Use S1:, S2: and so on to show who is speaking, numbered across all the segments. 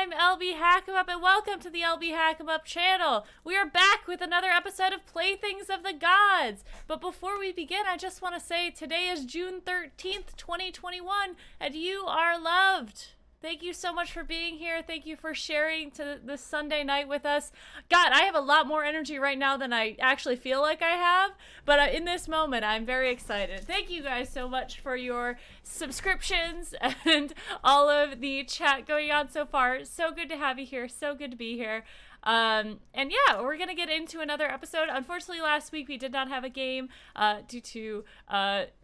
S1: I'm LB Hackamup, and welcome to the LB Hackamup channel. We are back with another episode of Playthings of the Gods. But before we begin, I just want to say today is June 13th, 2021, and you are loved. Thank you so much for being here. Thank you for sharing to this Sunday night with us. God, I have a lot more energy right now than I actually feel like I have. But in this moment, I'm very excited. Thank you guys so much for your subscriptions and all of the chat going on so far. So good to have you here. So good to be here. And yeah, we're going to get into another episode. Unfortunately, last week we did not have a game due to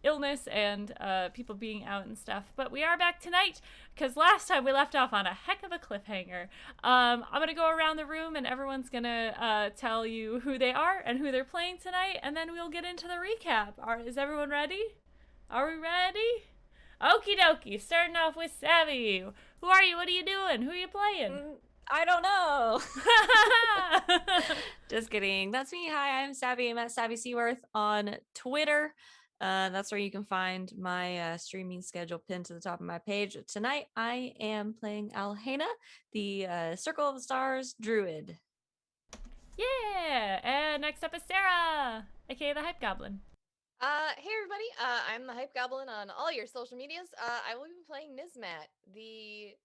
S1: illness and people being out and stuff. But we are back tonight because last time we left off on a heck of a cliffhanger. I'm going to go around the room and everyone's going to tell you who they are and who they're playing tonight. And then we'll get into the recap. Is everyone ready? Are we ready? Okie dokie. Starting off with Savvy. Who are you? What are you doing? Who are you playing?
S2: I don't know. Just kidding. That's me. Hi, I'm Savvy. I'm at Savvy Seaworth on Twitter. That's where you can find my streaming schedule pinned to the top of my page. Tonight, I am playing Alhena, the Circle of the Stars druid.
S1: Yeah. And next up is Sarah, aka the Hype Goblin.
S3: Hey everybody, I'm the Hype Goblin on all your social medias. I will be playing Nismat, the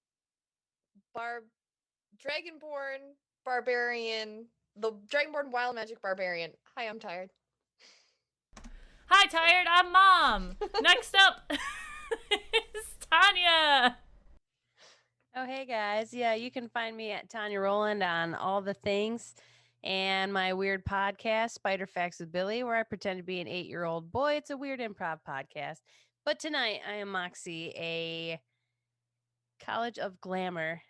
S3: Dragonborn Barbarian, the Dragonborn Wild Magic Barbarian. Hi, I'm tired.
S1: Hi, tired. I'm Mom. Next up is Tanya.
S4: Oh, hey guys. Yeah, you can find me at Tanya Rowland on all the things and my weird podcast, Spider Facts with Billy, where I pretend to be an 8-year-old boy. It's a weird improv podcast. But tonight I am Moxie, a College of Glamour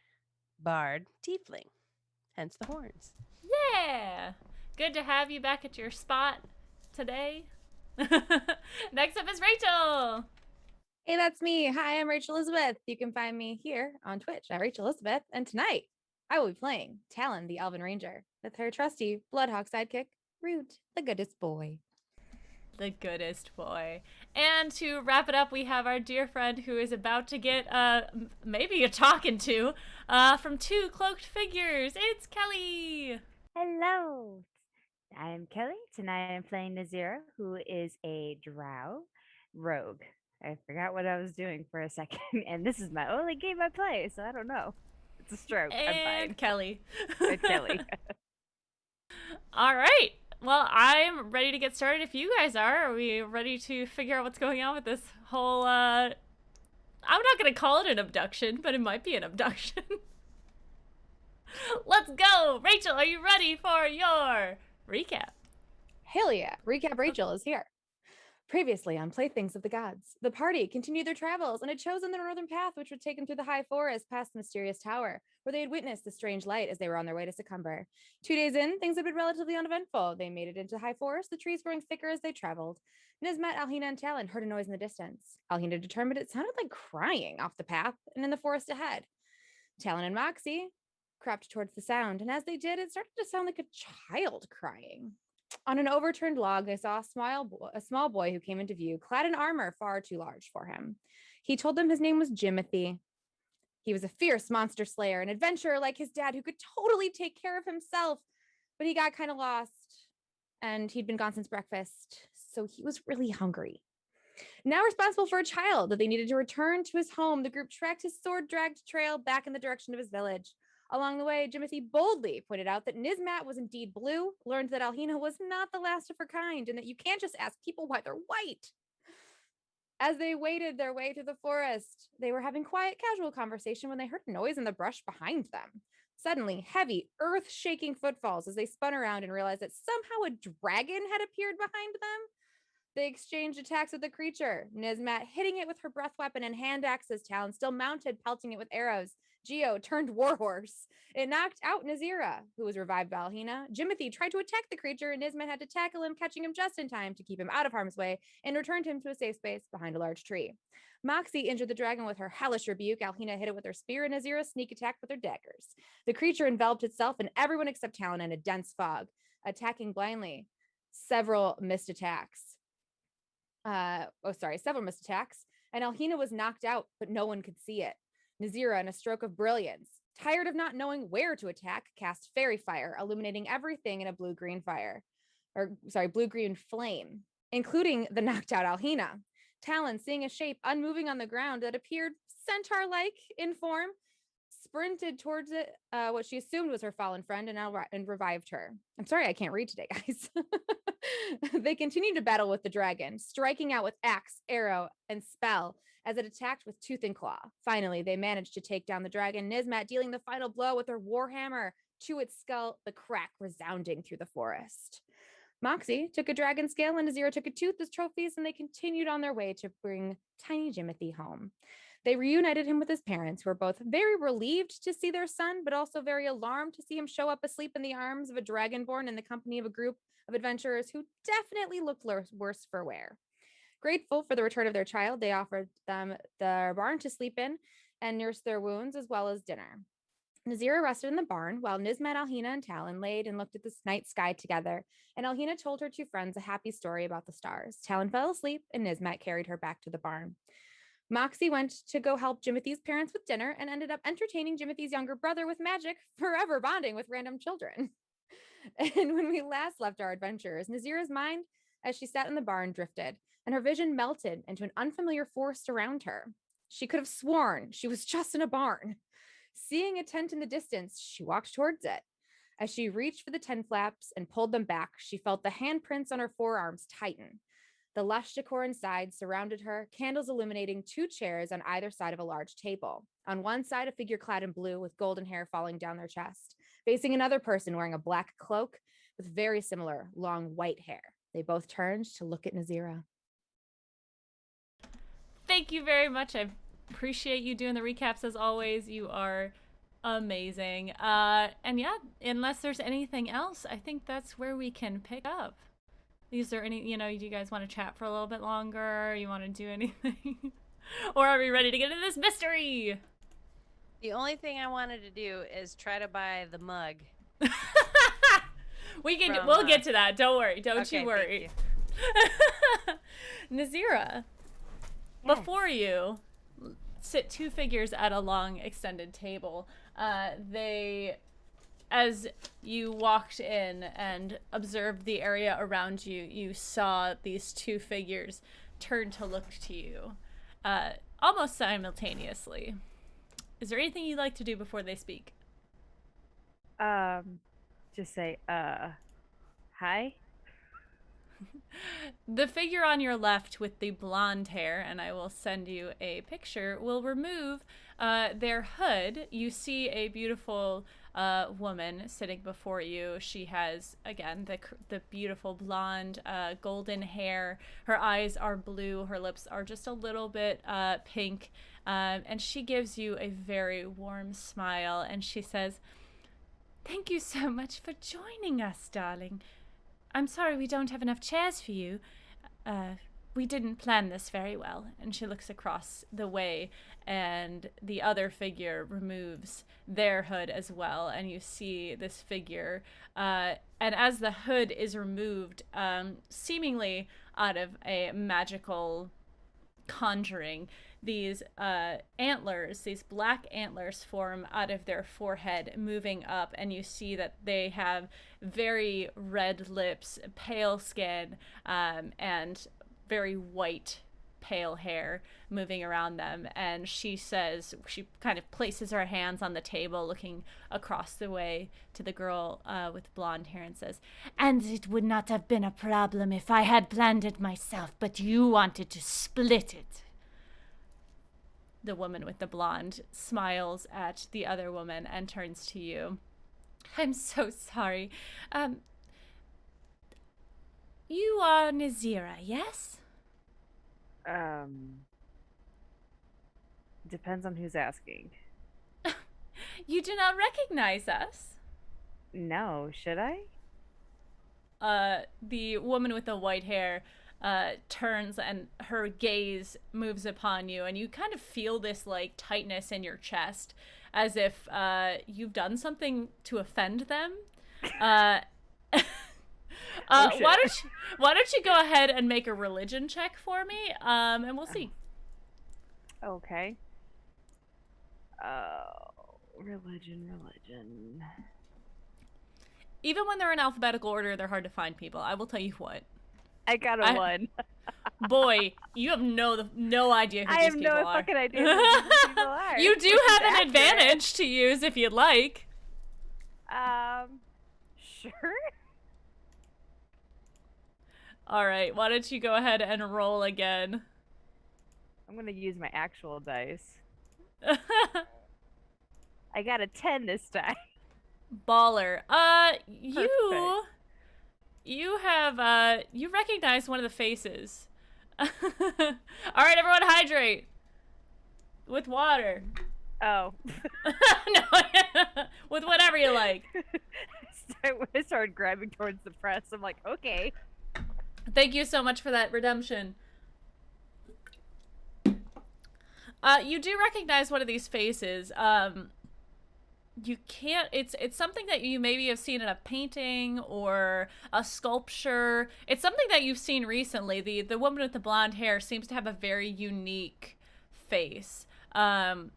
S4: bard tiefling, hence the horns.
S1: Yeah. Good to have you back at your spot today. Next up is Rachel.
S5: Hey, that's me. Hi, I'm Rachel Elizabeth. You can find me here on Twitch at Rachel Elizabeth. And tonight, I will be playing Talon, the Elven Ranger, with her trusty Bloodhawk sidekick, Root, the goodest boy.
S1: The goodest boy. And to wrap it up, we have our dear friend who is about to get maybe a talking to from Two Cloaked Figures. It's Kelly.
S6: Hello, I'm Kelly. Tonight I'm playing Nazira, who is a drow rogue. I forgot what I was doing for a second, and this is my only game I play, so I don't know. It's a stroke. I'm fine.
S1: Kelly.
S6: And Kelly.
S1: All right. Well, I'm ready to get started if you guys are. Are we ready to figure out what's going on with this whole, I'm not going to call it an abduction, but it might be an abduction. Let's go! Rachel, are you ready for your recap?
S5: Hell yeah. Recap Rachel is here. Previously on Playthings of the Gods, the party continued their travels and had chosen the northern path, which would take them through the high forest past the mysterious tower, where they had witnessed the strange light as they were on their way to Succumber. 2 days in, things had been relatively uneventful. They made it into the high forest, the trees growing thicker as they traveled. Nismat, Alhena, and Talon heard a noise in the distance. Alhena determined it sounded like crying off the path and in the forest ahead. Talon and Moxie crept towards the sound, and as they did, it started to sound like a child crying. On an overturned log, they saw a small boy who came into view, clad in armor far too large for him. He told them his name was Jimothy. He was a fierce monster slayer, an adventurer like his dad who could totally take care of himself, but he got kind of lost, and he'd been gone since breakfast, so he was really hungry. Now responsible for a child that they needed to return to his home, the group tracked his sword-dragged trail back in the direction of his village. Along the way, Jimothy boldly pointed out that Nismat was indeed blue, learned that Alhena was not the last of her kind, and that you can't just ask people why they're white. As they waded their way through the forest, they were having quiet, casual conversation when they heard noise in the brush behind them. Suddenly, heavy, earth-shaking footfalls as they spun around and realized that somehow a dragon had appeared behind them. They exchanged attacks with the creature, Nismat hitting it with her breath weapon and hand axes, Talon still mounted, pelting it with arrows. Geo turned warhorse. It knocked out Nazira, who was revived by Alhena. Jimothy tried to attack the creature, and Nismat had to tackle him, catching him just in time to keep him out of harm's way, and returned him to a safe space behind a large tree. Moxie injured the dragon with her hellish rebuke. Alhena hit it with her spear, and Nazira sneak attacked with her daggers. The creature enveloped itself and everyone except Talon in a dense fog, attacking blindly. Several missed attacks. And Alhena was knocked out, but no one could see it. Nazira, in a stroke of brilliance, tired of not knowing where to attack, cast Fairy Fire, illuminating everything in a blue-green blue-green flame, including the knocked out Alhina. Talon, seeing a shape unmoving on the ground that appeared centaur-like in form, sprinted towards it, what she assumed was her fallen friend, and revived her. I'm sorry, I can't read today, guys. They continued to battle with the dragon, striking out with axe, arrow, and spell as it attacked with tooth and claw. Finally, they managed to take down the dragon, Nismat dealing the final blow with her warhammer to its skull, the crack resounding through the forest. Moxie took a dragon scale and Nazira took a tooth as trophies, and they continued on their way to bring tiny Jimothy home. They reunited him with his parents, who were both very relieved to see their son, but also very alarmed to see him show up asleep in the arms of a dragonborn in the company of a group of adventurers who definitely looked worse for wear. Grateful for the return of their child, they offered them their barn to sleep in and nurse their wounds, as well as dinner. Nazira rested in the barn while Nismat, Alhina, and Talon laid and looked at the night sky together, and Alhina told her two friends a happy story about the stars. Talon fell asleep, and Nismat carried her back to the barn. Moxie went to go help Jimothy's parents with dinner and ended up entertaining Jimothy's younger brother with magic, forever bonding with random children. And when we last left our adventurers, Nazira's mind, as she sat in the barn, drifted, and her vision melted into an unfamiliar forest around her. She could have sworn she was just in a barn. Seeing a tent in the distance, she walked towards it. As she reached for the tent flaps and pulled them back, she felt the handprints on her forearms tighten. The lush decor inside surrounded her, candles illuminating two chairs on either side of a large table. On one side, a figure clad in blue with golden hair falling down their chest, facing another person wearing a black cloak with very similar long white hair. They both turned to look at Nazira.
S1: Thank you very much. I appreciate you doing the recaps as always. You are amazing. And yeah, unless there's anything else, I think that's where we can pick up. Is there any, do you guys want to chat for a little bit longer? You want to do anything? Or are we ready to get into this mystery?
S4: The only thing I wanted to do is try to buy the mug.
S1: We'll get to that. Don't worry. Don't you
S4: Okay,
S1: worry.
S4: thank
S1: Nazira, before you sit two figures at a long extended table, as you walked in and observed the area around you, you saw these two figures turn to look to you almost simultaneously. Is there anything you'd like to do before they speak?
S6: Just say, hi.
S1: The figure on your left with the blonde hair, and I will send you a picture, will remove their hood. You see a beautiful woman sitting before you. She has, again, the beautiful blonde golden hair. Her eyes are blue. Her lips are just a little bit pink. And she gives you a very warm smile, and she says, "Thank you so much for joining us, darling. I'm sorry we don't have enough chairs for you. We didn't plan this very well." And she looks across the way, and the other figure removes their hood as well, and you see this figure. And as the hood is removed, seemingly out of a magical conjuring, these antlers, these black antlers, form out of their forehead, moving up, and you see that they have very red lips, pale skin, and very white pale hair moving around them. And she says, she kind of places her hands on the table, looking across the way to the girl with blonde hair, and says, "And it would not have been a problem if I had planned it myself, but you wanted to split it." The woman with the blonde smiles at the other woman and turns to you. "I'm so sorry. You are Nazira, yes?"
S6: Depends on who's asking.
S1: You do not recognize us.
S6: No, should I?
S1: The woman with the white hair turns, and her gaze moves upon you, and you kind of feel this like tightness in your chest, as if you've done something to offend them.
S6: Oh,
S1: why don't you go ahead and make a religion check for me, and we'll see.
S6: Okay. Religion.
S1: Even when they're in alphabetical order, they're hard to find people. I will tell you what.
S6: I got a 1.
S1: Boy, you have no idea who
S6: I
S1: these
S6: have
S1: people
S6: no
S1: are.
S6: fucking idea who these people are.
S1: You do
S6: which is
S1: have an
S6: accurate.
S1: advantage to use if you'd like.
S6: Sure.
S1: All right, why don't you go ahead and roll again?
S6: I'm gonna use my actual dice. I got a 10 this time.
S1: Baller. You have you recognize one of the faces. All right, everyone, hydrate with water.
S6: Oh.
S1: No, with whatever you like.
S6: When I started grabbing towards the press, I'm like, okay.
S1: Thank you so much for that redemption. You do recognize one of these faces. You can't. It's something that you maybe have seen in a painting or a sculpture. It's something that you've seen recently. The woman with the blonde hair seems to have a very unique face. And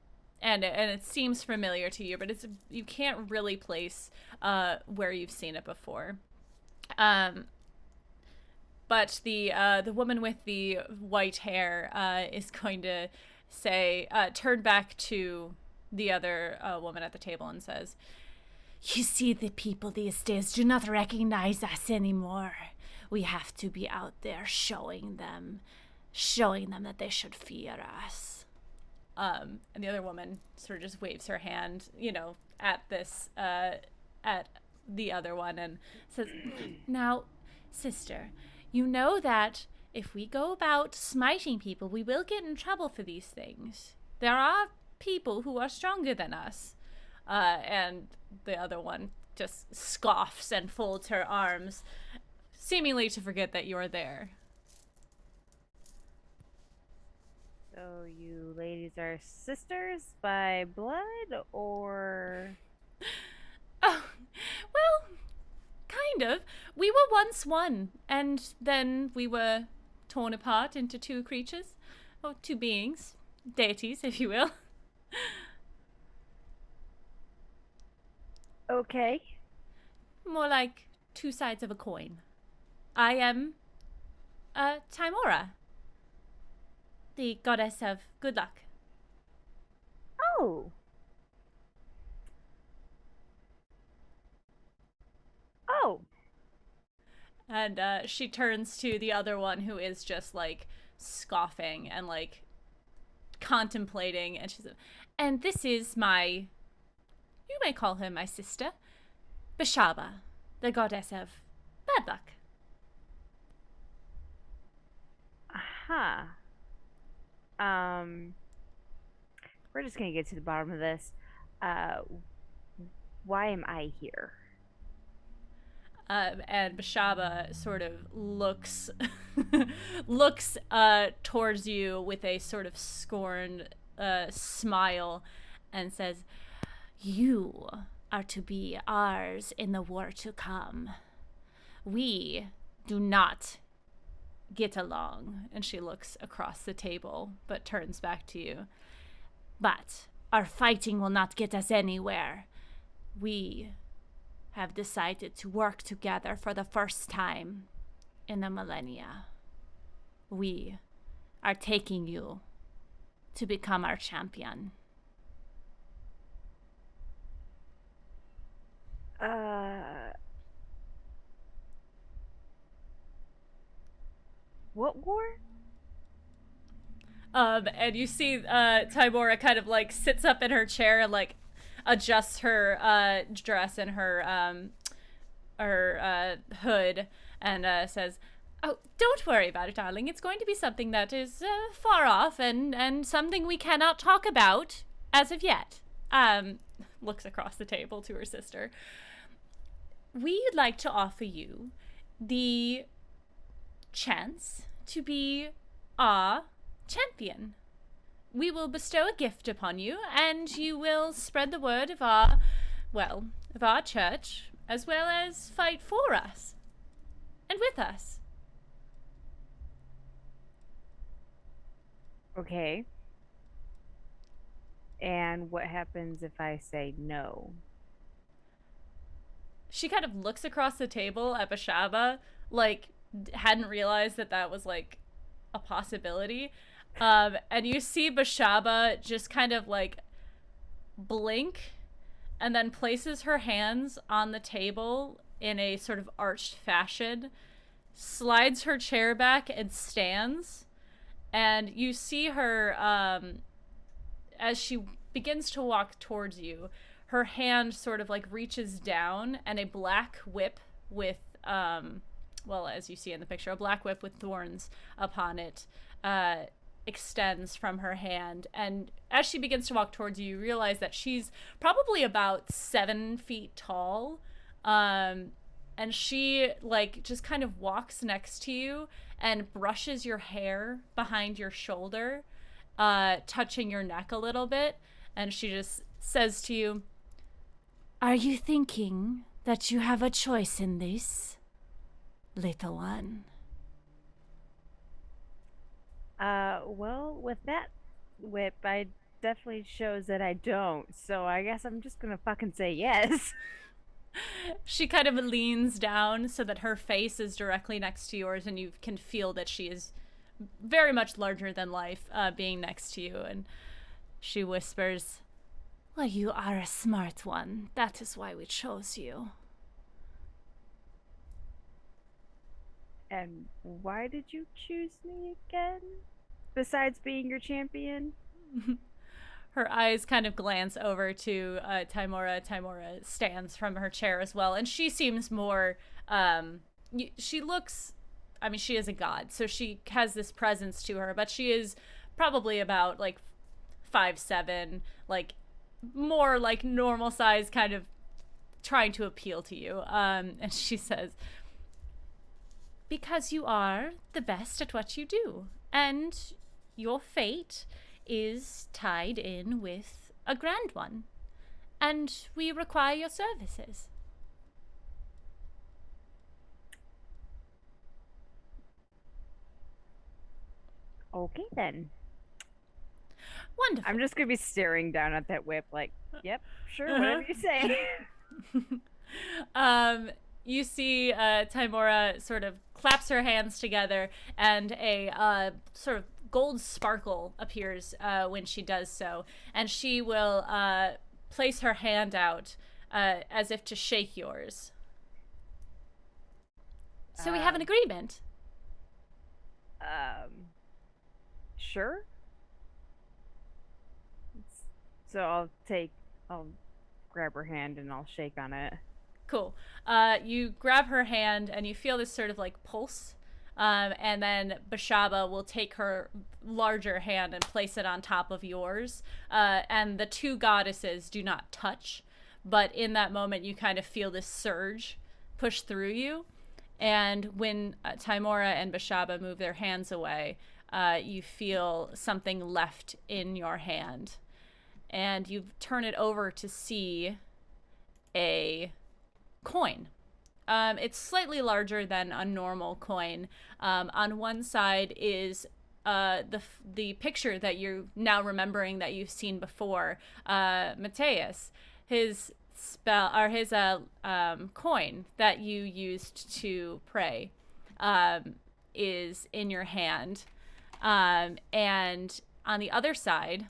S1: it seems familiar to you, but you can't really place where you've seen it before. But the woman with the white hair is going to say, turn back to the other woman at the table and says, "You see, the people these days do not recognize us anymore. We have to be out there showing them that they should fear us." And the other woman sort of just waves her hand, at this, at the other one and says, "Now, sister, you know that if we go about smiting people, we will get in trouble for these things. There are people who are stronger than us." And the other one just scoffs and folds her arms, seemingly to forget that you're there.
S6: So you ladies are sisters by blood, or?
S1: Oh, well, kind of. We were once one, and then we were torn apart into two creatures, or two beings, deities, if you will.
S6: Okay.
S1: More like two sides of a coin. I am Timora, the goddess of good luck.
S6: Oh. Oh.
S1: And she turns to the other one who is just like scoffing and like contemplating, and she says, "And this is you may call her my sister, Bashaba, the goddess of bad luck."
S6: Huh. We're just gonna get to the bottom of this. Why am I here?
S1: And Bashaba sort of looks towards you with a sort of scorned smile and says, "You are to be ours in the war to come. We do not get along." And she looks across the table, but turns back to you. "But our fighting will not get us anywhere. We have decided to work together for the first time in the millennia. We are taking you to become our champion."
S6: What war?
S1: And you see Timora kind of like sits up in her chair and like adjusts her dress and her hood and says, "Oh, don't worry about it, darling. It's going to be something that is far off and something we cannot talk about as of yet." Looks across the table to her sister. "We'd like to offer you the chance to be our champion. We will bestow a gift upon you, and you will spread the word of our church, as well as fight for us and with us."
S6: Okay. And what happens if I say no?
S1: She kind of looks across the table at Bashaba, like hadn't realized that that was like a possibility. And you see Bashaba just kind of like blink and then places her hands on the table in a sort of arched fashion, slides her chair back and stands. And you see her, as she begins to walk towards you, her hand sort of like reaches down and a black whip with, well, as you see in the picture, a black whip with thorns upon it extends from her hand. And as she begins to walk towards you, you realize that she's probably about 7 feet tall. And she like just kind of walks next to you and brushes your hair behind your shoulder, touching your neck a little bit. And she just says to you, "Are you thinking that you have a choice in this, little one?"
S6: Well, with that whip, I definitely shows that I don't. So I guess I'm just gonna fucking say yes.
S1: She kind of leans down so that her face is directly next to yours, and you can feel that she is very much larger than life, being next to you. And she whispers, "Well, you are a smart one. That is why we chose you."
S6: And why did you choose me again? Besides being your champion?
S1: Her eyes kind of glance over to Tymora. Tymora stands from her chair as well, and she seems more, she looks, I mean, she is a god, so she has this presence to her, but she is probably about like 5'7", like more like normal size, kind of trying to appeal to you. And she says, "Because you are the best at what you do, and your fate is tied in with a grand one, and we require your services."
S6: Okay then.
S1: Wonderful.
S6: I'm just gonna be staring down at that whip like, yep, sure, whatever you say.
S1: You see Tymora sort of claps her hands together, and a sort of gold sparkle appears when she does so, and she will place her hand out as if to shake yours. "So we have an agreement."
S6: Sure. So I'll grab her hand and I'll shake on it.
S1: Cool. You grab her hand and you feel this sort of like pulse. And then Bashaba will take her larger hand and place it on top of yours. And the two goddesses do not touch. But in that moment, you kind of feel this surge push through you. And when Tymora and Bashaba move their hands away, you feel something left in your hand. And you turn it over to see a coin. It's slightly larger than a normal coin. On one side is the picture that you're now remembering that you've seen before. Mateus, his spell or his coin that you used to pray, is in your hand, and on the other side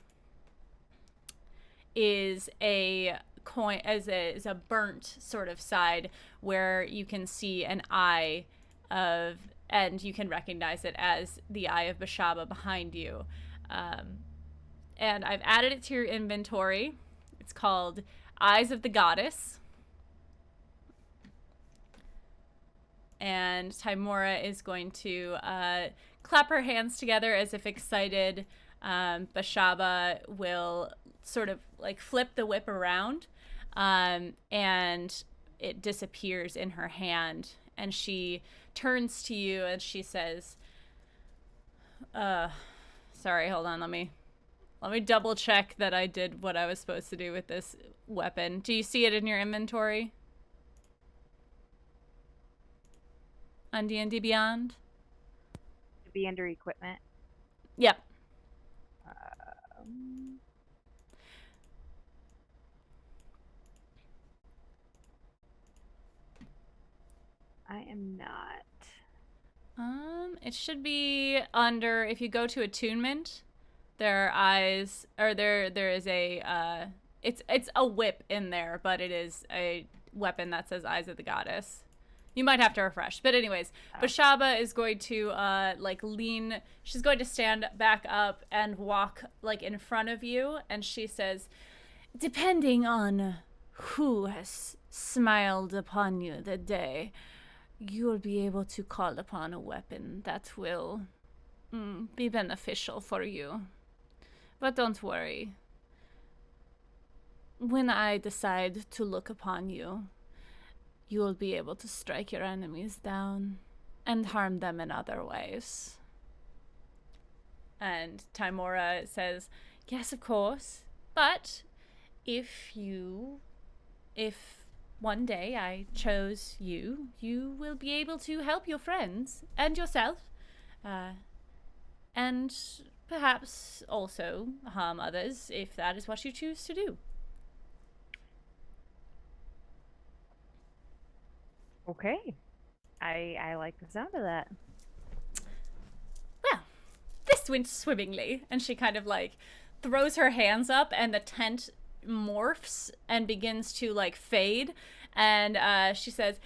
S1: is a coin, is a burnt sort of side where you can see an eye of, and you can recognize it as the eye of Bashaba behind you. And I've added it to your inventory. It's called Eyes of the Goddess. And Tymora is going to clap her hands together as if excited. Bashaba will sort of like flip the whip around, and it disappears in her hand. And she turns to you and she says, sorry, hold on, let me double check that I did what I was supposed to do with this weapon. Do you see it in your inventory on D&D Beyond?
S6: To be under equipment.
S1: Yep.
S6: am not.
S1: It should be under, if you go to attunement, there are eyes, or there is a, it's a whip in there, but it is a weapon that says Eyes of the Goddess. You might have to refresh. But anyways, Bashaba is going to, like, lean, she's going to stand back up and walk, like, in front of you, and she says, depending on who has smiled upon you that day, you'll be able to call upon a weapon that will be beneficial for you. But don't worry. When I decide to look upon you, you will be able to strike your enemies down and harm them in other ways. And Timora says, yes, of course, but if one day I chose you, you will be able to help your friends and yourself, and perhaps also harm others if that is what you choose to do.
S6: Okay. I like the sound of that.
S1: Well, this went swimmingly. And she kind of, like, throws her hands up, and the tent morphs and begins to, like, fade. And she says,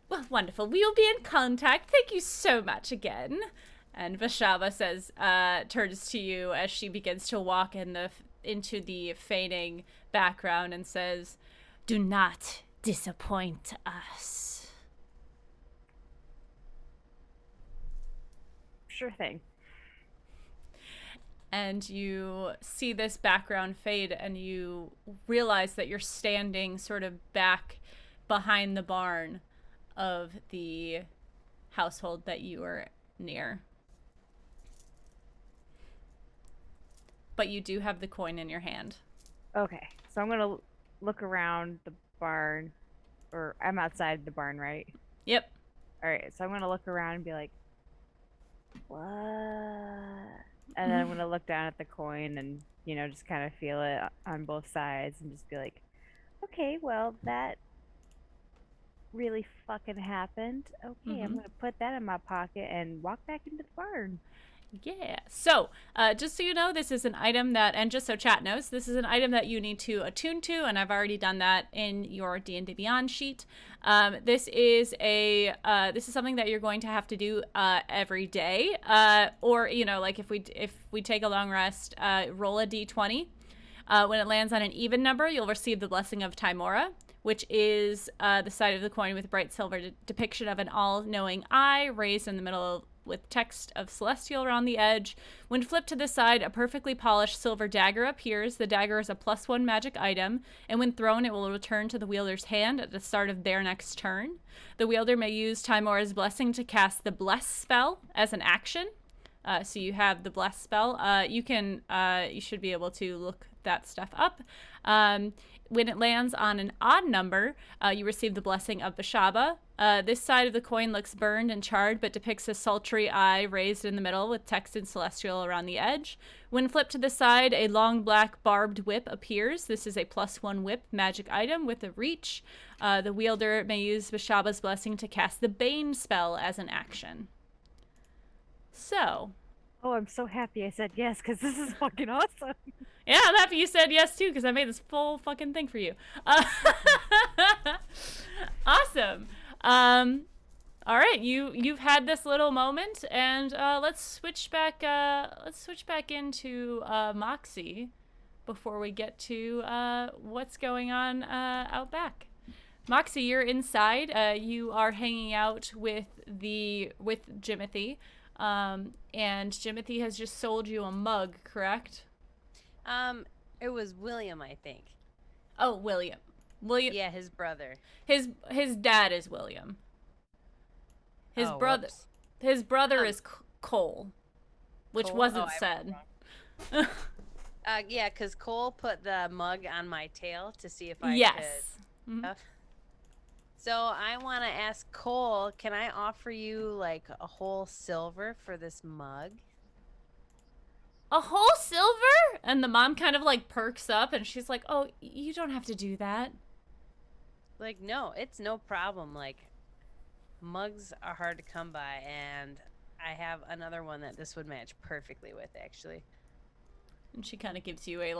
S1: well, wonderful. We will be in contact. Thank you so much again. And Bashaba says, turns to you as she begins to walk into the fading background and says, do not disappoint us.
S6: Sure thing.
S1: And you see this background fade, and you realize that you're standing sort of back behind the barn of the household that you were near. But you do have the coin in your hand.
S6: Okay, so I'm gonna look around the barn, or I'm outside the barn, right?
S1: Yep.
S6: All right, so I'm gonna look around and be like, what? And then I'm gonna look down at the coin and, you know, just kind of feel it on both sides and just be like, okay, well, that really fucking happened. Okay, I'm gonna put that in my pocket and walk back into the barn.
S1: Yeah. So, just so you know, this is an item that, and just so chat knows, this is an item that you need to attune to, and I've already done that in your D&D Beyond sheet. This is something that you're going to have to do every day, or, you know, like if we take a long rest, roll a d20. When it lands on an even number, you'll receive the Blessing of Timora, which is the side of the coin with bright silver depiction of an all-knowing eye raised in the middle with text of Celestial around the edge. When flipped to the side, a perfectly polished silver dagger appears. The dagger is a +1 magic item, and when thrown, it will return to the wielder's hand at the start of their next turn. The wielder may use Timora's Blessing to cast the Bless spell as an action. So you have the Bless spell. You should be able to look that stuff up. When it lands on an odd number, you receive the Blessing of Bashaba. This side of the coin looks burned and charred, but depicts a sultry eye raised in the middle with text in Celestial around the edge. When flipped to the side, a long black barbed whip appears. This is a +1 whip magic item with a reach. The wielder may use Bashaba's Blessing to cast the Bane spell as an action. So.
S6: Oh, I'm so happy I said yes, because this is fucking awesome.
S1: Yeah, I'm happy you said yes, too, because I made this full fucking thing for you. Awesome. All right, you've had this little moment, and let's switch back into Moxie before we get to what's going on out back. Moxie, you're inside. You are hanging out with Jimothy. And Jimothy has just sold you a mug, correct?
S4: It was William, I think.
S1: Oh, William.
S4: Yeah, his brother.
S1: His dad is William. His brother is Cole, which
S4: Cole?
S1: wasn't said.
S4: Yeah, because Cole put the mug on my tail to see if I
S1: yes.
S4: could.
S1: Mm-hmm.
S4: So I want to ask Cole, can I offer you like a whole silver for this mug?
S1: A whole silver? And the mom kind of like perks up and she's like, oh, you don't have to do that.
S4: Like, no, it's no problem. Like, mugs are hard to come by, and I have another one that this would match perfectly with, actually.
S1: And she kind of gives you a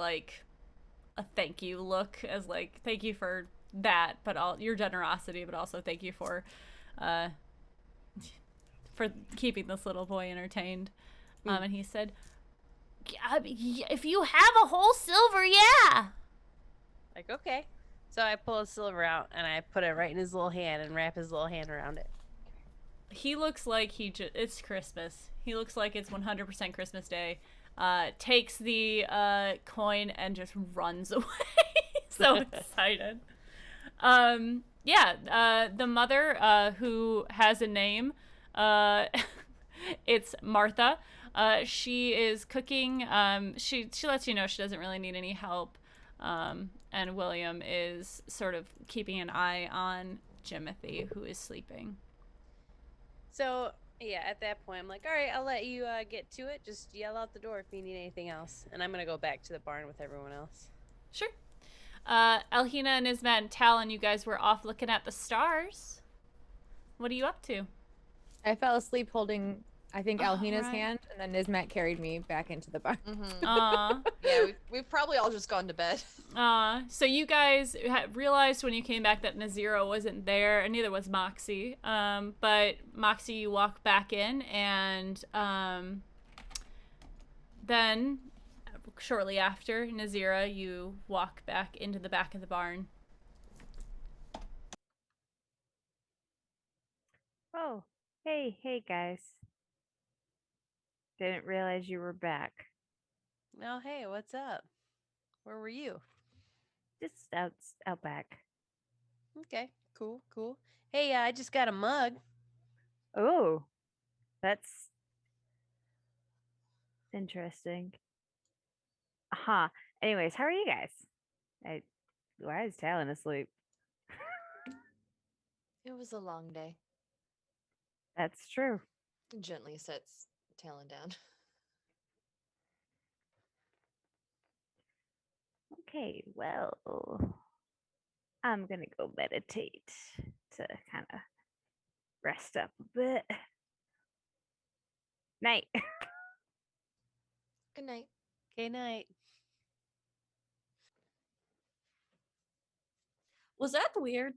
S1: thank you look, as like, thank you for that, but all your generosity, but also thank you uh for keeping this little boy entertained. And he said, if you have a whole silver, yeah.
S4: Like, okay. So I pull a silver out and I put it right in his little hand and wrap his little hand around it.
S1: He looks like it's Christmas. He looks like it's 100% Christmas Day. Takes the coin and just runs away. So excited. The mother, who has a name, it's Martha. She is cooking. She lets you know she doesn't really need any help. And William is sort of keeping an eye on Jimothy, who is sleeping.
S4: So, yeah, at that point, I'm like, all right, I'll let you get to it. Just yell out the door if you need anything else. And I'm going to go back to the barn with everyone else.
S1: Sure. Alhina and Ismet and Talon, you guys were off looking at the stars. What are you up to?
S5: I fell asleep holding, I think, Alhina's
S1: right.
S5: hand, and then Nismet carried me back into the barn.
S3: Yeah, we've probably all just gone to bed.
S1: So you guys realized when you came back that Nazira wasn't there, and neither was Moxie. But Moxie, you walk back in, and then shortly after Nazira, you walk back into the back of the barn.
S6: Oh, hey guys. Didn't realize you were back.
S4: Oh, hey, what's up? Where were you?
S6: Just out back.
S4: Okay, cool. Hey, I just got a mug.
S6: Oh, that's interesting. Anyways, how are you guys? Why is Talon asleep?
S3: It was a long day.
S6: That's true.
S3: Gently sets Talon down.
S6: Okay, well, I'm gonna go meditate to kind of rest up a bit. Night.
S3: Good night.
S4: Okay, night.
S2: Was that weird?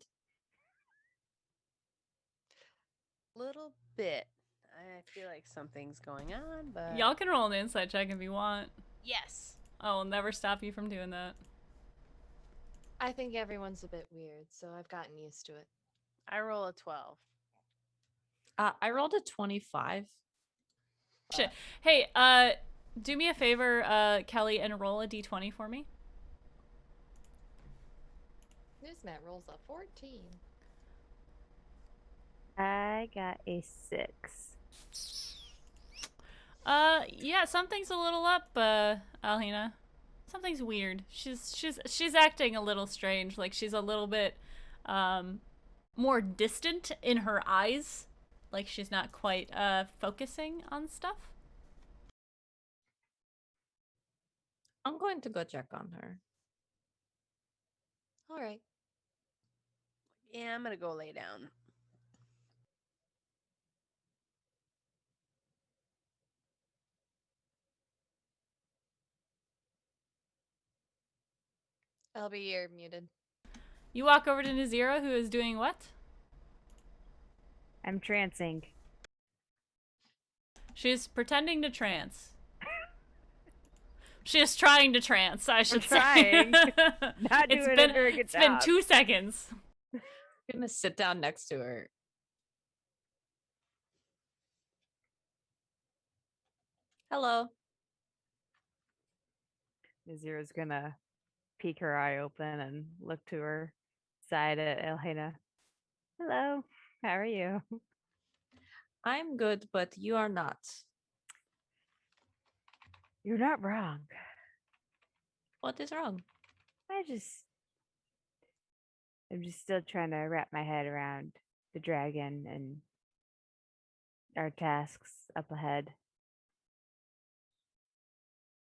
S4: Little bit. I feel like something's going on, but...
S1: Y'all can roll an insight check if you want.
S4: Yes.
S1: I will never stop you from doing that.
S3: I think everyone's a bit weird, so I've gotten used to it.
S4: I roll a 12.
S2: I rolled a 25.
S1: Shit. Hey, do me a favor, Kelly, and roll a d20 for me.
S3: Nismet rolls a 14.
S6: I got a 6.
S1: Yeah, something's a little up, Alhina. Something's weird. She's acting a little strange. Like she's a little bit, more distant in her eyes. Like she's not quite, focusing on stuff.
S2: I'm going to go check on her.
S3: All right.
S4: Yeah, I'm gonna go lay down.
S3: LB, you're muted.
S1: You walk over to Nazira, who is doing what?
S6: I'm trancing.
S1: She's pretending to trance. She is trying to trance, I should say.
S6: trying. Not doing a very good
S1: It's been
S6: job.
S1: 2 seconds.
S2: I'm gonna sit down next to her. Hello.
S6: Nazira's gonna peek her eye open and look to her side at Elhina. Hello, how are you?
S2: I'm good, but you are not.
S6: You're not wrong.
S2: What is wrong?
S6: I'm just still trying to wrap my head around the dragon and our tasks up ahead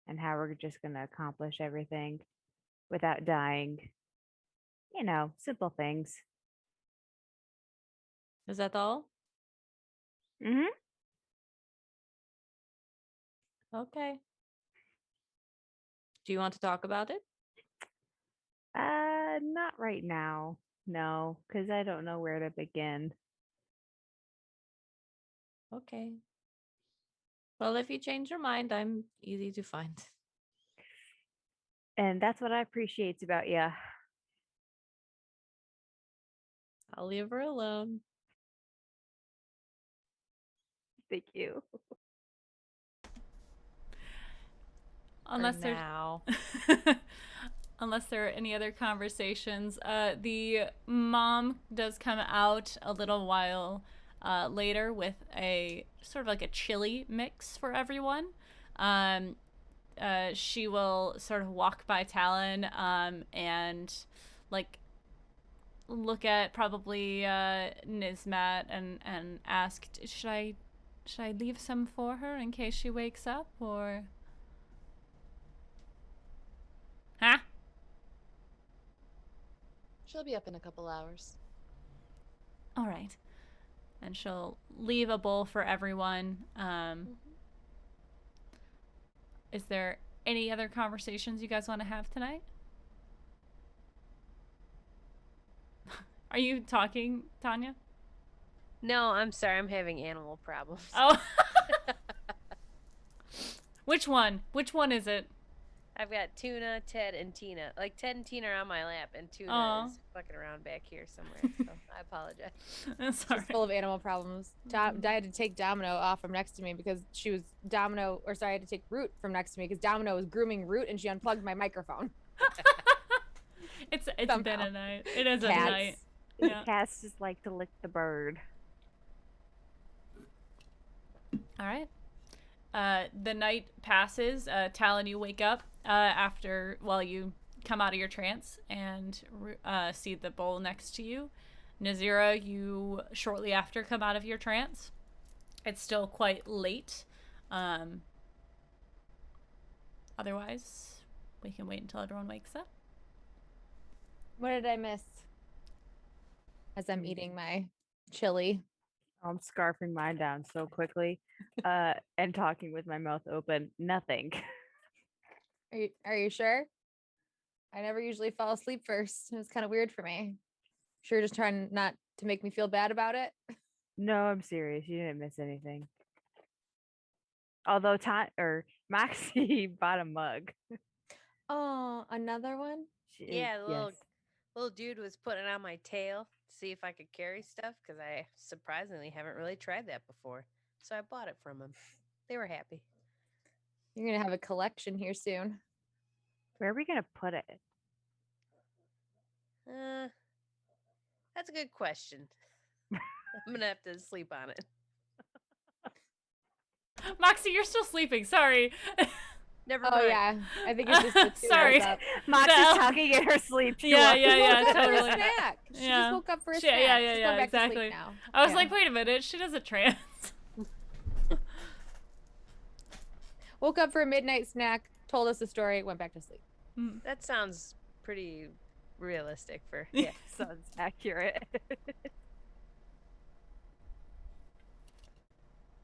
S6: and how we're just going to accomplish everything without dying. You know, simple things.
S2: Is that all?
S6: Mm-hmm.
S2: Okay. Do you want to talk about it?
S6: Not right now. No, because I don't know where to begin.
S2: Okay. Well, if you change your mind, I'm easy to find.
S6: And that's what I appreciate about you.
S2: I'll leave her alone.
S6: Thank you.
S1: Unless
S2: For
S1: there's
S2: now.
S1: unless there are any other conversations. The mom does come out a little while later with a sort of like a chili mix for everyone. She will sort of walk by Talon and like look at probably Nismat and ask, should I leave some for her in case she wakes up, or huh?
S3: She'll be up in a couple hours.
S1: All right. And she'll leave a bowl for everyone. Is there any other conversations you guys want to have tonight? Are you talking, Tanya?
S4: No, I'm sorry. I'm having animal problems.
S1: Oh. Which one? Which one is it?
S4: I've got Tuna, Ted, and Tina. Like, Ted and Tina are on my lap, and Tuna
S1: Aw.
S4: is fucking around back here somewhere. So I apologize.
S1: Sorry.
S5: She's full of animal problems. I had to take Domino off from next to me because she was I had to take Root from next to me because Domino was grooming Root and she unplugged my microphone.
S1: It's
S5: Somehow.
S1: been a night. It is a
S5: Cats.
S1: night. Yeah.
S6: Cats just like to lick the bird.
S1: All right. The night passes. Talon, you wake up while you come out of your trance and see the bowl next to you. Nazira, you shortly after come out of your trance. It's still quite late. Otherwise, we can wait until everyone wakes up.
S5: What did I miss? As I'm eating my chili.
S6: I'm scarfing mine down so quickly, and talking with my mouth open. Nothing.
S5: Are you sure? I never usually fall asleep first. It was kind of weird for me. Sure, just trying not to make me feel bad about it.
S6: No, I'm serious. You didn't miss anything. Although Moxie bought a mug.
S5: Oh, another one?
S4: Yeah, the
S6: Yes.
S4: little dude was putting on my tail to see if I could carry stuff because I surprisingly haven't really tried that before. So I bought it from him. They were happy.
S5: You're gonna have a collection here soon.
S6: Where are we gonna put it?
S4: That's a good question. I'm gonna have to sleep on it.
S1: Moxie, you're still sleeping. Sorry.
S4: Never
S5: Oh
S4: mind.
S5: yeah, I think it's just the two of
S1: Sorry.
S5: us up.
S6: Moxie's
S1: hell?
S6: talking in her sleep. She
S1: Yeah,
S6: wants-
S1: yeah,
S5: She
S1: yeah,
S5: woke up for a
S1: totally.
S5: snack. She
S1: Yeah.
S5: just woke up for a
S1: Yeah,
S5: snack.
S1: yeah,
S5: She's
S1: yeah,
S5: going back to
S1: exactly.
S5: sleep now.
S1: I was
S5: Yeah.
S1: like, wait a minute, she does a trance.
S5: Woke up for a midnight snack, told us a story, went back to sleep.
S4: That sounds pretty realistic for
S1: Yeah.
S6: Sounds accurate.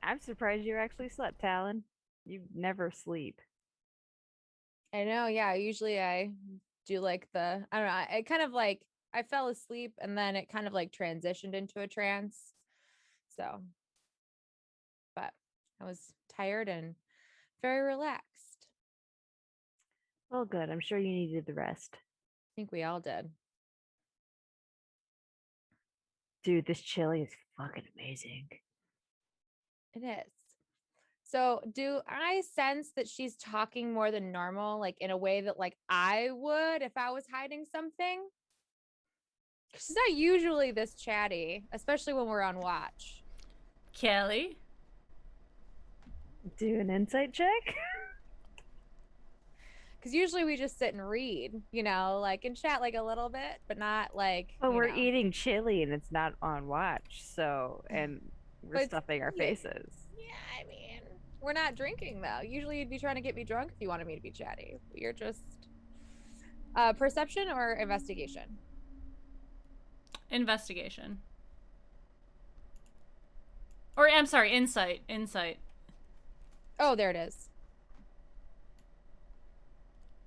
S6: I'm surprised you actually slept, Talon. You never sleep.
S5: I know, yeah. Usually I do like I don't know, I kind of like I fell asleep and then it kind of like transitioned into a trance. So, but I was tired and very relaxed.
S6: Well, good. I'm sure you needed the rest.
S5: I think we all did.
S6: Dude, this chili is fucking amazing.
S5: It is. So, do I sense that she's talking more than normal, like in a way that like I would if I was hiding something? She's not usually this chatty, especially when we're on watch.
S1: Kelly?
S6: Do an insight check.
S5: Because usually we just sit and read, like and chat like a little bit, but not like.
S6: But
S5: you
S6: we're
S5: know.
S6: eating chili and it's not on watch, so and we're
S5: But
S6: stuffing our
S5: yeah.
S6: faces.
S5: Yeah, I mean, we're not drinking though. Usually you'd be trying to get me drunk if you wanted me to be chatty. You're just perception or investigation?
S1: Investigation. Or I'm sorry, insight. Insight.
S5: Oh, there it is.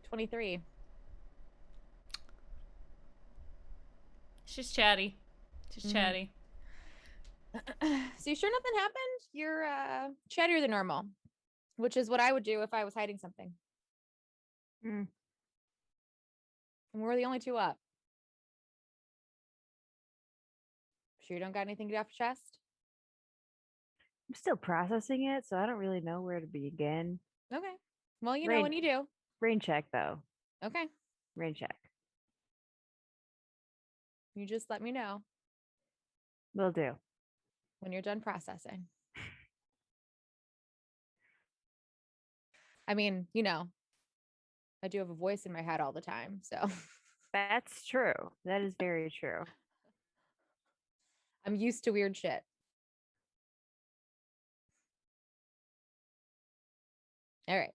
S5: 23.
S1: She's chatty. She's
S5: Mhm.
S1: chatty.
S5: So you sure nothing happened? You're chattier than normal, which is what I would do if I was hiding something.
S6: Mm.
S5: And we're the only two up. Sure you don't got anything to get off your chest?
S6: I'm still processing it, so I don't really know where to begin.
S5: Okay. Well, you know
S6: Rain,
S5: when you do.
S6: rain check though.
S5: Okay.
S6: Rain check.
S5: You just let me know
S6: Will do.
S5: when you're done processing. I mean, you know, I do have a voice in my head all the time, so
S6: That's true. That is very true.
S5: I'm used to weird shit. All right.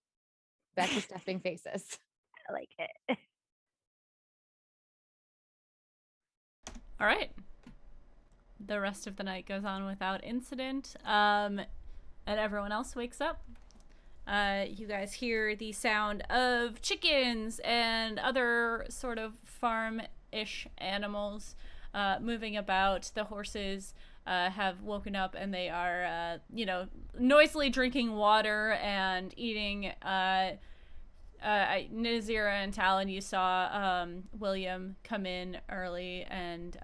S5: Back to stuffing faces.
S6: I like it.
S1: All right. The rest of the night goes on without incident, and everyone else wakes up. You guys hear the sound of chickens and other sort of farm-ish animals moving about. The horses have woken up and they are, noisily drinking water and eating. Nazira and Talon, you saw William come in early and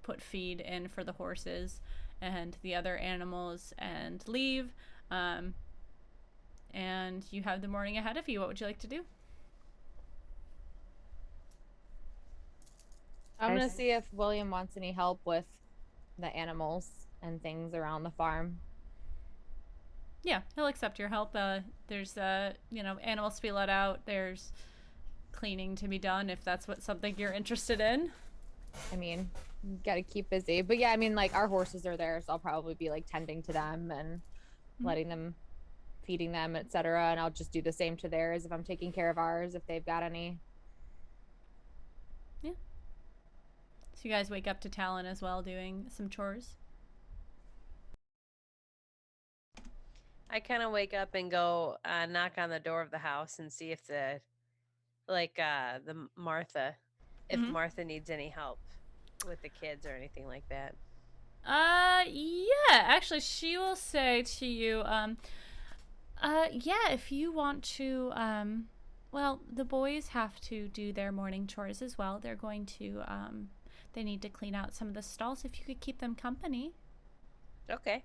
S1: put feed in for the horses and the other animals and leave. And you have the morning ahead of you. What would you like to do?
S5: I'm going
S6: Nice.
S5: to see if William wants any help with the animals and things around the farm.
S1: Yeah, he'll accept your help. There's, animals to be let out. There's cleaning to be done if that's something you're interested in.
S5: I mean, got to keep busy. But yeah, I mean, like our horses are there, so I'll probably be like tending to them and letting them, feeding them, etc. And I'll just do the same to theirs if I'm taking care of ours, if they've got any.
S1: Yeah. So you guys wake up to Talon as well doing some chores.
S4: I kind of wake up and go knock on the door of the house and see if the Martha, if
S1: Mhm.
S4: Martha needs any help with the kids or anything like that.
S1: Yeah, actually, she will say to you, yeah, if you want to, well, the boys have to do their morning chores as well. They're going to, they need to clean out some of the stalls. If you could keep them company.
S4: Okay.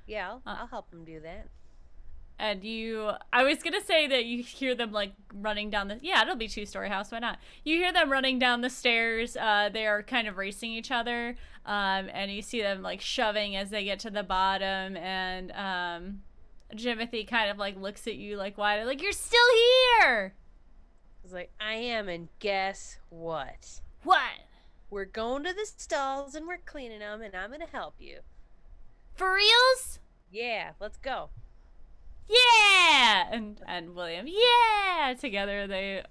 S4: Yeah, I'll help them do that.
S1: And I was going to say that you hear them like running down it'll be 2-story house. Why not? You hear them running down the stairs. They are kind of racing each other. And you see them like shoving as they get to the bottom. And, Jimothy kind of like looks at you like wide, like, you're still here.
S4: It's like, I am, and guess what?
S1: What?
S4: We're going to the stalls and we're cleaning them, and I'm going to help you.
S1: For reals?
S4: Yeah, let's go.
S1: Yeah! And William, yeah! Together they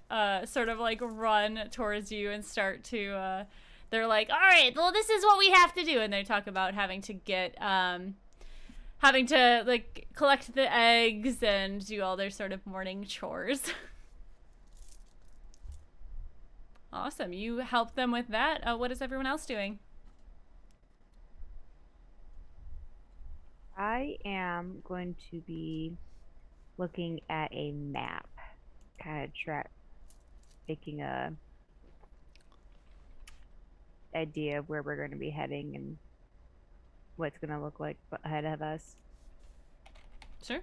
S1: sort of like run towards you and start to, they're like, all right, well, this is what we have to do. And they talk about having to get, having to like collect the eggs and do all their sort of morning chores. Awesome. You help them with that. What is everyone else doing?
S6: I am going to be looking at a map, kind of taking a idea of where we're going to be heading and what's going to look like ahead of us.
S1: Sure.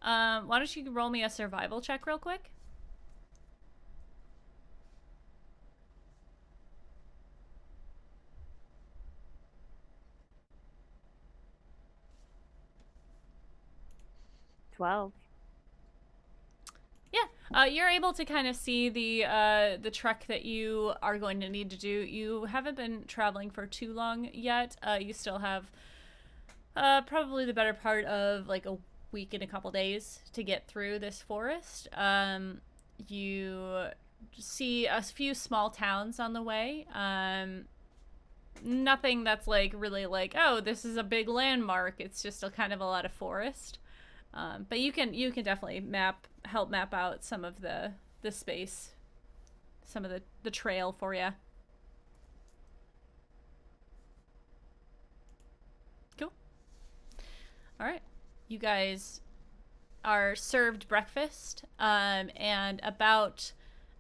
S1: Why don't you roll me a survival check real quick? Yeah, you're able to kind of see the trek that you are going to need to do. You haven't been traveling for too long yet. You still have probably the better part of like a week and a couple days to get through this forest. You see a few small towns on the way. nothing that's like really like, oh, this is a big landmark. It's just a kind of a lot of forest. But you can definitely help map out some of the space, some of the trail for you. Cool. All right, you guys are served breakfast, and about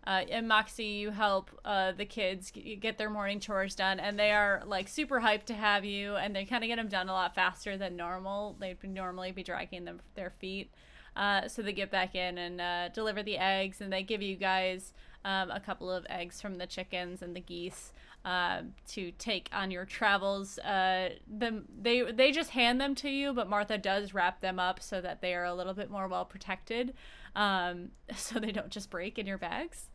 S1: and Moxie, you help the kids get their morning chores done, and they are like super hyped to have you, and they kind of get them done a lot faster than normal. They'd normally be dragging their feet, so they get back in and deliver the eggs, and they give you guys a couple of eggs from the chickens and the geese to take on your travels. They just hand them to you, but Martha does wrap them up so that they are a little bit more well protected, so they don't just break in your bags.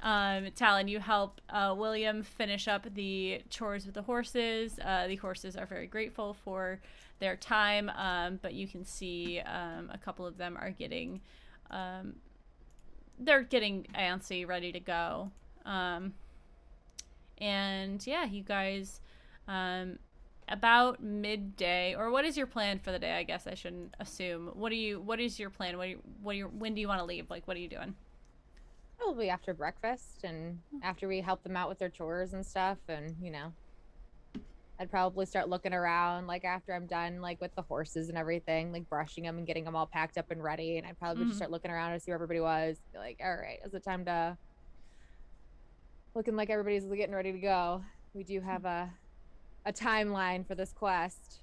S1: Talon, you help William finish up the chores with the horses. The horses are very grateful for their time, but you can see a couple of them are getting they're getting antsy, ready to go. And yeah, you guys, about midday, or what is your plan for the day? I guess I shouldn't assume. What is your plan? When do you want to leave? Like, what are you doing?
S5: Probably after breakfast and after we help them out with their chores and stuff. And, you know, I'd probably start looking around, like, after I'm done, like, with the horses and everything, like, brushing them and getting them all packed up and ready. And I'd probably just start looking around to see where everybody was. Be like, all right, is it time to... Looking like everybody's getting ready to go. We do have a timeline for this quest.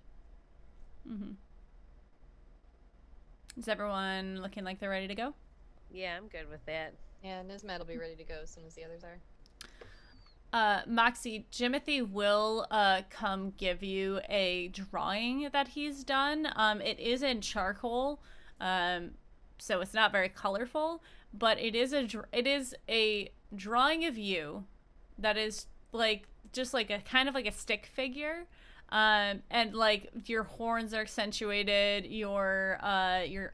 S1: Is everyone looking like they're ready to go?
S4: Yeah, I'm good with that.
S3: Yeah, Nismat will be ready to go as soon as the others are.
S1: Moxie, Jimothy will come give you a drawing that he's done. It is in charcoal, so it's not very colorful, but it is a drawing of you that is like just like a kind of like a stick figure, and like your horns are accentuated, your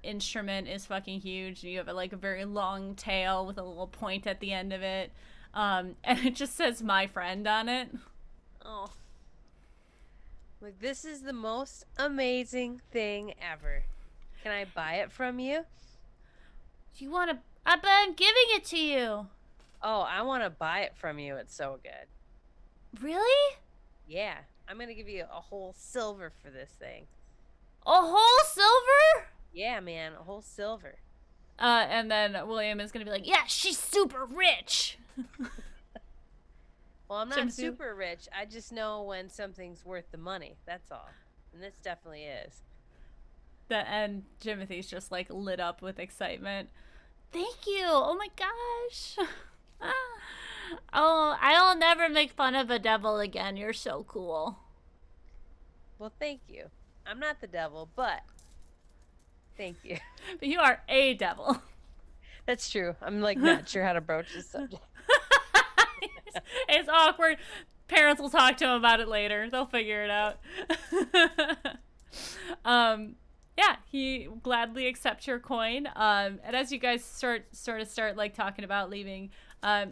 S1: instrument is fucking huge, and you have like a very long tail with a little point at the end of it, and it just says "my friend" on it.
S4: Oh, like, this is the most amazing thing ever. Can I buy it from you?
S1: You want to? I'm giving it to you.
S4: Oh, I want to buy it from you. It's so good.
S1: Really?
S4: Yeah, I'm gonna give you a whole silver for this thing.
S1: A whole silver?
S4: Yeah, man, a whole silver.
S1: And then William is gonna be like, yeah, she's super rich.
S4: Well, I'm not
S1: Jimothy-
S4: super rich. I just know when something's worth the money. That's all. And this definitely is.
S1: And Jimothy's just like lit up with excitement. Thank you. Oh my gosh. Oh, I'll never make fun of a devil again. You're so cool.
S4: Well, thank you. I'm not the devil, but thank you.
S1: But you are a devil.
S4: That's true. I'm like not sure how to broach this subject.
S1: It's awkward. Parents will talk to him about it later. They'll figure it out. Yeah, he gladly accepts your coin. And as you guys start like talking about leaving,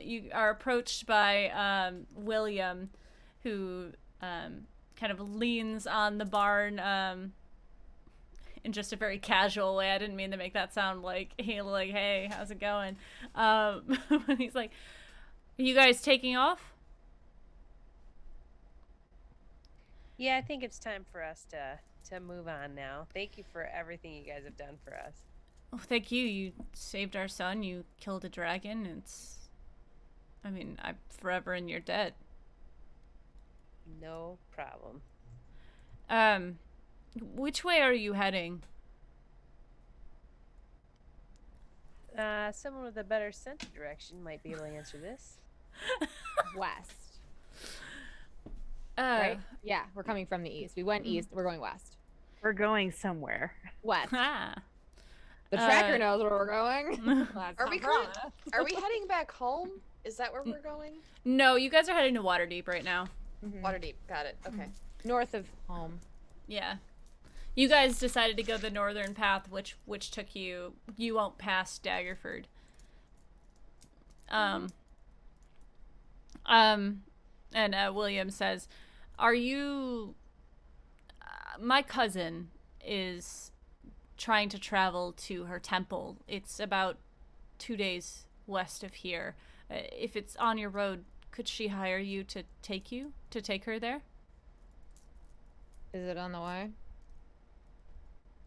S1: you are approached by William, who kind of leans on the barn in just a very casual way. I didn't mean to make that sound like, hey, how's it going? But he's like, are you guys taking off?
S4: Yeah, I think it's time for us to move on now. Thank you for everything you guys have done for us.
S1: Oh, thank you. You saved our son. You killed a dragon. I'm forever in your debt.
S4: No problem.
S1: Which way are you heading?
S4: Someone with a better sense of direction might be able to answer this.
S5: West. Right? Yeah, we're coming from the east. We went east. We're going west.
S6: We're going somewhere.
S5: West.
S1: Ah.
S5: The tracker knows where we're going.
S3: Are we heading back home? Is that where we're going?
S1: No, you guys are heading to Waterdeep right now.
S3: Waterdeep. Got it. Okay.
S5: North of home.
S1: Yeah. You guys decided to go the northern path, which took you won't pass Daggerford. And William says, "Are you? My cousin is trying to travel to her temple. It's about 2 days west of here. If it's on your road, could she hire you to take her there?"
S5: Is it on the way?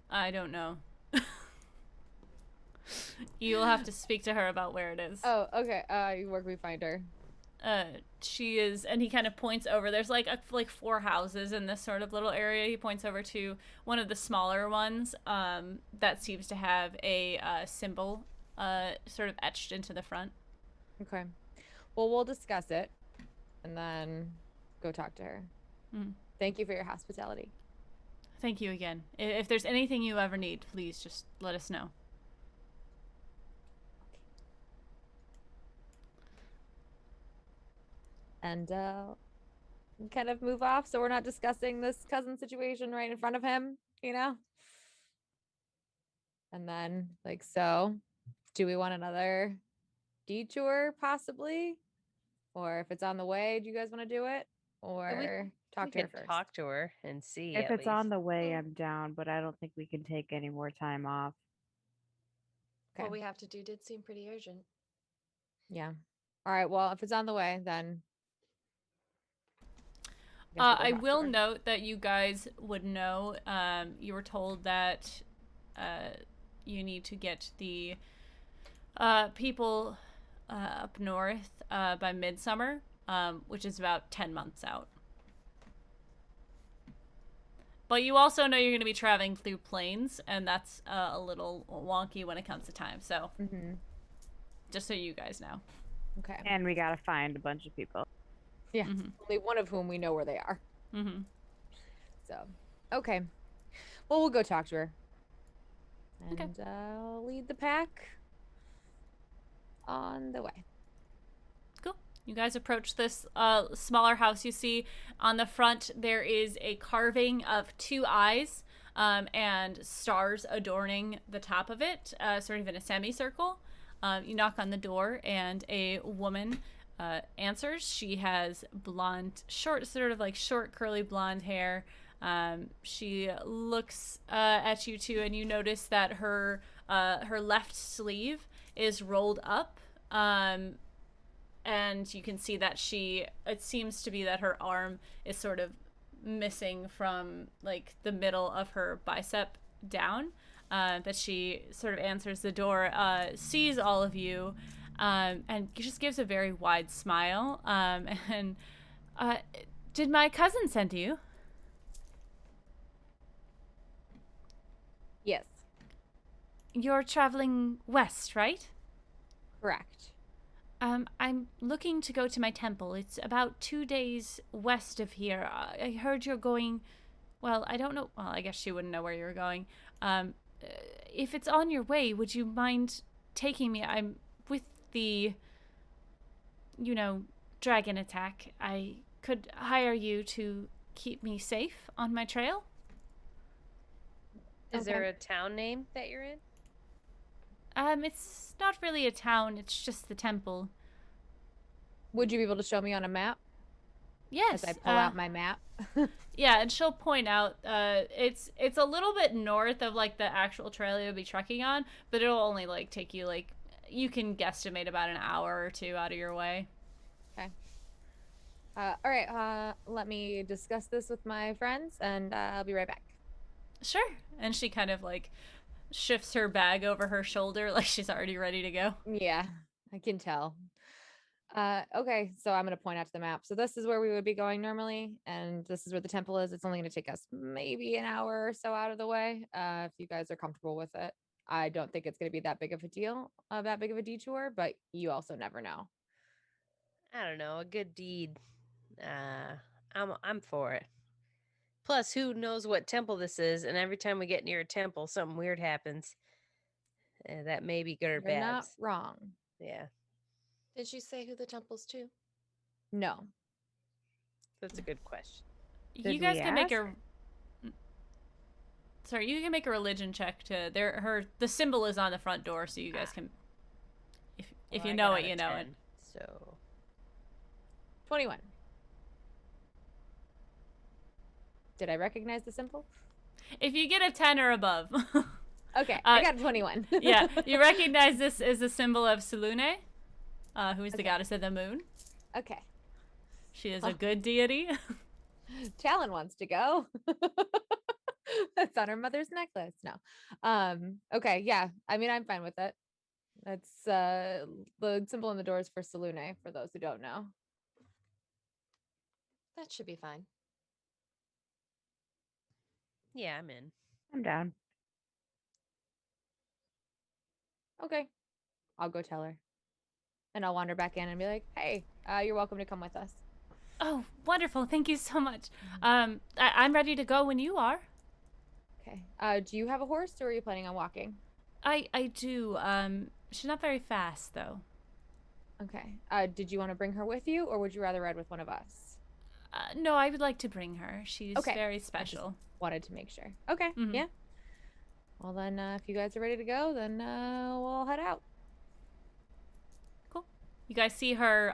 S1: I don't know. You'll have to speak to her about where it is.
S5: Oh, okay. Where can we find her?
S1: She is, and he kind of points over. There's like 4 houses in this sort of little area. He points over to one of the smaller ones that seems to have a symbol sort of etched into the front.
S5: Okay. Well, we'll discuss it and then go talk to her.
S1: Mm.
S5: Thank you for your hospitality.
S1: Thank you again. If there's anything you ever need, please just let us know.
S5: And kind of move off so we're not discussing this cousin situation right in front of him, you know? And then, like, so do we want another detour possibly? Or if it's on the way, do you guys want to do it? Or talk
S4: We
S5: to her
S4: could
S5: first?
S4: talk to her and see.
S6: If
S4: at
S6: it's on
S4: least.
S6: the way, I'm down, but I don't think we can take any more time off.
S5: Okay.
S3: What we have to do did seem pretty urgent.
S5: Yeah. All right. Well, if it's on the way, then. guess we'll go
S1: I
S5: talk to
S1: will
S5: her.
S1: note that you guys would know. You were told that you need to get the people up north by midsummer, which is about 10 months out. But you also know you're going to be traveling through plains, and that's a little wonky when it comes to time. So, just so you guys know.
S5: Okay.
S6: And we gotta find a bunch of people.
S5: Yeah.
S1: Mhm.
S5: Only one of whom we know where they are.
S1: Mm-hmm.
S5: So, okay. Well, we'll go talk to her.
S1: Okay.
S5: And I'll lead the pack on the way.
S1: Cool. You guys approach this smaller house. You see on the front there is a carving of 2 eyes and stars adorning the top of it, sort of in a semicircle. You knock on the door, and a woman answers. She has blonde, short curly blonde hair. She looks at you two, and you notice that her left sleeve is rolled up. And you can see that it seems to be that her arm is sort of missing from like the middle of her bicep down. But she sort of answers the door, sees all of you, and just gives a very wide smile. And did my cousin send you?
S5: Yes,
S1: You're traveling west, right?
S5: correct.
S1: I'm looking to go to my temple. It's about 2 days west of here. I heard you're going. Well, I don't know. Well, I guess she wouldn't know where you're going. If it's on your way, would you mind taking me? I'm with the, dragon attack. I could hire you to keep me safe on my trail.
S4: Is there
S5: Okay.
S4: a town name that you're in?
S1: It's not really a town. It's just the temple.
S5: Would you be able to show me on a map
S1: Yes.
S5: as I pull out my map?
S1: Yeah, and she'll point out it's a little bit north of like the actual trail you'll be trekking on, but it'll only like take you like you can guesstimate about an hour or 2 out of your way.
S5: All right. Let me discuss this with my friends, and I'll be right back.
S1: Sure. And she kind of like shifts her bag over her shoulder like she's already ready to go.
S5: Yeah, I can tell. Okay, so I'm gonna point out to the map. So this is where we would be going normally, and this is where the temple is. It's only gonna take us maybe an hour or so out of the way. If you guys are comfortable with it. I don't think it's gonna be that big of a deal, that big of a detour, but you also never know.
S4: I don't know, a good deed. I'm for it. Plus, who knows what temple this is? And every time we get near a temple, something weird happens. That may be good or
S5: You're
S4: bad.
S5: not wrong.
S4: Yeah,
S3: Did she say who the temple's to?
S5: No.
S4: that's a good question.
S1: You
S6: Did
S1: guys
S6: we
S1: can make
S6: ask?
S1: Sorry, you can make a religion check to the symbol is on the front door, so you guys can if
S4: Well,
S1: you
S4: I
S1: know
S4: got
S1: it,
S4: a
S1: you know it.
S4: 10, So
S5: 21. Did I recognize the symbol?
S1: If you get a 10 or above.
S5: Okay, I got a 21.
S1: Yeah, you recognize this as a symbol of Selune, who is the
S5: Okay.
S1: goddess of the moon.
S5: Okay.
S1: She is a good deity.
S5: Talon wants to go. That's on her mother's necklace. No. Okay, yeah. I mean, I'm fine with it. That's the symbol on the door is for Selune, for those who don't know.
S3: That should be fine.
S4: Yeah, I'm in.
S6: I'm down.
S5: Okay. I'll go tell her. And I'll wander back in and be like, hey, you're welcome to come with us.
S1: Oh, wonderful. Thank you so much. I'm ready to go when you are.
S5: Okay. Do you have a horse or are you planning on walking?
S1: I do. She's not very fast, though.
S5: Okay. Did you want to bring her with you or would you rather ride with one of us?
S1: No, I would like to bring her. She's
S5: Okay.
S1: very
S5: I just
S1: special.
S5: wanted to make sure. Okay.
S1: Mhm.
S5: Yeah. Well, then, if you guys are ready to go, then we'll head out.
S1: Cool. You guys see her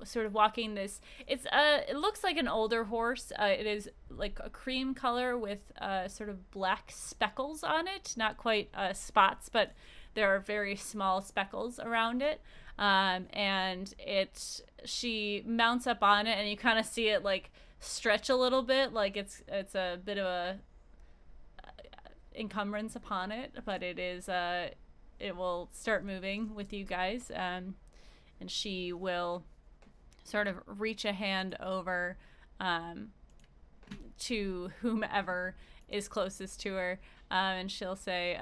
S1: sort of walking this. It looks like an older horse. It is like a cream color with sort of black speckles on it. Not quite spots, but there are very small speckles around it. And she mounts up on it, and you kind of see it like stretch a little bit, like it's a bit of a encumbrance upon it, but it will start moving with you guys, and she will sort of reach a hand over to whomever is closest to her, and she'll say,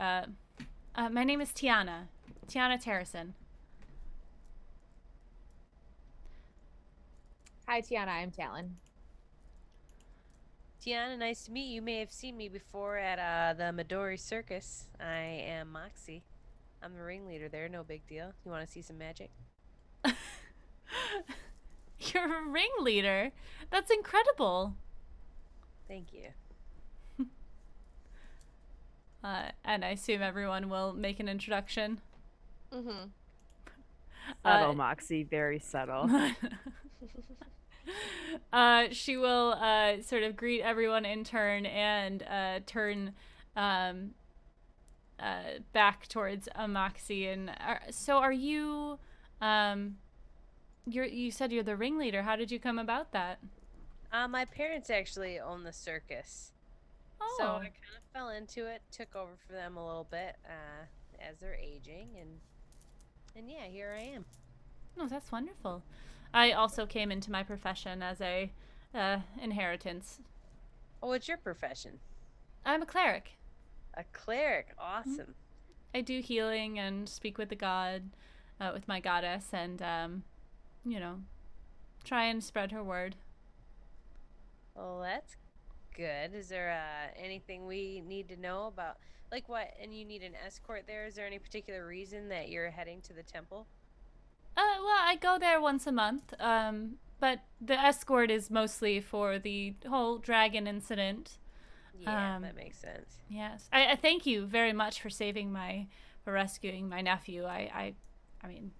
S1: my name is Tiana Terrison.
S5: Hi, Tiana. I'm Talon.
S4: Tiana, nice to meet you. You may have seen me before at the Midori Circus. I am Moxie. I'm the ringleader there, no big deal. You want to see some magic?
S1: You're a ringleader? That's incredible.
S4: Thank you.
S1: And I assume everyone will make an introduction.
S3: Mm-hmm.
S6: Subtle, Moxie, very subtle.
S1: She will sort of greet everyone in turn and turn back towards Moxie. And so are you? You said you're the ringleader. How did you come about that?
S4: My parents actually own the circus.
S1: Oh,
S4: So I kind of fell into it, took over for them a little bit as they're aging, and yeah, here I am.
S1: no, that's wonderful. I also came into my profession as a inheritance.
S4: Oh, what's your profession?
S1: I'm a cleric.
S4: A cleric. Awesome.
S1: I do healing and speak with the god, with my goddess, and try and spread her word.
S4: Well, that's good. Is there anything we need to know about, like what? And you need an escort there. Is there any particular reason that you're heading to the temple?
S1: Well, I go there once a month, but the escort is mostly for the whole dragon incident.
S4: Yeah, that makes sense.
S1: Yes, I thank you very much for rescuing my nephew. I mean,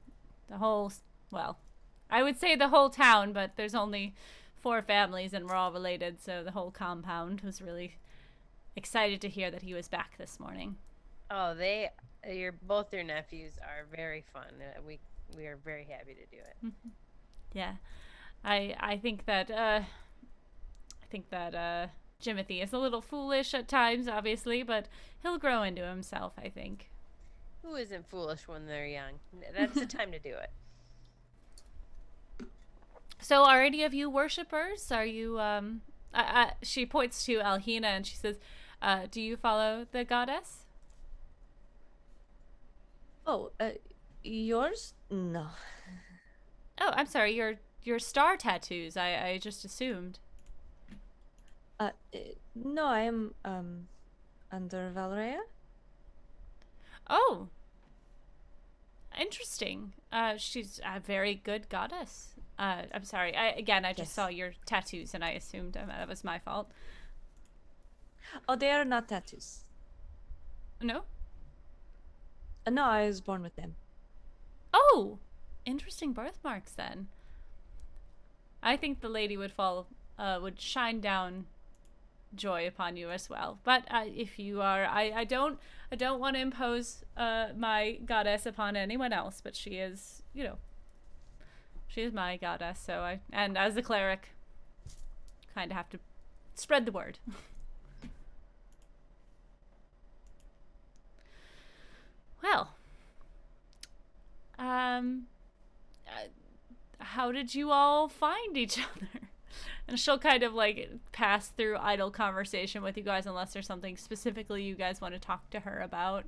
S1: I would say the whole town, but there's only 4 families and we're all related, so the whole compound was really excited to hear that he was back this morning.
S4: Oh, both your nephews are very fun. We are very happy to do it.
S1: Yeah, I think that Jimothy is a little foolish at times, obviously, but he'll grow into himself, I think.
S4: Who isn't foolish when they're young? That's the time to do it.
S1: So are any of you worshippers? Are you, she points to Alhina and she says, do you follow the goddess?
S2: Oh, yours? No.
S1: Oh, I'm sorry, your star tattoos, I just assumed.
S2: No, I am under Valeria.
S1: Oh. Interesting. She's a very good goddess. I'm sorry. I just
S2: Yes.
S1: saw your tattoos and I assumed that was my fault.
S2: Oh, they are not tattoos.
S1: No?
S2: No, I was born with them.
S1: Oh, interesting birthmarks then. I think the lady would fall would shine down joy upon you as well. But if you are, I don't want to impose my goddess upon anyone else, but she is, she is my goddess. So and as a cleric, kind of have to spread the word. Well, how did you all find each other? And she'll kind of like pass through idle conversation with you guys unless there's something specifically you guys want to talk to her about.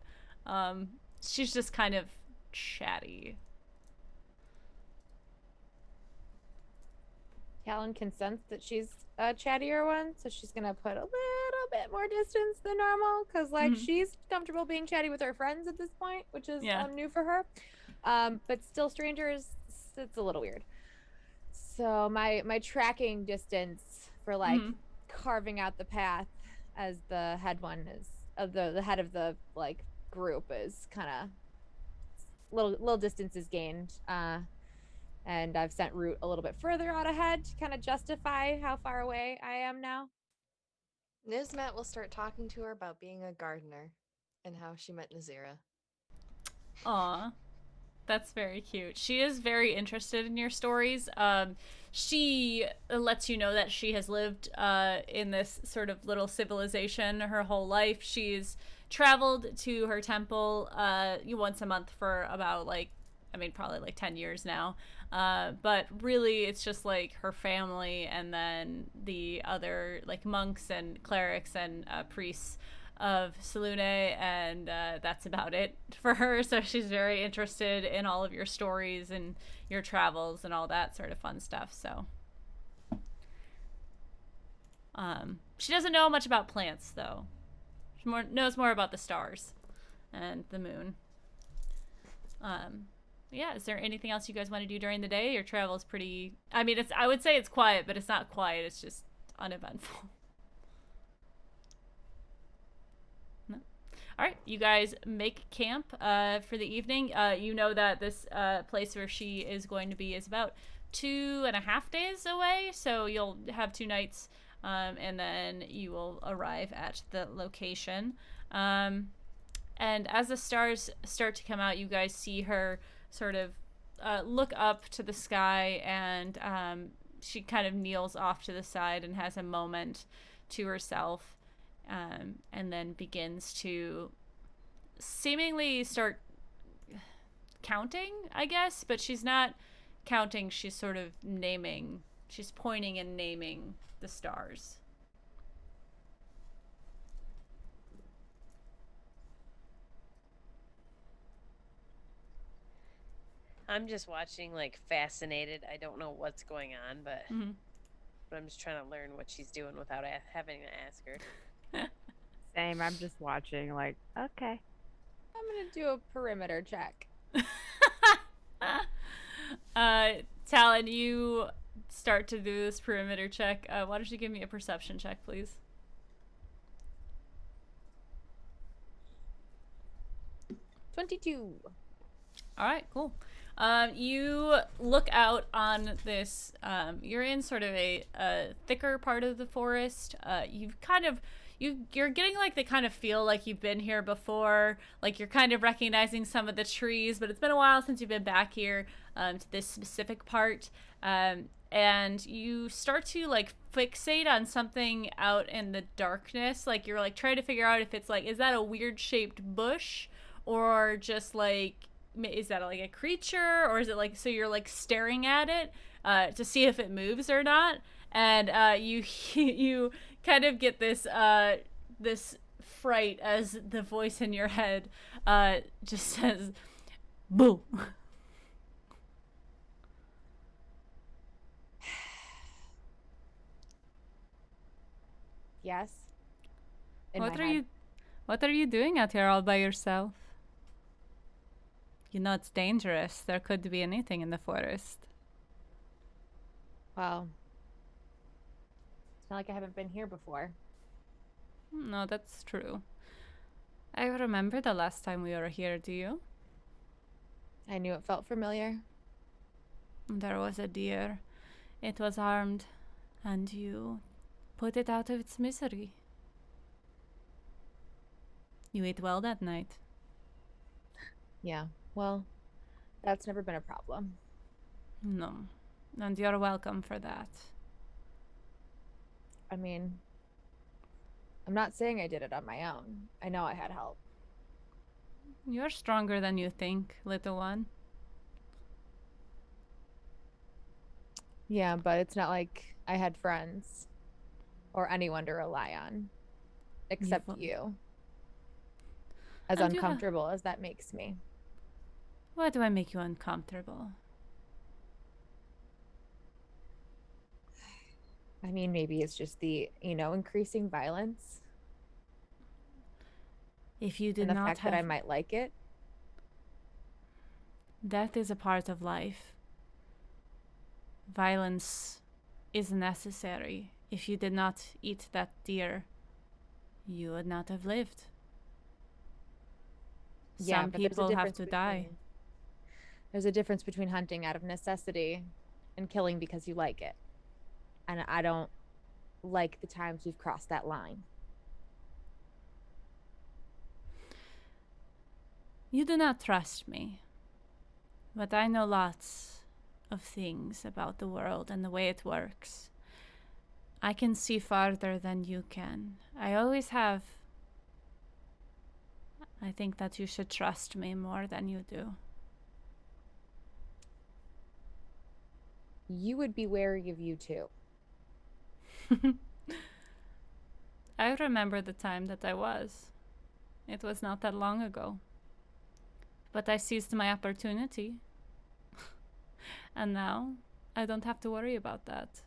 S1: She's just kind of chatty.
S5: Talon can sense that she's a chattier one, so she's gonna put a little bit more distance than normal, because like she's comfortable being chatty with her friends at this point, which is new for her. But still, strangers, it's a little weird. So my tracking distance for like carving out the path as the head one is the head of the like group is kind of little distance is gained. And I've sent Root a little bit further out ahead to kind of justify how far away I am now.
S3: Nismet will start talking to her about being a gardener and how she met Nazira.
S1: Aw, that's very cute. She is very interested in your stories. She lets you know that she has lived in this sort of little civilization her whole life. She's traveled to her temple once a month for about probably like 10 years now. But really it's just like her family and then the other like monks and clerics and priests of Selûne, and that's about it for her. So she's very interested in all of your stories and your travels and all that sort of fun stuff. So she doesn't know much about plants though. She knows more about the stars and the moon. Yeah, is there anything else you guys want to do during the day? Your travel is pretty, I would say it's quiet, but it's not quiet, it's just uneventful. No? All right, you guys make camp for the evening. You know that this place where she is going to be is about 2.5 days away, so you'll have 2 nights, and then you will arrive at the location. And as the stars start to come out, you guys see her sort of look up to the sky, and she kind of kneels off to the side and has a moment to herself, and then begins to seemingly start counting, I guess, but she's not counting, she's sort of naming, she's pointing and naming the stars.
S4: I'm just watching, like, fascinated. I don't know what's going on, but I'm just trying to learn what she's doing without having to ask her.
S6: Same. I'm just watching, like, okay.
S5: I'm gonna do a perimeter check.
S1: Talon, you start to do this perimeter check. Why don't you give me a perception check, please?
S5: 22.
S1: All right, cool. You look out on this, you're in sort of a thicker part of the forest. You're getting like the kind of feel like you've been here before, like you're kind of recognizing some of the trees, but it's been a while since you've been back here to this specific part. And you start to like fixate on something out in the darkness. Like you're like trying to figure out if it's like, is that a weird shaped bush or just like, is that like a creature, or is it like, so you're like staring at it to see if it moves or not, and you kind of get this this fright as the voice in your head just says boo.
S5: Yes.
S1: What are you doing out here all by yourself? You know it's dangerous. There could be anything in the forest.
S5: Well, it's not like I haven't been here before.
S1: No, that's true. I remember the last time we were here, do you?
S5: I knew it felt familiar.
S1: There was a deer. It was armed. and you put it out of its misery. You ate well that night.
S5: Yeah, well, that's never been a problem.
S1: No, and you're welcome for that.
S5: I mean, I'm not saying I did it on my own. I know I had help.
S1: You're stronger than you think, little one.
S5: Yeah, but it's not like I had friends or anyone to rely on except
S1: You've-
S5: you. As
S1: And you ha-
S5: uncomfortable as that makes me.
S1: Why do I make you uncomfortable?
S5: I mean, maybe it's just the, increasing violence
S1: If you did
S5: and the
S1: not
S5: fact
S1: have
S5: that I might like it.
S1: death is a part of life. Violence is necessary. If you did not eat that deer, you would not have lived.
S5: Yeah,
S1: Some
S5: but there's a
S1: people have
S5: difference
S1: to die.
S5: between- There's a difference between hunting out of necessity and killing because you like it. And I don't like the times we've crossed that line.
S1: You do not trust me, but I know lots of things about the world and the way it works. I can see farther than you can. I always have. I think that you should trust me more than you do.
S5: You would be wary of you too.
S1: I remember the time that I was. It was not that long ago. But I seized my opportunity. And now I don't have to worry about that.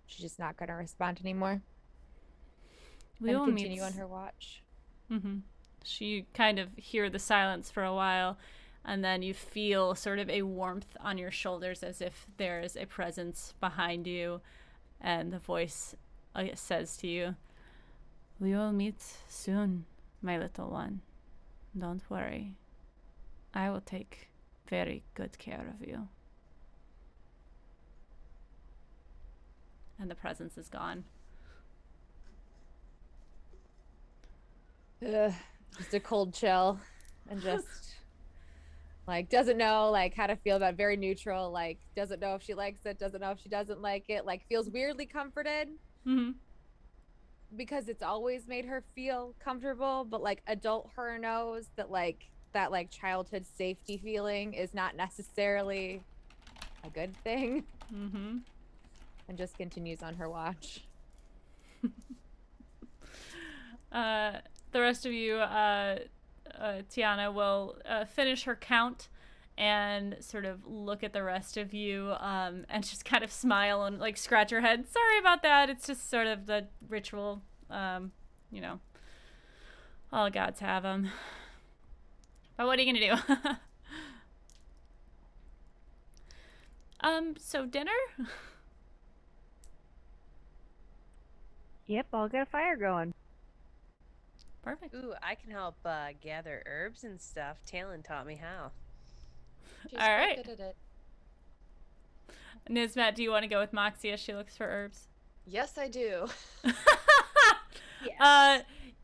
S5: She's just not going to respond anymore
S1: We
S5: and
S1: will
S5: continue
S1: meet.
S5: on her watch.
S1: Mm-hmm. You kind of hear the silence for a while, and then you feel sort of a warmth on your shoulders as if there is a presence behind you, and the voice says to you, "We will meet soon, my little one. Don't worry. I will take very good care of you." And the presence is gone.
S5: Ugh, just a cold chill and just like doesn't know like how to feel about it, very neutral, like doesn't know if she likes it, doesn't know if she doesn't like it, like feels weirdly comforted
S1: Mm-hmm.
S5: because it's always made her feel comfortable, but like adult her knows that that childhood safety feeling is not necessarily a good thing
S1: Mm-hmm.
S5: and just continues on her watch.
S1: The rest of you, Tiana will finish her count and sort of look at the rest of you and just kind of smile and like scratch her head. Sorry about that. It's just sort of the ritual. You know, all gods have them. But what are you gonna do? So dinner?
S6: Yep, I'll get a fire going.
S1: Perfect.
S4: Ooh, I can help gather herbs and stuff. Talon taught me how.
S3: She's
S1: All
S3: quite
S1: right.
S3: good at it.
S1: Nismat, do you want to go with Moxie as she looks for herbs?
S3: Yes, I do.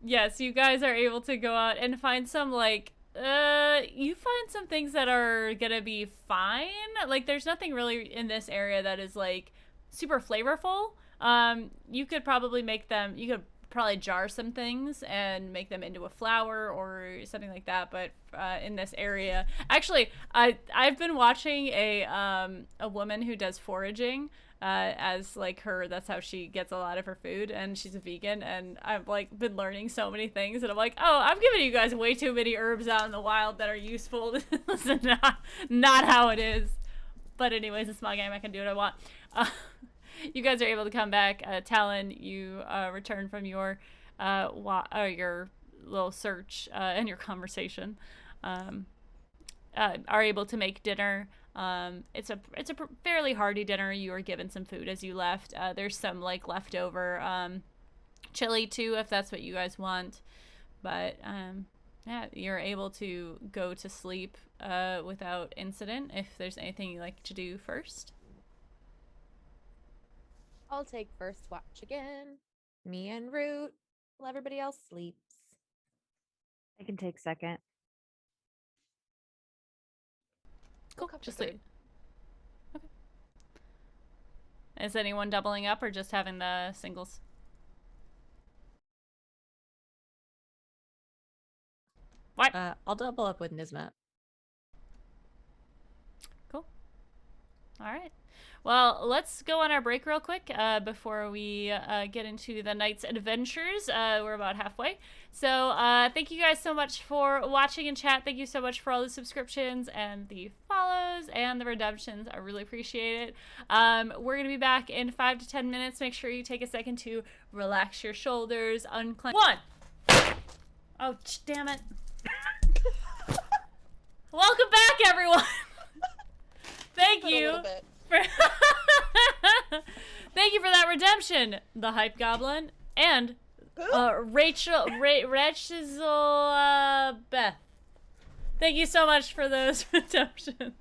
S1: Yes, you guys are able to go out and find some you find some things that are gonna be fine. Like there's nothing really in this area that is like super flavorful. You could probably jar some things and make them into a flour or something like that, but in this area, actually, I've been watching a woman who does foraging as like that's how she gets a lot of her food, and she's a vegan, and I've like been learning so many things, and I'm like, oh, I'm giving you guys way too many herbs out in the wild that are useful. This is not how it is. But anyways, it's my game. I can do what I want. You guys are able to come back. Talon, you return from your little search and your conversation. Are able to make dinner. It's a fairly hearty dinner. You were given some food as you left. There's some like leftover chili too, if that's what you guys want. But yeah, you're able to go to sleep without incident. If there's anything you'd like to do first.
S5: I'll take first watch again. Me and Root. While everybody else sleeps.
S6: I can take second.
S1: Cool.
S3: cup
S1: Just
S3: of
S1: sleep. Okay. Is anyone doubling up or just having the singles? What?
S2: I'll double up with Nismat.
S1: Cool. All right. Well, let's go on our break real quick before we get into the night's adventures. We're about halfway. So thank you guys so much for watching in chat. Thank you so much for all the subscriptions and the follows and the redemptions. I really appreciate it. We're going to be back in 5 to 10 minutes. Make sure you take a second to relax your shoulders, unclench. 1. Oh, damn it. Welcome back, everyone. Thank
S3: But a
S1: you.
S3: little bit.
S1: Thank you for that redemption, the Hype Goblin, and Rachel Beth. Thank you so much for those redemptions.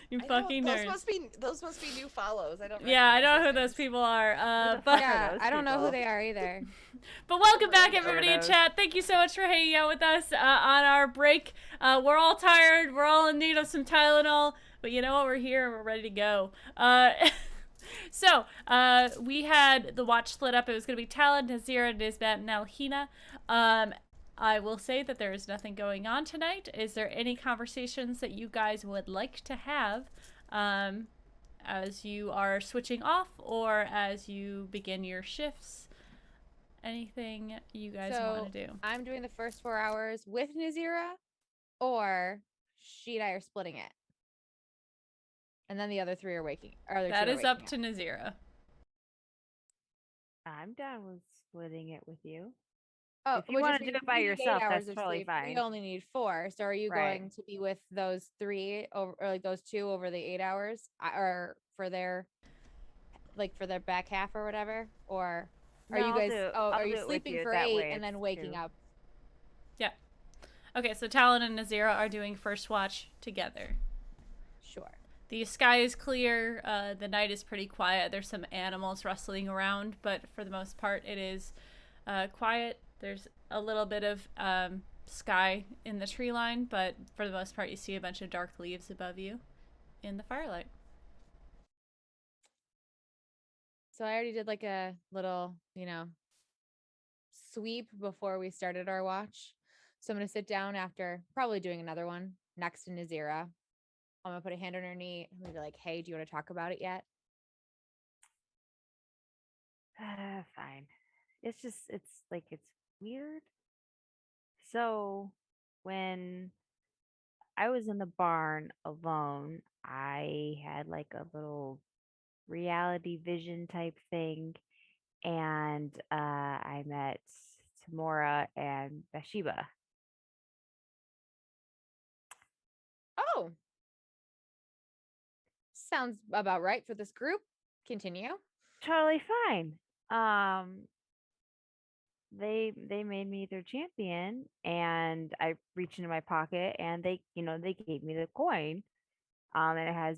S1: You
S3: I know,
S1: fucking
S3: those
S1: nerds.
S3: must be new follows. I don't.
S1: Yeah, I
S3: recognize
S1: don't know who
S3: names.
S1: those people are.
S6: Who the
S1: But
S6: fuck are
S5: Yeah,
S6: those
S5: I don't know who
S6: people?
S5: they are either.
S1: But welcome back,
S3: Random
S1: everybody in
S6: weirdos.
S1: chat. Thank you so much for hanging out with us on our break. We're all tired. We're all in need of some Tylenol. But you know what? We're here and we're ready to go. So, we had the watch split up. It was going to be Talon, Nazira, Nisbat, and Alhina. I will say that there is nothing going on tonight. Is there any conversations that you guys would like to have as you are switching off or as you begin your shifts? Anything you guys want to do?
S5: I'm doing the first 4 hours with Nazira, or she and I are splitting it. And then the other 3 are waking.
S1: That is up to Nazira.
S6: I'm down with splitting it with you.
S5: Oh,
S6: if you
S5: which
S6: wanna
S5: is
S6: do
S5: we
S6: it by
S5: need 8
S6: yourself,
S5: hours
S6: that's
S5: of
S6: totally
S5: sleep.
S6: fine.
S5: We only need 4. So are you
S6: Right.
S5: going to be with those 3 over, or like those 2 over the 8 hours, or for their back half or whatever? Or are
S6: No,
S5: you
S6: I'll
S5: guys?
S6: do-
S5: Oh,
S6: I'll
S5: are
S6: do
S5: you
S6: it with
S5: sleeping
S6: you.
S5: for
S6: That
S5: 8
S6: way
S5: and then
S6: it's
S5: waking
S6: 2.
S5: up?
S1: Yeah. Okay, so Talon and Nazira are doing first watch together.
S5: Sure.
S1: The sky is clear. The night is pretty quiet. There's some animals rustling around, but for the most part, it is quiet. There's a little bit of sky in the tree line, but for the most part, you see a bunch of dark leaves above you in the firelight.
S5: So I already did like a little, sweep before we started our watch. So I'm gonna sit down after probably doing another one next to Nazira. I'm gonna put a hand on her knee. I'm gonna be like, "Hey, do you want to talk about it yet?"
S6: Fine. It's weird. So when I was in the barn alone, I had like a little reality vision type thing, and I met Tamora and Bathsheba.
S5: Oh, sounds about right for this group. Continue.
S6: Totally fine. They made me their champion, and I reached into my pocket and they gave me the coin. And it has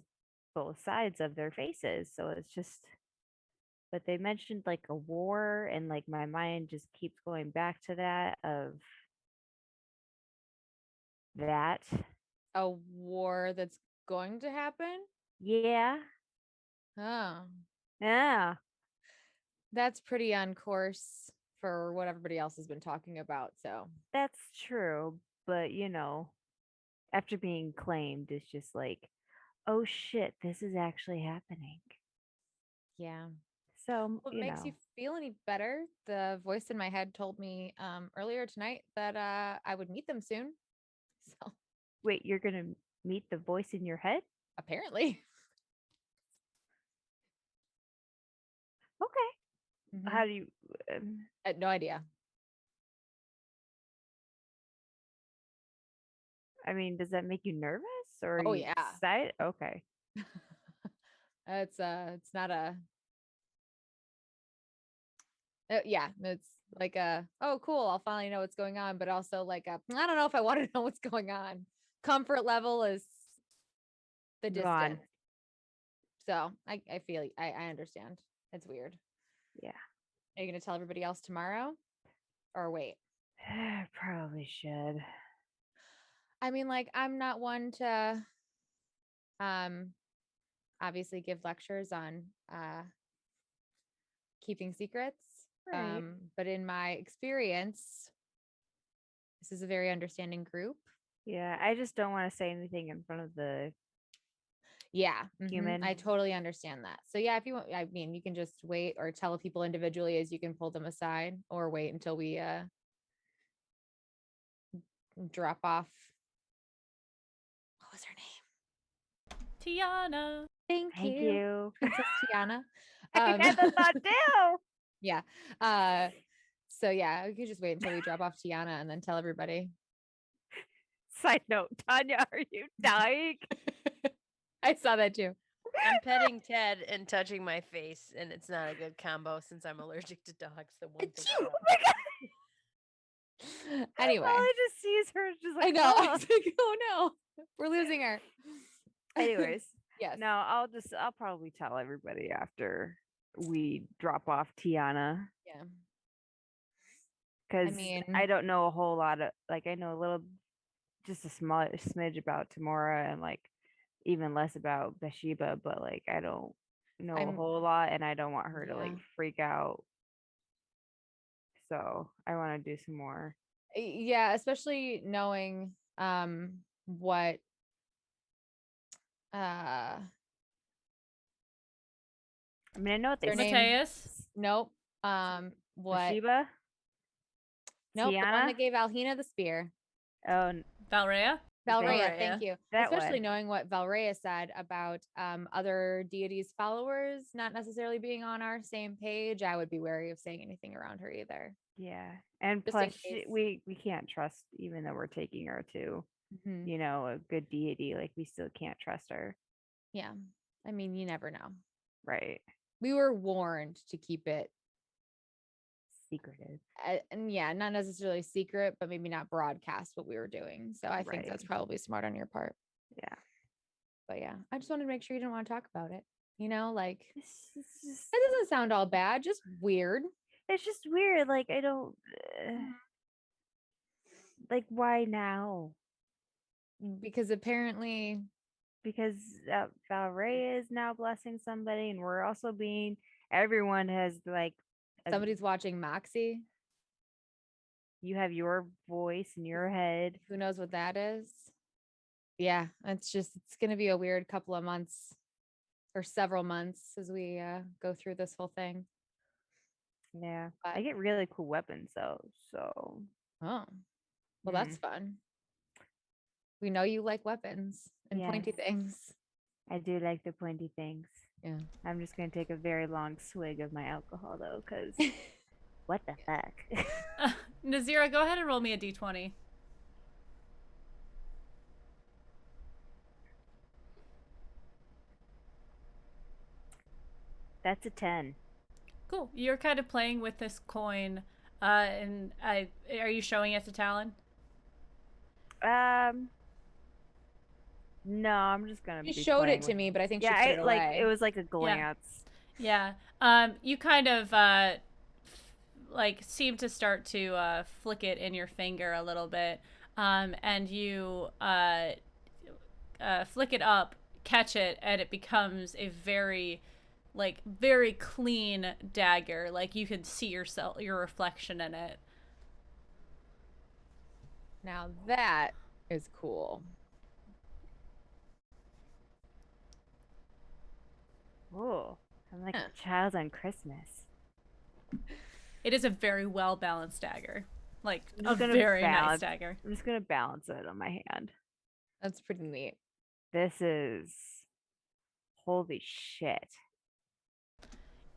S6: both sides of their faces. So it's just, but they mentioned like a war, and like my mind just keeps going back to that of that.
S5: A war that's going to happen.
S6: Yeah.
S5: Oh,
S6: Yeah.
S5: that's pretty on course for what everybody else has been talking about. So
S6: That's true. But after being claimed, it's just like, oh shit, this is actually happening.
S5: yeah.
S6: So,
S5: What makes you feel any better? The voice in my head told me earlier tonight that I would meet them soon. So
S6: wait, you're going to meet the voice in your head?
S5: apparently.
S6: Okay.
S5: Mhm.
S6: How do you
S5: I had no idea.
S6: I mean, does that make you nervous or are
S5: Oh,
S6: you
S5: yeah.
S6: excited? Okay.
S5: It's not a Yeah, it's like a, oh, cool, I'll finally know what's going on, but also like a, I don't know if I want to know what's going on. Comfort level is the
S6: Gone.
S5: distance. So I feel, I understand. It's weird.
S6: Yeah.
S5: Are you going to tell everybody else tomorrow or wait?
S6: Probably should.
S5: I mean, like, I'm not one to obviously give lectures on keeping secrets.
S6: Right.
S5: But in my experience, this is a very understanding group.
S6: Yeah, I just don't want to say anything in front of the
S5: Yeah,
S6: human.
S5: I totally understand that. So yeah, if you want, I mean, you can just wait or tell people individually as you can pull them aside, or wait until we drop off. What was her name?
S1: Tiana.
S5: Thank
S6: Thank
S5: you,
S6: you.
S5: Princess Tiana.
S6: I got the thought too.
S5: Yeah. So yeah, we could just wait until we drop off Tiana and then tell everybody.
S6: Side note, Tanya, are you dying?
S5: I saw that too.
S4: I'm petting Ted and touching my face, and it's not a good combo since I'm allergic to dogs. The one thing.
S6: Oh my god.
S5: Anyway,
S6: All I just see is her just like,
S5: I know. I
S6: "Oh."
S5: was like, oh no, we're losing her.
S6: Anyways,
S5: Yes.
S6: no, I'll probably tell everybody after we drop off Tiana.
S5: Yeah.
S6: Because
S5: mean-
S6: I don't know a whole lot of, like, I know a little, just a small smidge about Tamora and like even less about Bathsheba, but like I don't know a
S5: I'm-
S6: whole lot and I don't want her to
S5: Yeah.
S6: like freak out. So I want to do some more.
S5: Yeah, especially knowing what
S6: I mean, I know what they
S5: Their
S6: say.
S5: name-
S1: Mateus.
S5: nope. What
S6: Bathsheba?
S5: nope, the one
S6: Tiana?
S5: that gave Alhina the spear.
S6: Oh,
S1: Valrea.
S5: Valrea,
S1: Valrea.
S5: thank you.
S6: That
S5: Especially
S6: one.
S5: knowing what Valrea said about other deities' followers not necessarily being on our same page, I would be wary of saying anything around her either.
S6: yeah. And
S5: Just in
S6: plus,
S5: case.
S6: we can't trust, even though we're taking her to,
S5: Mhm.
S6: you know, a good deity. Like we still can't trust her,
S5: Yeah. I mean, you never know.
S6: right?
S5: We were warned to keep it,
S6: Secretive.
S5: and yeah, not necessarily secret, but maybe not broadcast what we were doing. So I think
S6: Right.
S5: that's probably smart on your part.
S6: Yeah.
S5: But yeah, I just wanted to make sure you didn't want to talk about it. You know, like
S6: It's just,
S5: that doesn't sound all bad, just weird.
S6: it's just weird. Like I don't. Like why now?
S5: Because apparently
S6: Because Valrea is now blessing somebody, and we're also being. Everyone has like.
S5: somebody's watching Moxie.
S6: You have your voice in your head.
S5: Who knows what that is? Yeah, it's gonna be a weird couple of months or several months as we go through this whole thing.
S6: Yeah,
S5: But-
S6: I get really cool weapons though. So
S5: Oh, well, that's fun. We know you like weapons and pointy
S6: Yes.
S5: things.
S6: I do like the pointy things.
S5: Yeah.
S6: I'm just gonna take a very long swig of my alcohol though, because what the fuck?
S1: Nazira, go ahead and roll me a d20.
S6: That's a 10.
S1: Cool. You're kind of playing with this coin, and are you showing it to Talon?
S6: No, I'm just gonna.
S5: She
S6: be
S5: showed
S6: playing
S5: it to
S6: with-
S5: me, but I think
S6: Yeah,
S5: she put it
S6: like
S5: away.
S6: it was like a glance.
S1: Yeah. You kind of like seem to start to flick it in your finger a little bit, and you flick it up, catch it, and it becomes a very clean dagger. Like you can see your reflection in it.
S5: Now that is cool.
S6: Oh, I'm like
S5: Huh.
S6: a child on Christmas.
S1: It is a very well balanced dagger, like
S6: I'm
S1: a
S6: just gonna
S1: very nice
S6: balance-
S1: dagger.
S6: I'm just gonna balance it on my hand.
S5: That's pretty neat.
S6: This is holy shit.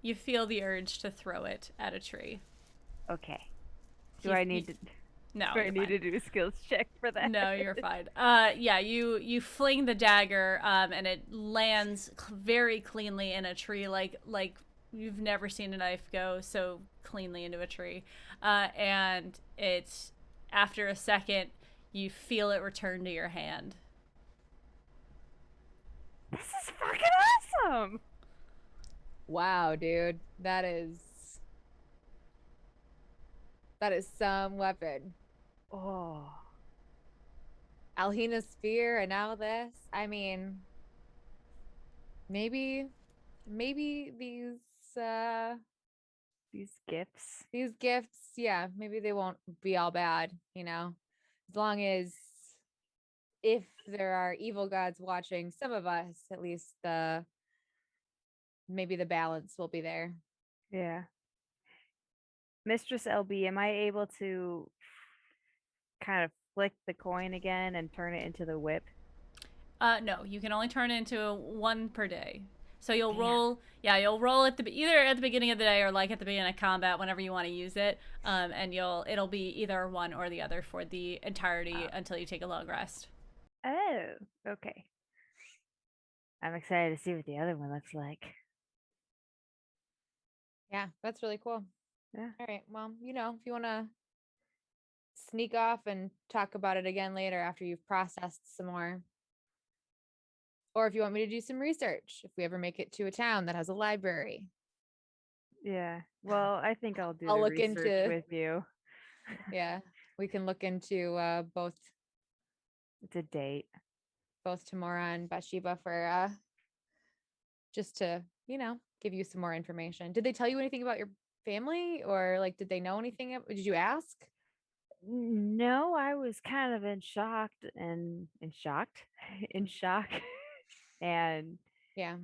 S1: You feel the urge to throw it at a tree.
S6: Okay. Do
S1: You-
S6: I
S1: you-
S6: need to?
S1: No,
S6: Do I
S1: you're
S6: need
S1: fine.
S6: to do a skills check for that?
S1: No, you're fine. Yeah, you fling the dagger, and it lands very cleanly in a tree, like you've never seen a knife go so cleanly into a tree. And it's after a second, you feel it return to your hand.
S6: This is fucking awesome.
S5: Wow, dude. That is some weapon.
S6: Oh,
S5: Alhina's spear and now this. I mean, maybe
S6: these gifts.
S5: these gifts, yeah, maybe they won't be all bad, you know. As long as if there are evil gods watching some of us, at least maybe the balance will be there.
S6: Yeah. Mistress LB, am I able to kind of flick the coin again and turn it into the whip?
S1: No, you can only turn it into one per day. So you'll
S6: Damn.
S1: roll, you'll roll either at the beginning of the day or like at the beginning of combat, whenever you want to use it. And it'll be either one or the other for the entirety until you take a long rest.
S6: Oh, okay. I'm excited to see what the other one looks like.
S5: Yeah, that's really cool.
S6: Yeah.
S5: All right. Well, you know, if you want to sneak off and talk about it again later after you've processed some more. Or if you want me to do some research, if we ever make it to a town that has a library.
S6: Yeah. Well, I think I'll do
S5: I'll
S6: the
S5: look
S6: research
S5: into-
S6: with you.
S5: Yeah, we can look into both
S6: It's a date.
S5: Tamora and Bathsheba for just to, you know, give you some more information. Did they tell you anything about your family, or like did they know anything? Did you ask?
S6: No, I was kind of in shock and in shock and
S5: Yeah.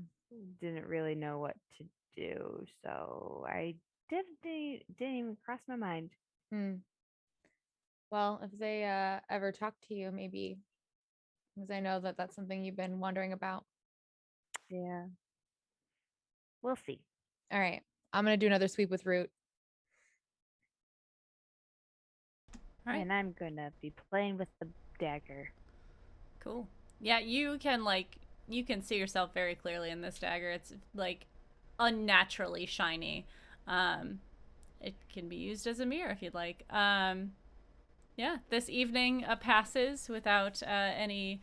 S6: didn't really know what to do. So I didn't even cross my mind.
S5: Hmm. Well, if they ever talk to you, maybe, because I know that that's something you've been wondering about.
S6: Yeah. We'll see.
S5: All right, I'm gonna do another sweep with Root.
S1: All right.
S6: And I'm gonna be playing with the dagger.
S1: Cool. Yeah, you can see yourself very clearly in this dagger. It's like unnaturally shiny. It can be used as a mirror if you'd like. Yeah, this evening passes without any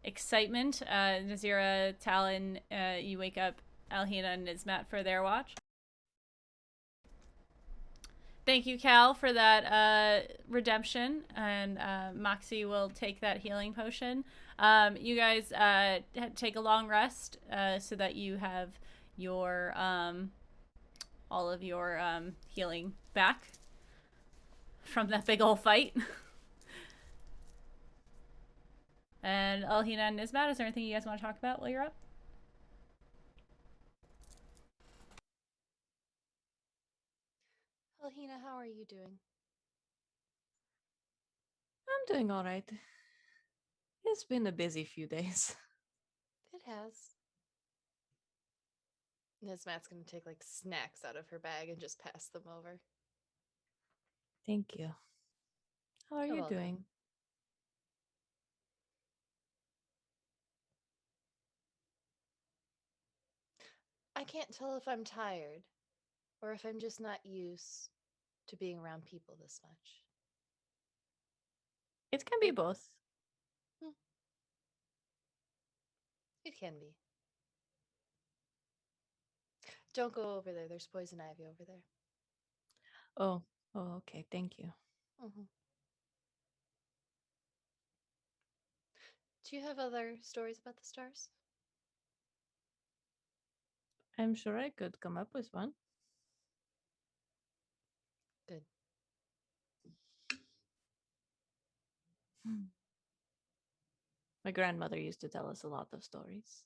S1: excitement. Nazira, Talon, you wake up Alhina and Nizmat for their watch. Thank you, Cal, for that redemption, and Moxie will take that healing potion. You guys take a long rest so that you have your all of your healing back from that big old fight. And Alhina and Nizmat, is there anything you guys want to talk about while you're up?
S3: Alhina, how are you doing?
S2: I'm doing all right. It's been a busy few days.
S3: It has. Nizmat's gonna take like snacks out of her bag and just pass them over.
S2: Thank you. How are
S3: You're
S2: you
S3: welcome.
S2: doing?
S3: I can't tell if I'm tired or if I'm just not used to being around people this much.
S2: It can be both.
S3: It can be. Don't go over there. There's poison ivy over there.
S2: Oh, okay. Thank you.
S3: Mm-hmm. Do you have other stories about the stars?
S2: I'm sure I could come up with one.
S3: Good.
S2: My grandmother used to tell us a lot of stories.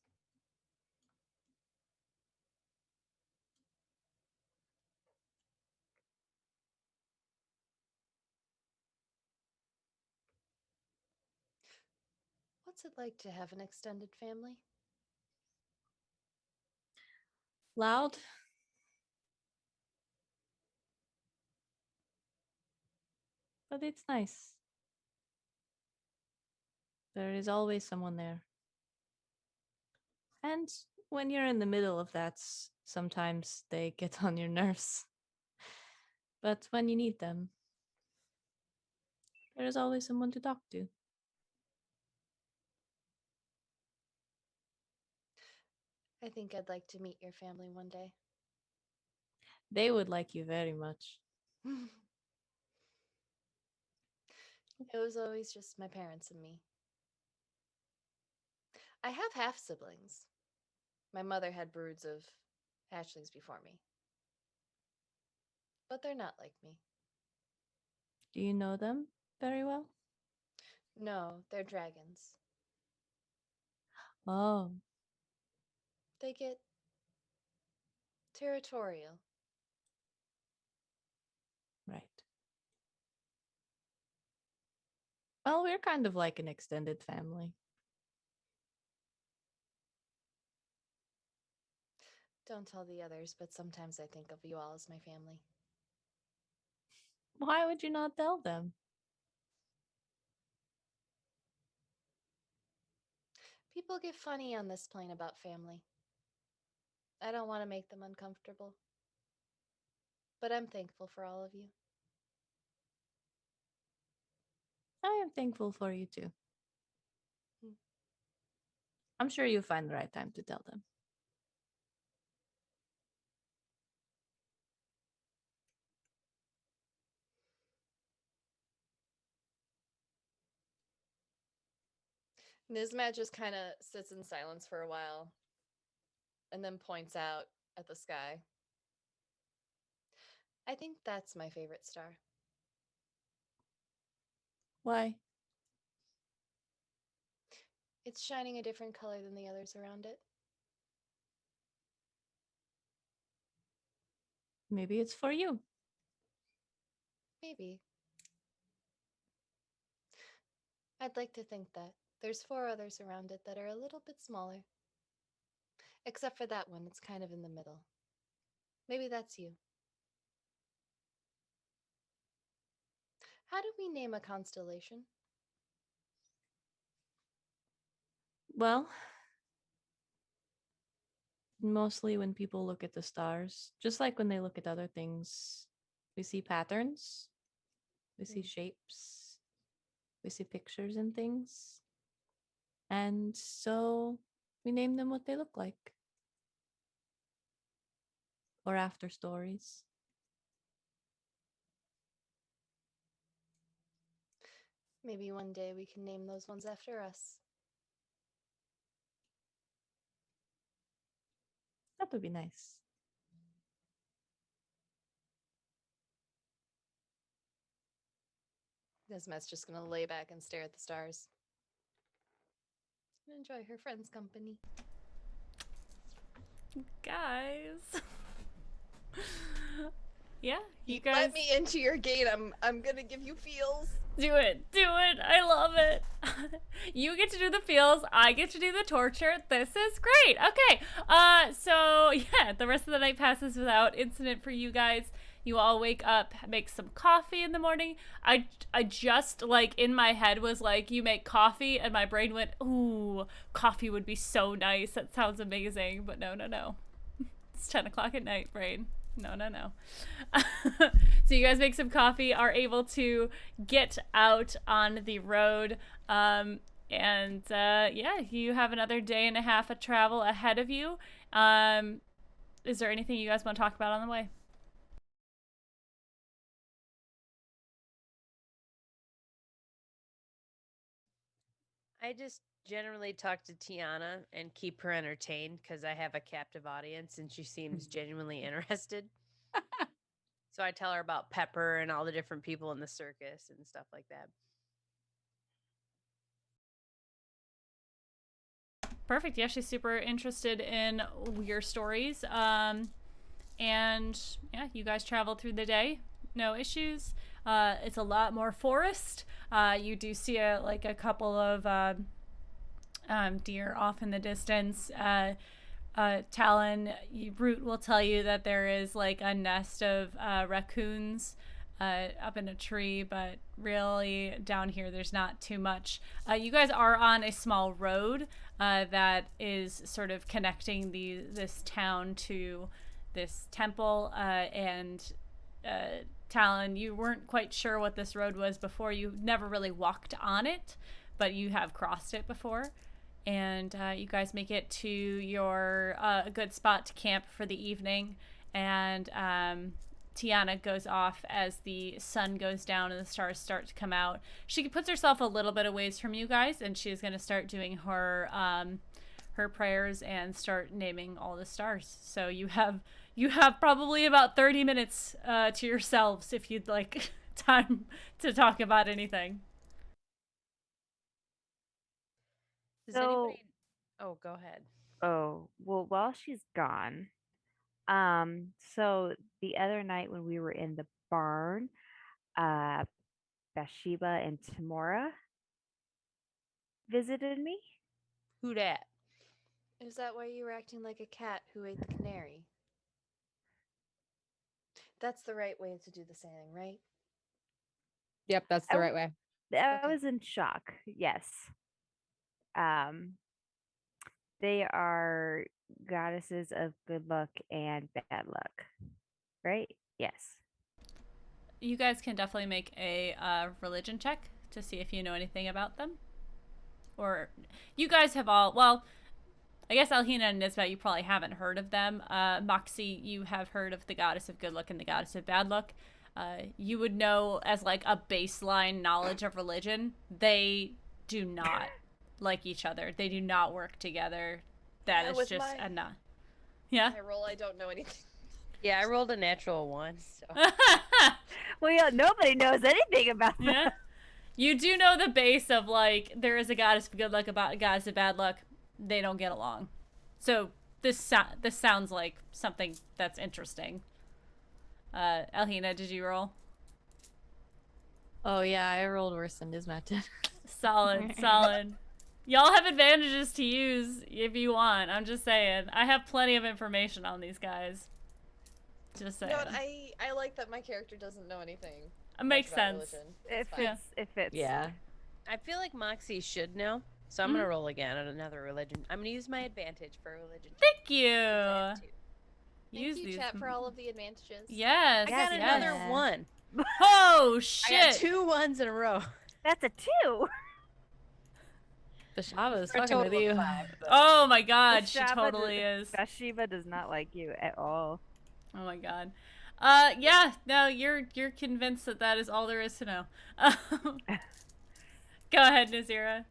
S3: What's it like to have an extended family?
S2: Loud. But it's nice. There is always someone there. And when you're in the middle of that, sometimes they get on your nerves.
S1: But when you need them, there is always someone to talk to.
S3: I think I'd like to meet your family one day.
S1: They would like you very much.
S3: It was always just my parents and me. I have half siblings. My mother had broods of hatchlings before me. But they're not like me.
S1: Do you know them very well?
S3: No, they're dragons.
S1: Oh,
S3: They get territorial.
S1: right. Well, we're kind of like an extended family.
S3: Don't tell the others, but sometimes I think of you all as my family.
S1: Why would you not tell them?
S3: People get funny on this plane about family. I don't want to make them uncomfortable. But I'm thankful for all of you.
S1: I am thankful for you too.
S3: Hmm.
S1: I'm sure you'll find the right time to tell them.
S3: Nismat just kind of sits in silence for a while and then points out at the sky. I think that's my favorite star.
S1: Why?
S3: It's shining a different color than the others around it.
S1: Maybe it's for you.
S3: Maybe. I'd like to think that. There's 4 others around it that are a little bit smaller. Except for that one, it's kind of in the middle. Maybe that's you. How do we name a constellation?
S1: Well, mostly when people look at the stars, just like when they look at other things, we see patterns, we see shapes, we see pictures and things. And so we name them what they look like. Or after stories.
S3: Maybe one day we can name those ones after us.
S1: That would be nice.
S3: Nismet's just gonna lay back and stare at the stars. And enjoy her friend's company.
S1: Guys. Yeah, you
S3: Let
S1: guys
S3: me into your gate. I'm gonna give you feels.
S1: do it. Do it. I love it. You get to do the feels, I get to do the torture. This is great. Okay. So yeah, the rest of the night passes without incident for you guys. You all wake up, make some coffee in the morning. I just like in my head was like, you make coffee, and my brain went, ooh, coffee would be so nice. That sounds amazing. But no. It's 10 o'clock at night, brain. No. So you guys make some coffee, are able to get out on the road. Yeah, you have another day and a half of travel ahead of you. Is there anything you guys want to talk about on the way?
S4: I just generally talk to Tiana and keep her entertained because I have a captive audience and she seems genuinely interested. So I tell her about Pepper and all the different people in the circus and stuff like that.
S1: Perfect. Yeah, she's super interested in your stories. And yeah, you guys travel through the day. No issues. It's a lot more forest. You do see a couple of deer off in the distance. Talon, Root will tell you that there is like a nest of raccoons up in a tree, but really down here there's not too much. You guys are on a small road that is sort of connecting this town to this temple, and Talon, you weren't quite sure what this road was before. You never really walked on it, but you have crossed it before. And you guys make it to your a good spot to camp for the evening. And Tiana goes off as the sun goes down and the stars start to come out. She puts herself a little bit away from you guys, and she's going to start doing her her prayers and start naming all the stars. So you have probably about 30 minutes to yourselves if you'd like time to talk about anything.
S4: Does
S6: So-
S4: anybody? Oh, go ahead.
S6: Oh, well, while she's gone, so the other night when we were in the barn, uh, Bathsheba and Tamora visited me.
S4: Who dat?
S3: Is that why you were acting like a cat who ate the canary? That's the right way to do the saying, right?
S5: Yep, that's the
S6: Oh.
S5: right way.
S6: I
S3: Okay.
S6: was in shock. Yes. They are goddesses of good luck and bad luck, right? Yes.
S1: You guys can definitely make a religion check to see if you know anything about them. Or you guys have all, well, I guess Alhina and Nisbet, you probably haven't heard of them. Moxie, you have heard of the goddess of good luck and the goddess of bad luck. You would know as like a baseline knowledge of religion, they do not like each other. They do not work together. That
S3: Yeah,
S1: is
S3: with
S1: just
S3: my-
S1: a not. Yeah.
S3: My roll, I don't know anything.
S4: Yeah, I rolled a natural 1. So.
S6: Well, yeah, nobody knows anything about that.
S1: Yeah. You do know the base of like there is a goddess of good luck about a goddess of bad luck. They don't get along. So this sounds like something that's interesting. Alhina, did you roll?
S2: Oh yeah, I rolled worse than Nismat did.
S1: Solid, solid. Y'all have advantages to use if you want. I'm just saying. I have plenty of information on these guys. Just saying.
S3: You know what? I like that my character doesn't know anything.
S1: It makes
S3: much about
S1: sense.
S3: religion.
S6: It
S3: It's fine.
S6: fits. It fits.
S2: Yeah.
S4: I feel like Moxie should know, so I'm gonna roll again at another religion. I'm gonna use my advantage for religion.
S1: Thank you.
S4: Too.
S3: Thank
S1: Use
S3: you,
S1: these.
S3: chat, for all of the advantages.
S1: Yes.
S4: I got
S1: yes.
S4: another
S2: Yeah.
S4: 1.
S1: Oh
S4: I got
S1: shit.
S4: 2 1s in a row.
S6: That's a 2.
S2: Bashava is
S4: For a
S2: fucking with
S4: total of
S2: you.
S4: 5, but-
S1: Oh my god, she
S6: Bashaba
S1: totally
S6: does-
S1: is.
S6: Bathsheba does not like you at all.
S1: Oh my god. Yeah, no, you're convinced that that is all there is to know. Go ahead, Nazira.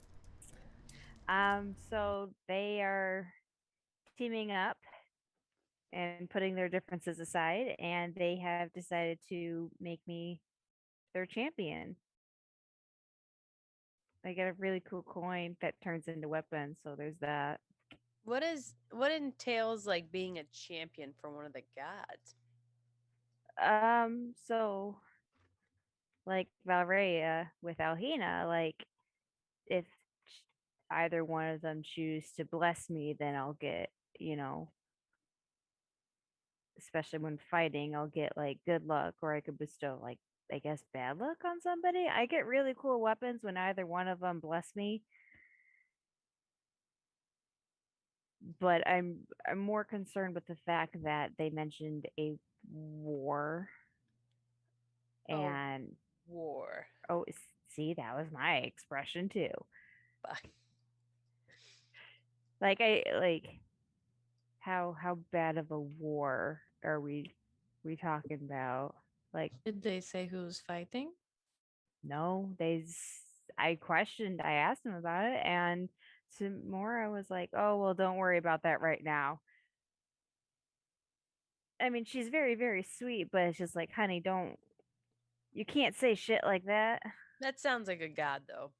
S6: So they are teaming up and putting their differences aside, and they have decided to make me their champion. I get a really cool coin that turns into weapons, so there's that.
S4: What entails like being a champion for one of the gods?
S6: So like Valreia with Alhina, like if either one of them choose to bless me, then I'll get, especially when fighting, I'll get like good luck, or I could bestow like I guess bad luck on somebody. I get really cool weapons when either one of them bless me. But I'm more concerned with the fact that they mentioned a war.
S4: Oh.
S6: And
S4: War.
S6: see, that was my expression too.
S4: Fuck.
S6: How bad of a war are we talking about? Like,
S2: Did they say who's fighting?
S6: no, I asked him about it, and some more I was like, oh well, don't worry about that right now. I mean, she's very, very sweet, but it's just like, honey, you can't say shit like that.
S4: That sounds like a god, though.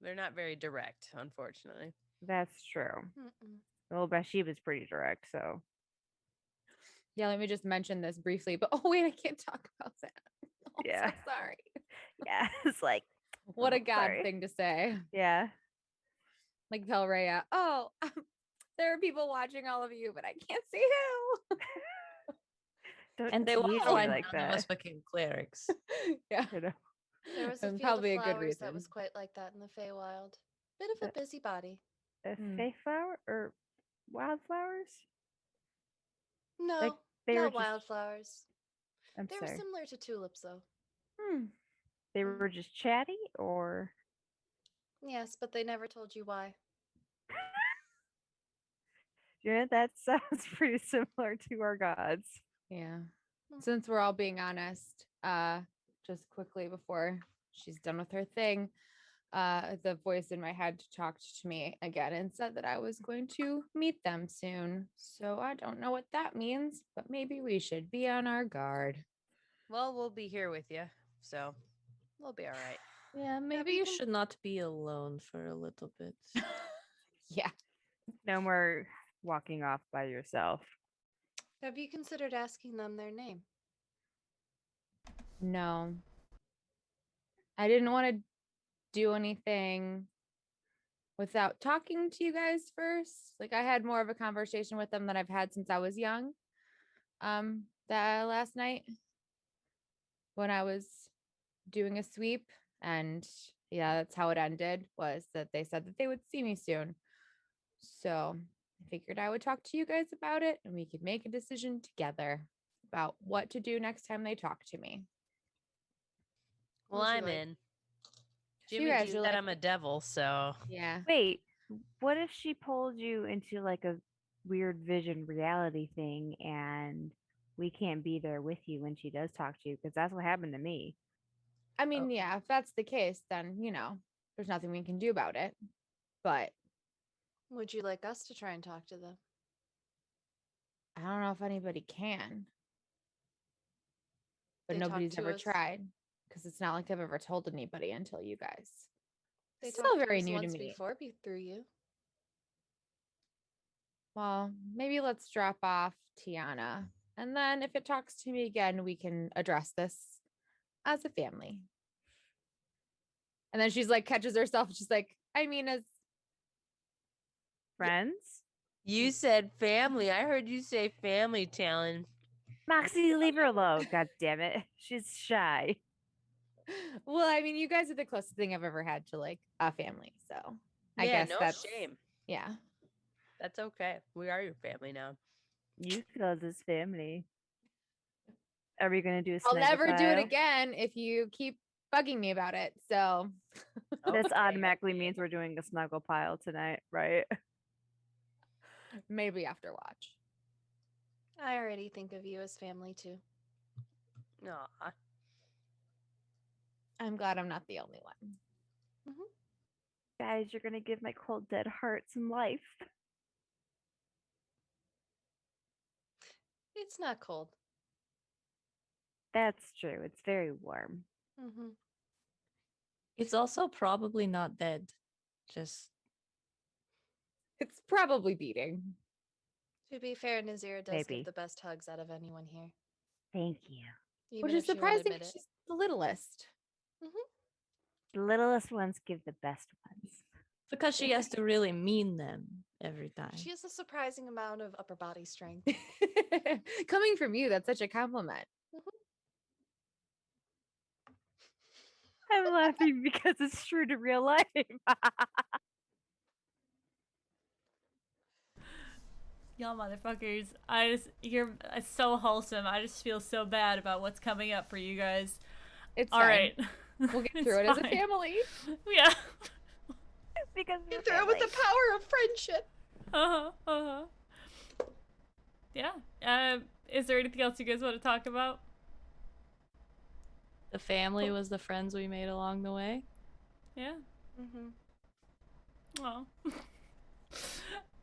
S4: They're not very direct, unfortunately.
S6: That's true.
S3: Mm-mm.
S6: Well, Bathsheba's pretty direct, so
S5: Yeah, let me just mention this briefly. But oh wait, I can't talk about that. I'm
S6: Yeah.
S5: so sorry.
S6: yeah, it's like,
S5: What a
S6: oh,
S5: god
S6: sorry.
S5: thing to say.
S6: Yeah.
S5: Like Valreia. Oh, there are people watching all of you, but I can't see who.
S6: Don't
S2: And they
S6: tease
S2: wonder
S6: me
S2: why
S6: like
S2: none of us
S6: that.
S2: became clerics.
S5: Yeah.
S6: You know?
S3: There was a
S5: And
S3: field
S5: probably
S3: of
S5: a good
S3: flowers that
S5: reason.
S3: was quite like that in the Feywild. Bit of a busybody.
S6: A
S5: Mm.
S6: Feyflower or wildflowers?
S3: No,
S6: they were
S3: not
S6: just-
S3: wildflowers.
S6: I'm
S3: They were
S6: sorry.
S3: similar to tulips, though.
S6: They
S3: Mm.
S6: were just chatty, or
S3: Yes, but they never told you why.
S6: yeah, that sounds pretty similar to our gods.
S5: Yeah.
S3: Hmm.
S5: Since we're all being honest, just quickly before she's done with her thing, the voice in my head talked to me again and said that I was going to meet them soon. So I don't know what that means, but maybe we should be on our guard.
S4: Well, we'll be here with you, so we'll be all right.
S2: Yeah, maybe you should not be alone for a little bit.
S5: Yeah.
S6: No more walking off by yourself.
S3: Have you considered asking them their name?
S5: No. I didn't want to do anything without talking to you guys first. Like I had more of a conversation with them than I've had since I was young. That last night when I was doing a sweep, and yeah, that's how it ended, was that they said that they would see me soon. So I figured I would talk to you guys about it and we could make a decision together about what to do next time they talk to me.
S4: Well,
S3: Would you
S4: I'm
S3: like-
S4: in.
S5: So you
S4: Jimmy
S5: guys
S4: G
S5: are
S4: said
S5: like-
S4: I'm a devil, so
S5: Yeah.
S6: Wait, what if she pulled you into like a weird vision reality thing and we can't be there with you when she does talk to you? Because that's what happened to me.
S5: I mean, yeah, if that's the case, then, there's nothing we can do about it. But
S3: Would you like us to try and talk to them?
S5: I don't know if anybody can. But
S3: They talk
S5: nobody's
S3: to
S5: ever
S3: us-
S5: tried because it's not like I've ever told anybody until you guys.
S3: They
S5: Still
S3: talked to
S5: very
S3: us
S5: new to
S3: once
S5: me.
S3: before through you.
S5: Well, maybe let's drop off Tiana. And then if it talks to me again, we can address this as a family. And then she's like, catches herself. She's like, I mean, as
S6: Friends?
S4: you said family. I heard you say family, Talon.
S6: Moxie, leave her alone. God damn it. She's shy.
S5: well, I mean, you guys are the closest thing I've ever had to like a family. So I
S4: Yeah,
S5: guess
S4: no
S5: that's
S4: shame.
S5: yeah.
S4: That's okay. We are your family now.
S6: You call this family. Are we gonna do a
S5: I'll
S6: snuggle
S5: never do it
S6: pile?
S5: again if you keep bugging me about it. So
S6: This
S4: Okay,
S6: automatically
S4: okay.
S6: means we're doing a snuggle pile tonight, right?
S5: maybe after watch.
S3: I already think of you as family too.
S4: Aw.
S5: I'm glad I'm not the only one.
S6: Guys, you're gonna give my cold dead heart some life.
S3: It's not cold.
S6: That's true. It's very warm.
S3: Mm-hmm.
S2: It's also probably not dead. Just
S5: It's probably beating.
S3: To be fair, Nazira does
S6: Maybe.
S3: give the best hugs out of anyone here.
S6: Thank you.
S3: Even
S5: Which
S3: if
S5: is
S3: she won't
S5: surprising.
S3: admit it.
S5: She's the littlest.
S6: The littlest ones give the best ones.
S2: because she has to really mean them every time.
S3: She has a surprising amount of upper body strength.
S5: Coming from you, that's such a compliment.
S6: I'm laughing because it's true to real life.
S1: Y'all motherfuckers, you're so wholesome. I just feel so bad about what's coming up for you guys.
S5: It's
S1: All
S5: fine.
S1: right.
S5: We'll get
S1: It's
S5: through it as a
S1: fine.
S5: family.
S1: Yeah.
S6: because we're
S3: Get through it with the
S6: family.
S3: power of friendship.
S1: Yeah. Is there anything else you guys want to talk about?
S2: The family was the friends we made along the way.
S1: Yeah.
S3: Mm-hmm.
S1: Oh.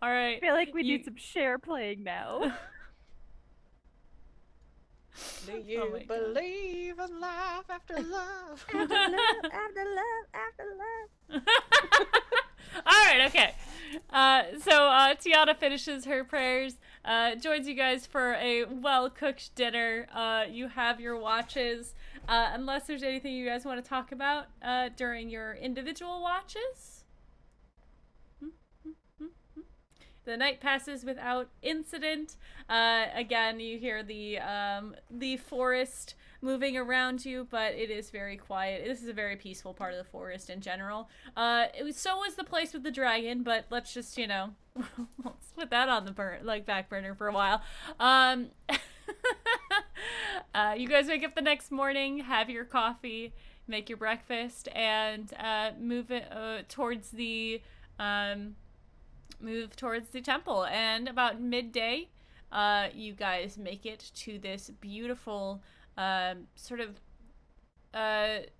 S1: All right.
S6: I feel like we
S1: You-
S6: need some share playing now.
S3: Do
S1: Oh
S3: you
S1: my God.
S3: believe in life after love?
S6: after love, after love.
S1: All right, okay. So Tiana finishes her prayers, joins you guys for a well-cooked dinner. You have your watches, unless there's anything you guys want to talk about during your individual watches. The night passes without incident. Again, you hear the forest moving around you, but it is very quiet. This is a very peaceful part of the forest in general. So was the place with the dragon, but let's just, let's put that on the back burner for a while. You guys wake up the next morning, have your coffee, make your breakfast, and move it towards the temple. And about midday, you guys make it to this beautiful sort of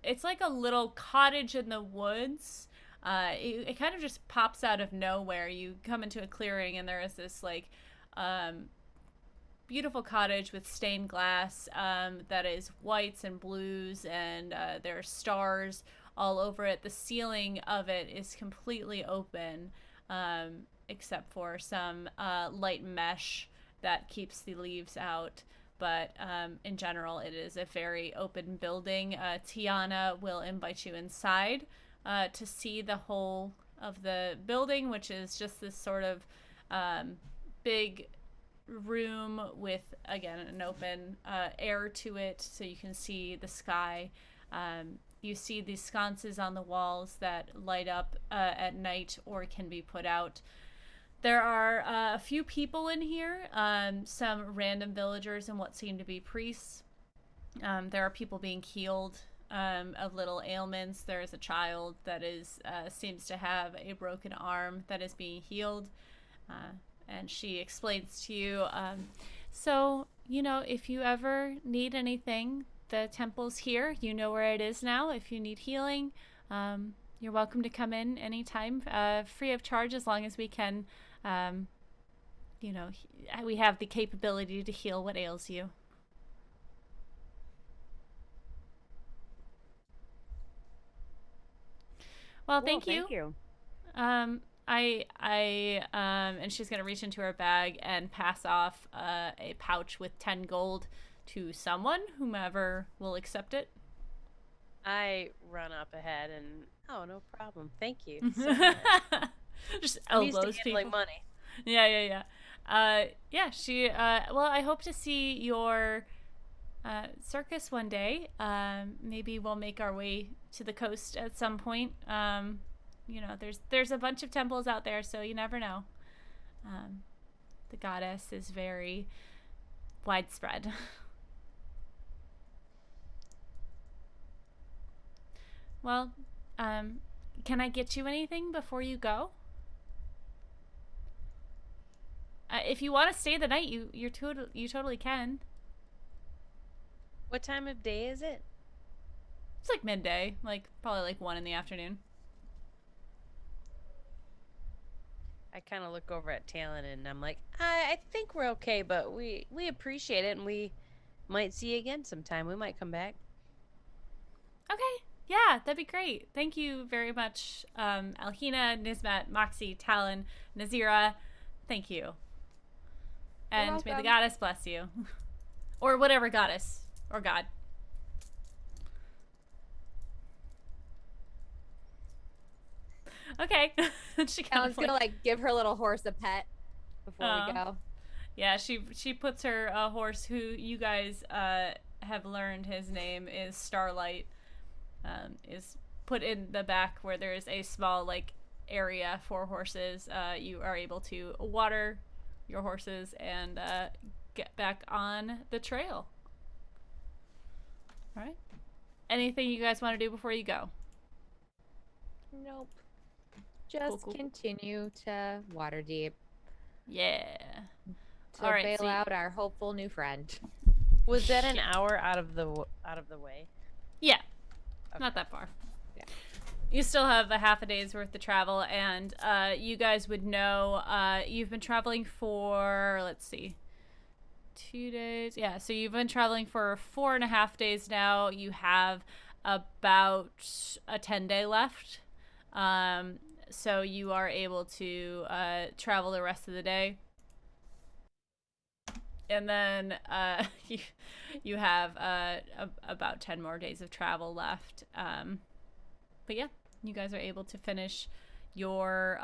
S1: it's like a little cottage in the woods. It kind of just pops out of nowhere. You come into a clearing and there is this like beautiful cottage with stained glass that is whites and blues, and there are stars all over it. The ceiling of it is completely open, except for some light mesh that keeps the leaves out. But in general, it is a very open building. Tiana will invite you inside to see the whole of the building, which is just this sort of big room with, again, an open air to it, so you can see the sky. You see these sconces on the walls that light up at night or can be put out. There are a few people in here, some random villagers and what seem to be priests. There are people being healed of little ailments. There is a child that seems to have a broken arm that is being healed. And she explains to you, so, if you ever need anything, the temple's here. You know where it is now. If you need healing, you're welcome to come in anytime, free of charge, as long as we can, we have the capability to heal what ails you. Well, thank you.
S6: Thank you.
S1: And she's gonna reach into her bag and pass off a pouch with 10 gold to someone, whomever will accept it.
S4: I run up ahead and, oh, no problem. Thank you. So much.
S1: Just
S4: I'm used to
S1: elbows
S4: handling
S1: people.
S4: money.
S1: Yeah. She, well, I hope to see your circus one day. Maybe we'll make our way to the coast at some point. There's a bunch of temples out there, so you never know. The goddess is very widespread. Well, can I get you anything before you go? If you want to stay the night, you totally can.
S4: What time of day is it?
S1: It's like midday, probably like 1 in the afternoon.
S4: I kind of look over at Talon and I'm like, I think we're okay, but we appreciate it and we might see you again sometime. We might come back.
S1: Okay. Yeah, that'd be great. Thank you very much, Alhina, Nismet, Moxie, Talon, Nazira. Thank you. And may the goddess bless you. Or whatever goddess. Or god. Okay. She
S5: Alan's gonna give her little horse a pet before we go.
S1: Yeah, she puts her horse, who you guys have learned his name is Starlight, is put in the back where there is a small area for horses. You are able to water your horses and get back on the trail. All right. Anything you guys want to do before you go?
S5: Nope. Just
S1: Cool.
S5: continue to Waterdeep.
S1: Yeah.
S5: To
S1: All right,
S5: bail
S1: so
S5: out our hopeful new friend.
S4: Was that an hour out of the way?
S1: Yeah.
S4: Okay.
S1: Not that far.
S5: Yeah.
S1: You still have a half a day's worth of travel, and you guys would know you've been traveling for, let's see, 2 days. Yeah, so you've been traveling for 4.5 days now. You have about a 10-day left. So you are able to travel the rest of the day. And then you have about 10 more days of travel left. But yeah, you guys are able to finish your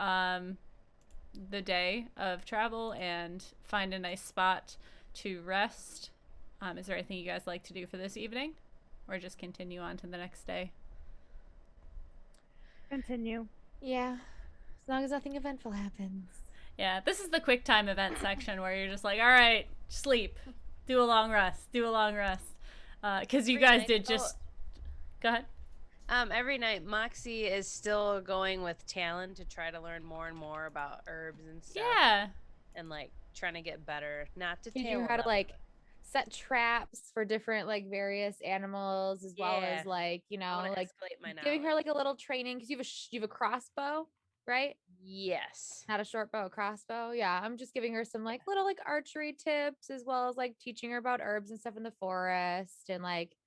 S1: the day of travel and find a nice spot to rest. Is there anything you guys like to do for this evening? Or just continue on to the next day?
S6: Continue.
S5: Yeah. As long as nothing eventful happens.
S1: Yeah, this is the quick time event section where you're just like, all right, sleep, do a long rest. Because you
S4: Every
S1: guys
S4: night-
S1: did just. Go ahead.
S4: Every night, Moxie is still going with Talon to try to learn more and more about herbs and stuff.
S1: Yeah.
S4: And like trying to get better, not to
S5: Teaching
S4: tail
S5: her how to
S4: them,
S5: like
S4: but
S5: set traps for different like various animals, as well as
S4: Yeah.
S5: like, you
S4: I
S5: know,
S4: wanna
S5: like
S4: escalate my
S5: giving her
S4: knowledge.
S5: like a little training because you have a crossbow, right?
S4: Yes.
S5: Not a short bow, a crossbow. Yeah, I'm just giving her some like little like archery tips, as well as like teaching her about herbs and stuff in the forest, and like,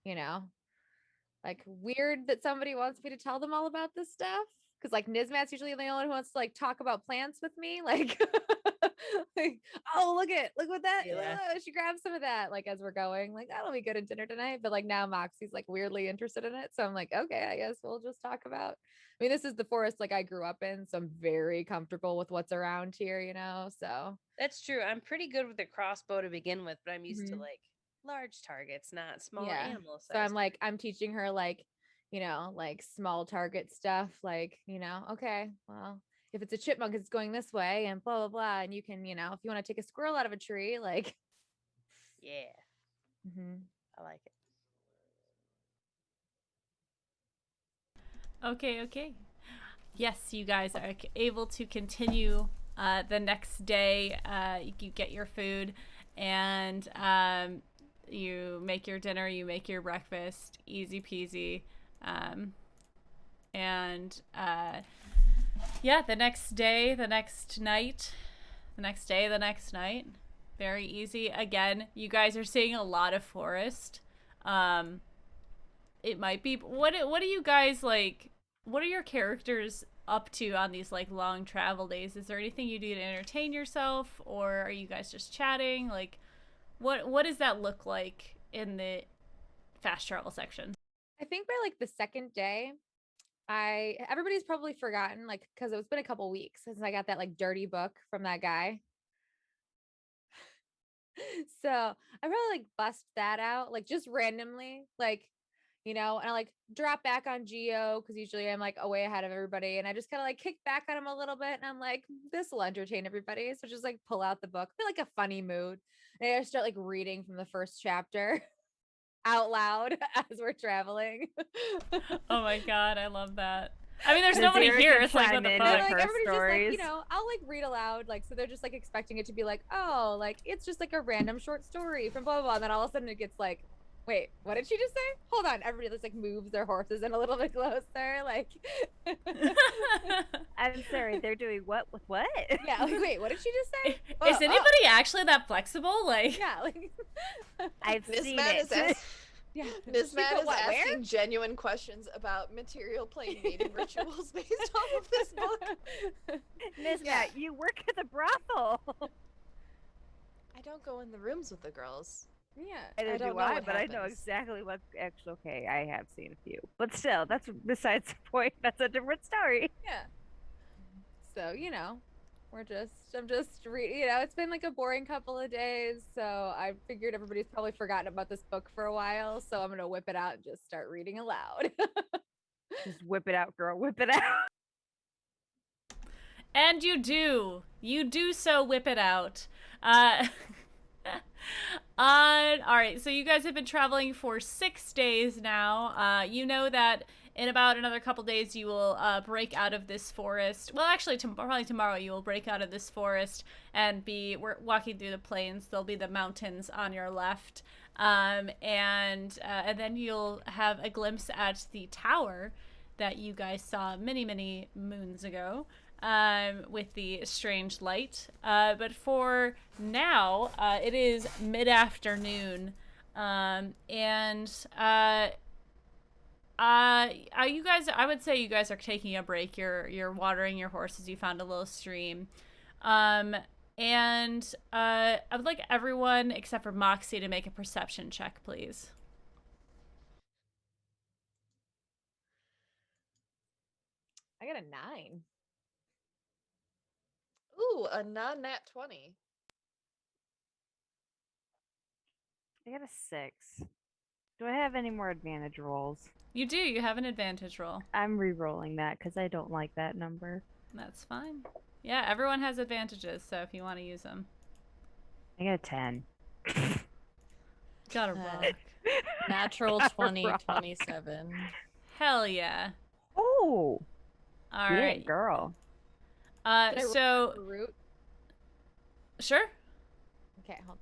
S5: you know, like weird that somebody wants me to tell them all about this stuff. Cause like Nizmat's usually the only one who wants to like talk about plants with me. Like, like, oh look what that
S4: Yeah.
S5: she grabs some of that, like as we're going. Like, that'll be good at dinner tonight. But like now Moxie's like weirdly interested in it. So I'm like, okay, I guess we'll just talk about. I mean, this is the forest like I grew up in, so I'm very comfortable with what's around here, you know. So
S4: That's true. I'm pretty good with the crossbow to begin with, but I'm used to
S5: Mhm.
S4: like large targets, not small
S5: yeah.
S4: animals.
S5: So I'm like, I'm teaching her like, you know, like small target stuff, like, you know, okay, well, if it's a chipmunk, it's going this way and blah blah blah. And you can, you know, if you want to take a squirrel out of a tree, like
S4: Yeah,
S5: mhm.
S4: I like it.
S1: Okay. Yes, you guys are able to continue the next day. You get your food, and you make your dinner, you make your breakfast, easy peasy. And yeah, the next day, the next night, the next day, the next night. Very easy. Again, you guys are seeing a lot of forest. It might be what do you guys like, what are your characters up to on these like long travel days? Is there anything you do to entertain yourself, or are you guys just chatting? Like what does that look like in the fast travel section?
S5: I think by like the second day, everybody's probably forgotten, like, because it's been a couple weeks since I got that like dirty book from that guy. So I probably like bust that out, like just randomly, like, you know, and I like drop back on Geo because usually I'm like away ahead of everybody, and I just kind of like kick back on him a little bit, and I'm like, this will entertain everybody. So just like pull out the book, feel like a funny mood, and I start like reading from the first chapter out loud as we're traveling.
S1: Oh my god, I love that. I mean, there's nobody
S6: Nazira
S1: here.
S6: can
S1: It's like, what
S6: chime
S1: the
S6: in
S5: And,
S1: fuck?
S6: with
S5: like
S6: her
S5: everybody's just like,
S6: stories.
S5: you know, I'll like read aloud, like, so they're just like expecting it to be like, oh, like it's just like a random short story from blah blah blah. And then all of a sudden it gets like, wait, what did she just say? Hold on, everybody just like moves their horses in a little bit closer, like
S6: I'm sorry, they're doing what with what?
S5: yeah, like wait, what did she just say?
S1: Is anybody actually that flexible? Like,
S5: Yeah, like
S6: I've seen
S3: Nizmat
S6: it.
S5: yeah.
S3: Nizmat
S5: put
S3: is
S5: what, where?
S3: asking genuine questions about material plane mating rituals based off of this book.
S6: Nizmat,
S3: Yeah.
S6: you work at the brothel.
S3: I don't go in the rooms with the girls.
S5: Yeah.
S6: Neither
S3: I don't
S6: do
S3: know
S6: I,
S3: what
S6: but I know
S3: happens.
S6: exactly what. Actually, okay, I have seen a few, but still, that's besides the point. That's a different story.
S5: Yeah. So, you know, I'm just you know, it's been like a boring couple of days. So I figured everybody's probably forgotten about this book for a while. So I'm going to whip it out and just start reading aloud.
S6: Just whip it out, girl. Whip it out.
S1: and you do so whip it out. All right, so you guys have been traveling for 6 days now. You know that in about another couple days you will break out of this forest. Well, actually, probably tomorrow you will break out of this forest and we're walking through the plains. There'll be the mountains on your left, and then you'll have a glimpse at the tower that you guys saw many moons ago. With the strange light. But for now, it is mid-afternoon. And you guys, I would say you guys are taking a break. You're watering your horses. You found a little stream. And I would like everyone except for Moxie to make a perception check, please.
S5: I got a 9.
S3: Ooh, a non-nat 20.
S6: I got a 6. Do I have any more advantage rolls?
S1: You do. You have an advantage roll.
S6: I'm re-rolling that because I don't like that number.
S1: That's fine. Yeah, everyone has advantages, so if you want to use them.
S6: I got a 10.
S1: Gotta
S2: Uh,
S1: rock.
S2: Natural
S6: Gotta
S2: 20,
S6: rock.
S2: 27.
S1: Hell yeah.
S6: Oh,
S1: All
S6: get
S1: right.
S6: it, girl.
S5: Can I roll
S1: So
S5: for root?
S1: sure.
S5: Okay, hold.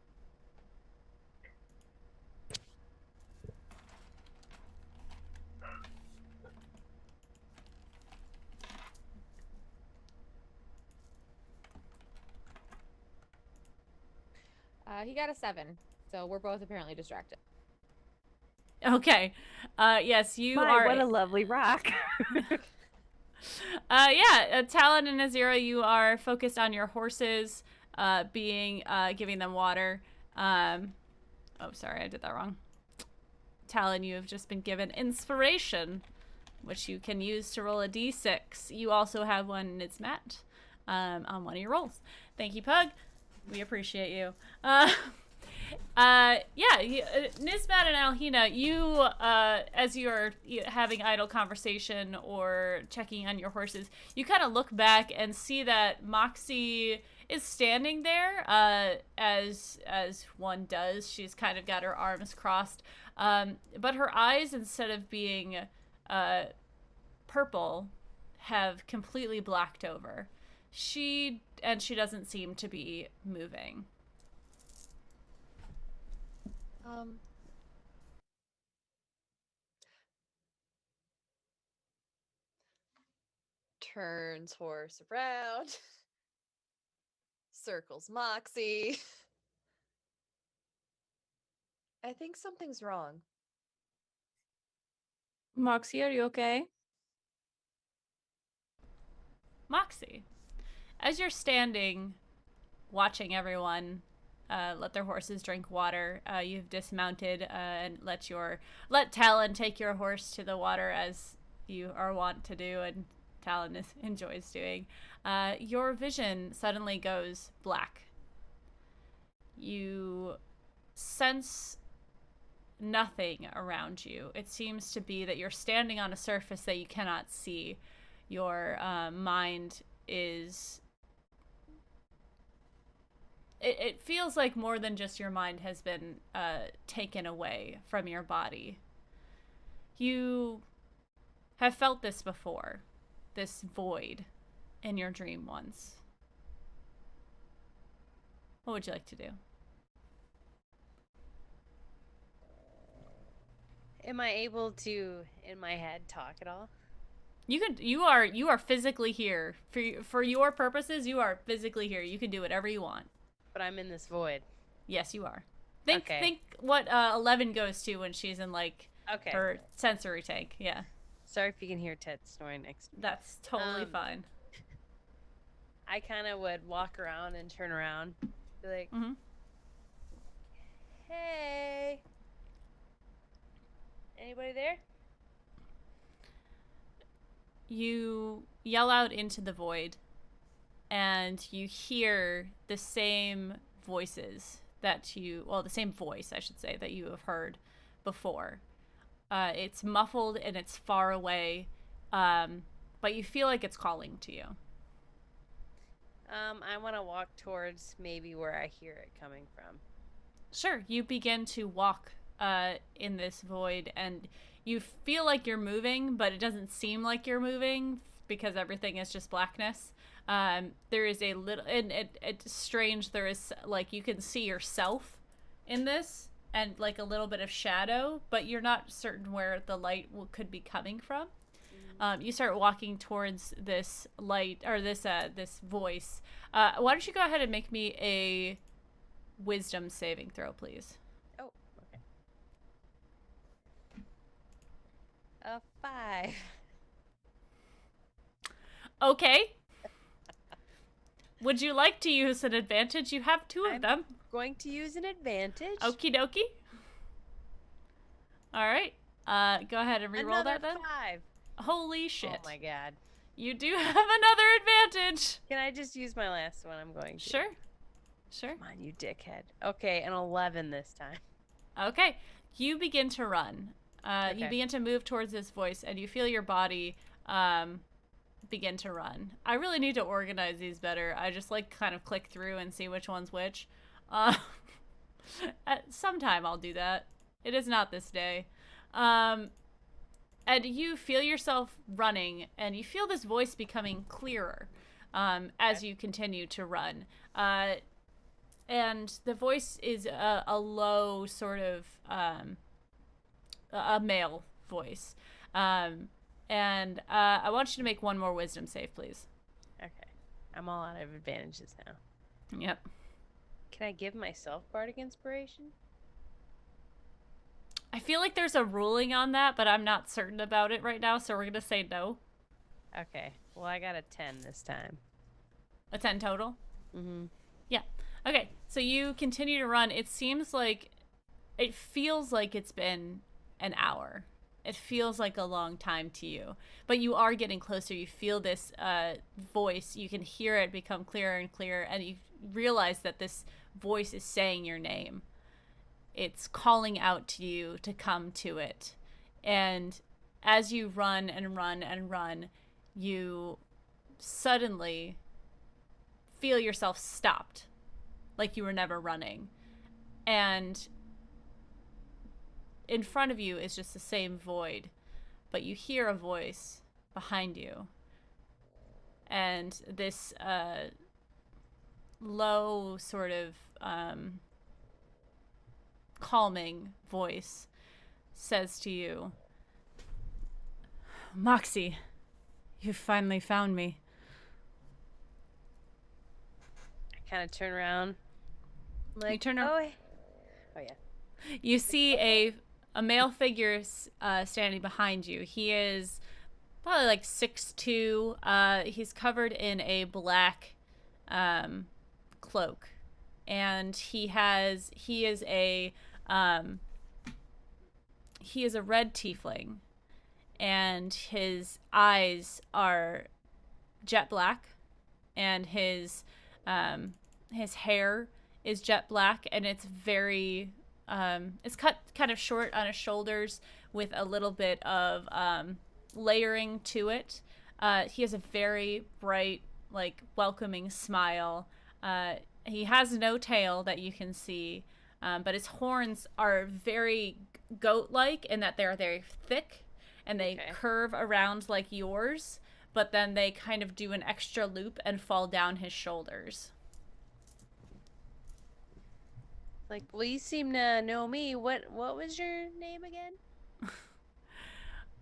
S5: He got a 7, so we're both apparently distracted.
S1: Okay. Yes, you
S6: My,
S1: are.
S6: what a lovely rock.
S1: Talon and Azira, you are focused on your horses, giving them water. Oh, sorry, I did that wrong. Talon, you have just been given inspiration, which you can use to roll a d6. You also have one, and it's Matt, on one of your rolls. Thank you, Pug. We appreciate you. Nisbat and Alhina, you, as you're having idle conversation or checking on your horses, you kind of look back and see that Moxie is standing there, as one does. She's kind of got her arms crossed, but her eyes, instead of being purple, have completely blacked over. She doesn't seem to be moving.
S3: Turns horse around. Circles Moxie. I think something's wrong.
S2: Moxie, are you okay?
S1: Moxie, as you're standing, watching everyone let their horses drink water, you've dismounted and let Talon take your horse to the water as you are wont to do, and Talon enjoys doing. Your vision suddenly goes black. You sense nothing around you. It seems to be that you're standing on a surface that you cannot see. Your mind is... It feels like more than just your mind has been taken away from your body. You have felt this before, this void in your dream once. What would you like to do?
S4: Am I able to, in my head, talk at all?
S1: You are physically here. For your purposes, you are physically here. You can do whatever you want.
S4: But I'm in this void.
S1: Yes, you are. Think
S4: Okay.
S1: what 11 goes to when she's in like
S4: Okay.
S1: her sensory tank. Yeah.
S4: Sorry if you can hear Ted snoring next to me.
S1: That's totally fine.
S4: I kind of would walk around and turn around. Be like,
S1: Mm-hmm.
S4: hey. Anybody there?
S1: You yell out into the void, and you hear the same voices the same voice, I should say, that you have heard before. It's muffled and it's far away, but you feel like it's calling to you.
S4: I want to walk towards maybe where I hear it coming from.
S1: Sure, you begin to walk in this void, and you feel like you're moving, but it doesn't seem like you're moving because everything is just blackness. There is a little, and it's strange. There is, like, you can see yourself in this, and like a little bit of shadow, but you're not certain where the light could be coming from. You start walking towards this light, or this voice. Why don't you go ahead and make me a wisdom saving throw, please?
S4: Oh, okay. A 5.
S1: Okay. Would you like to use an advantage? You have two of them.
S4: Going to use an advantage.
S1: Okie dokie. All right. Go ahead and re-roll
S4: Another
S1: that then.
S4: 5.
S1: Holy shit.
S4: Oh my god.
S1: You do have another advantage.
S4: Can I just use my last one? I'm going to.
S1: Sure. Sure.
S4: Come on, you dickhead. Okay, an 11 this time.
S1: Okay. You begin to run. You
S4: Okay.
S1: begin to move towards this voice, and you feel your body begin to run. I really need to organize these better. I just like kind of click through and see which one's which. Sometime I'll do that. It is not this day. And you feel yourself running, and you feel this voice becoming clearer as you continue to run. And the voice is a low sort of a male voice. And I want you to make one more wisdom save, please.
S4: Okay. I'm all out of advantages now.
S1: Yep.
S4: Can I give myself bardic inspiration?
S1: I feel like there's a ruling on that, but I'm not certain about it right now, so we're going to say no.
S4: Okay. Well, I got a 10 this time.
S1: A 10 total?
S4: Mm-hmm.
S1: Yeah. Okay, so you continue to run. It feels like it's been an hour. It feels like a long time to you, but you are getting closer. You feel this voice. You can hear it become clearer and clearer, and you realize that this voice is saying your name. It's calling out to you to come to it. And as you run and run and run, you suddenly feel yourself stopped, like you were never running. And in front of you is just the same void, but you hear a voice behind you. And this low sort of calming voice says to you, "Moxie, you finally found me."
S4: I kind of turn around. Like,
S1: You turn
S4: oh, oh yeah.
S1: You see a male figure standing behind you. He is probably like 6'2". He's covered in a black cloak, and he is a red tiefling, and his eyes are jet black, and his hair is jet black, and it's very it's cut kind of short on his shoulders with a little bit of layering to it. He has a very bright, like, welcoming smile. He has no tail that you can see, but his horns are very goat-like in that they're very thick, and they curve around like yours, but then they kind of do an extra loop and fall down his shoulders.
S4: Like, well, you seem to know me. What was your name again?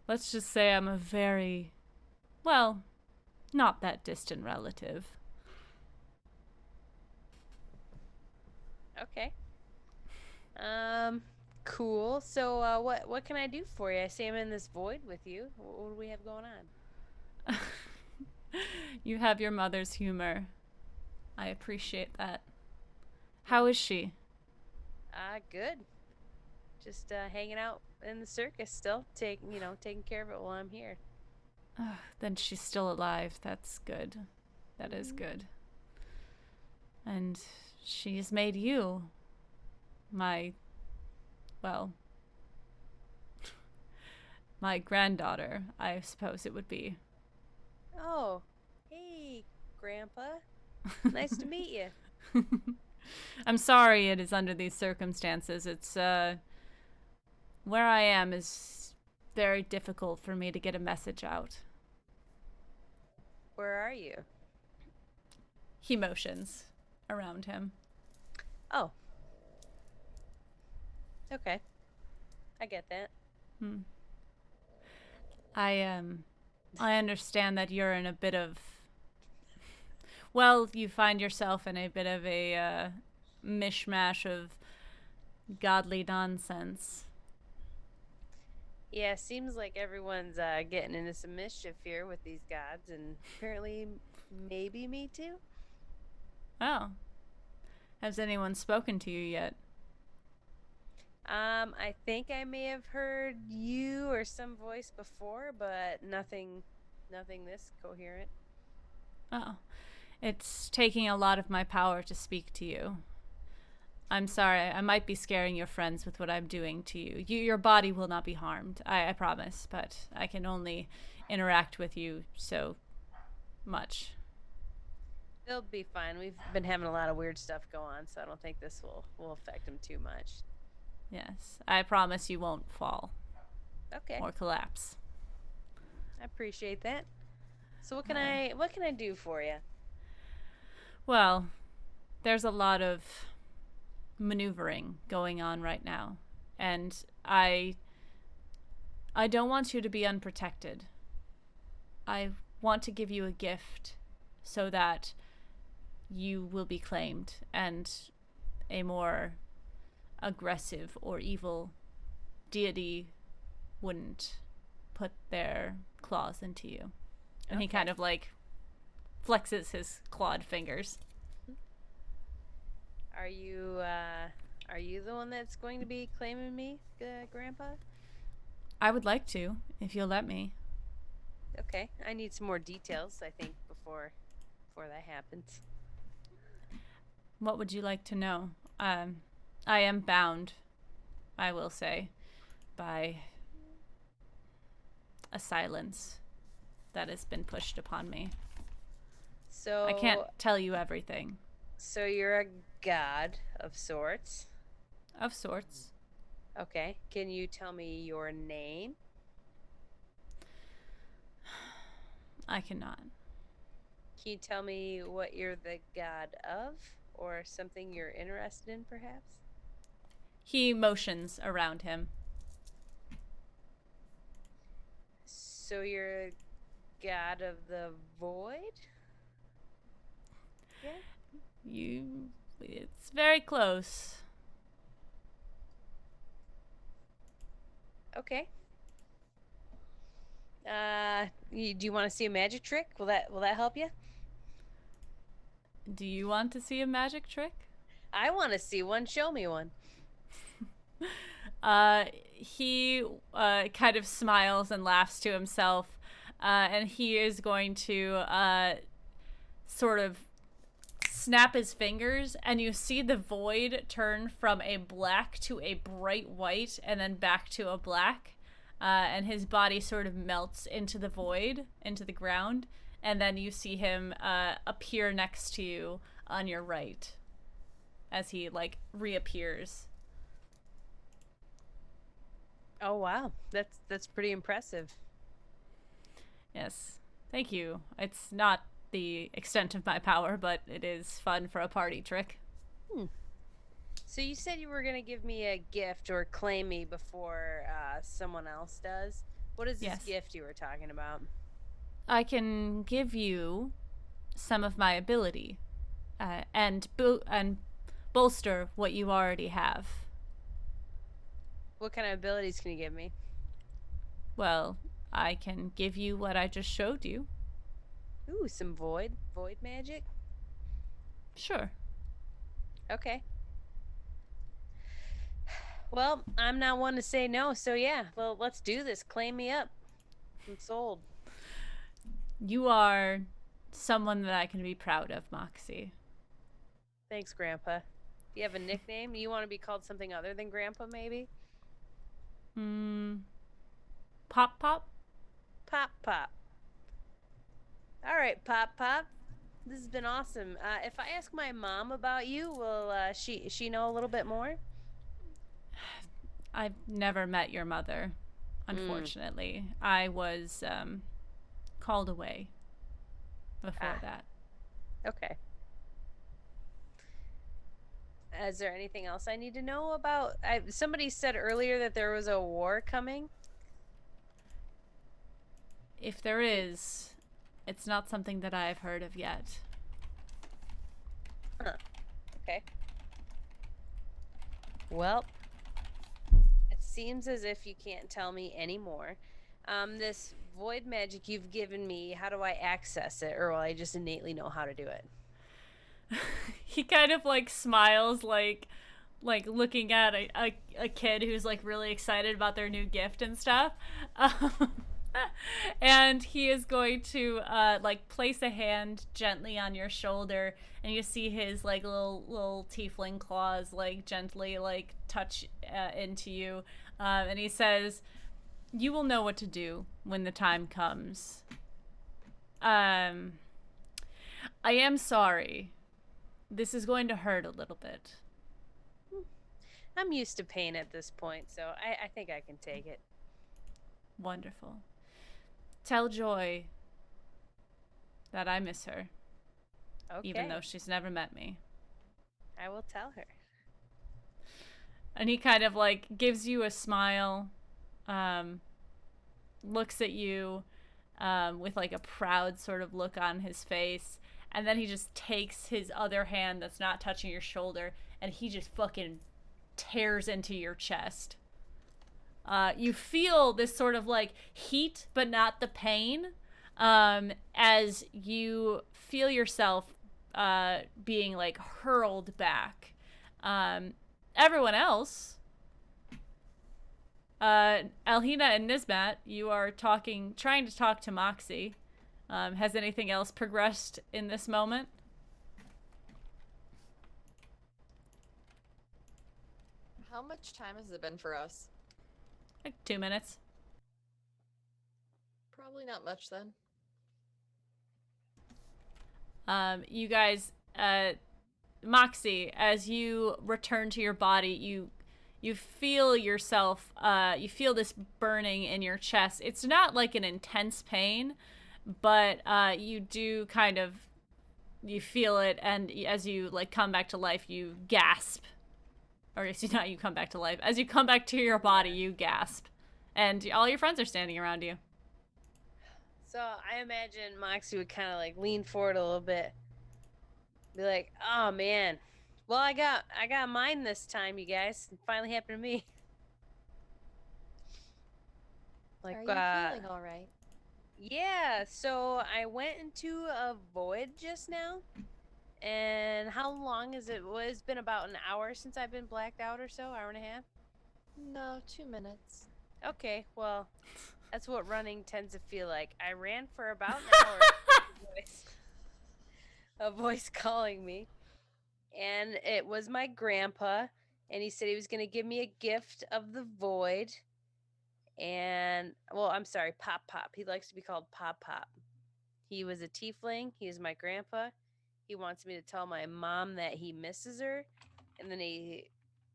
S1: Let's just say I'm a very, well, not that distant relative.
S4: Okay. Cool. So, what can I do for you? I see I'm in this void with you. What do we have going on?
S1: You have your mother's humor. I appreciate that. How is she?
S4: Good. Just hanging out in the circus still, taking care of it while I'm here.
S1: Then she's still alive. That's good. That is good. And she's made you my granddaughter, I suppose it would be.
S4: Oh, hey, Grandpa. Nice to meet you.
S1: I'm sorry it is under these circumstances. It's, where I am is very difficult for me to get a message out.
S4: Where are you?
S1: He motions around him.
S4: Oh. Okay. I get that.
S1: I understand that you're in a bit of, well, you find yourself in a bit of a mishmash of godly nonsense.
S4: Yeah, seems like everyone's getting into some mischief here with these gods, and apparently maybe me too.
S1: Oh. Has anyone spoken to you yet?
S4: I think I may have heard you or some voice before, but nothing this coherent.
S1: Oh. It's taking a lot of my power to speak to you. I'm sorry, I might be scaring your friends with what I'm doing to you. Your body will not be harmed, I promise, but I can only interact with you so much.
S4: They'll be fine. We've been having a lot of weird stuff go on, so I don't think this will affect them too much.
S1: Yes, I promise you won't fall
S4: Okay,
S1: or collapse.
S4: I appreciate that. So what can I do for you?
S1: Well, there's a lot of maneuvering going on right now, and I don't want you to be unprotected. I want to give you a gift so that you will be claimed and a more aggressive or evil deity wouldn't put their claws into you. And he
S4: Okay.
S1: kind of like flexes his clawed fingers.
S4: Are you the one that's going to be claiming me, Grandpa?
S1: I would like to, if you'll let me.
S4: Okay, I need some more details, I think, before that happens.
S1: What would you like to know? I am bound, I will say, by a silence that has been pushed upon me.
S4: So
S1: I can't tell you everything.
S4: So you're a god of sorts.
S1: Of sorts.
S4: Okay. Can you tell me your name?
S1: I cannot.
S4: Can you tell me what you're the god of, or something you're interested in, perhaps?
S1: He motions around him.
S4: So you're a god of the void? Yeah.
S1: It's very close.
S4: Okay. Do you want to see a magic trick? Will that help you?
S1: Do you want to see a magic trick?
S4: I want to see one. Show me one.
S1: He kind of smiles and laughs to himself, and he is going to sort of snap his fingers, and you see the void turn from a black to a bright white and then back to a black, and his body sort of melts into the void, into the ground, and then you see him appear next to you on your right as he like reappears.
S4: Oh wow, that's pretty impressive.
S1: Yes, thank you. It's not the extent of my power, but it is fun for a party trick.
S4: So you said you were gonna give me a gift or claim me before someone else does. What is this
S1: Yes.
S4: gift you were talking about?
S1: I can give you some of my ability, and bolster what you already have.
S4: What kind of abilities can you give me?
S1: Well, I can give you what I just showed you.
S4: Ooh, some void magic.
S1: Sure.
S4: Okay. Well, I'm not one to say no, so yeah. Well, let's do this. Claim me up. I'm sold.
S1: You are someone that I can be proud of, Moxie.
S4: Thanks, Grandpa. Do you have a nickname? You want to be called something other than Grandpa, maybe?
S1: Pop Pop?
S4: Pop Pop. All right, Pop Pop. This has been awesome. If I ask my mom about you, will she know a little bit more?
S1: I've never met your mother, unfortunately. I was called away before that.
S4: Okay. Is there anything else I need to know about? Somebody said earlier that there was a war coming.
S1: If there is, it's not something that I've heard of yet.
S4: Huh. Okay. Well, it seems as if you can't tell me anymore. This void magic you've given me, how do I access it? Or will I just innately know how to do it?
S1: He kind of like smiles, like looking at a kid who's like really excited about their new gift and stuff. And he is going to like place a hand gently on your shoulder, and you see his like little tiefling claws like gently like touch into you, and he says, "You will know what to do when the time comes. I am sorry. This is going to hurt a little bit.
S4: I'm used to pain at this point, so I think I can take it.
S1: Wonderful. Tell Joy that I miss her,
S4: Okay.
S1: even though she's never met me.
S4: I will tell her.
S1: And he kind of like gives you a smile, looks at you with like a proud sort of look on his face, and then he just takes his other hand that's not touching your shoulder and he just fucking tears into your chest. You feel this sort of like heat, but not the pain, as you feel yourself being like hurled back. Everyone else, Alhina and Nisbat, you are trying to talk to Moxie. Has anything else progressed in this moment?
S2: How much time has it been for us?
S1: Like 2 minutes.
S2: Probably not much then.
S1: You guys, Moxie, as you return to your body, you feel yourself, you feel this burning in your chest. It's not like an intense pain, but you do kind of, you feel it, and as you like come back to life, you gasp. Or not you come back to life. As you come back to your body, you gasp. And all your friends are standing around you.
S4: So I imagine Moxie would kind of like lean forward a little bit, be like, "Oh man, well I got mine this time, you guys. It finally happened to me." Like,
S3: Are you feeling all right?
S4: yeah. So I went into a void just now, and how long is it? Well, it's been about an hour since I've been blacked out, or so, hour and a half.
S3: No, 2 minutes.
S4: Okay, well, that's what running tends to feel like. I ran for about an hour. A voice calling me, and it was my grandpa, and he said he was going to give me a gift of the void. And well, I'm sorry, Pop Pop. He likes to be called Pop Pop. He was a tiefling. He is my grandpa. He wants me to tell my mom that he misses her, and then he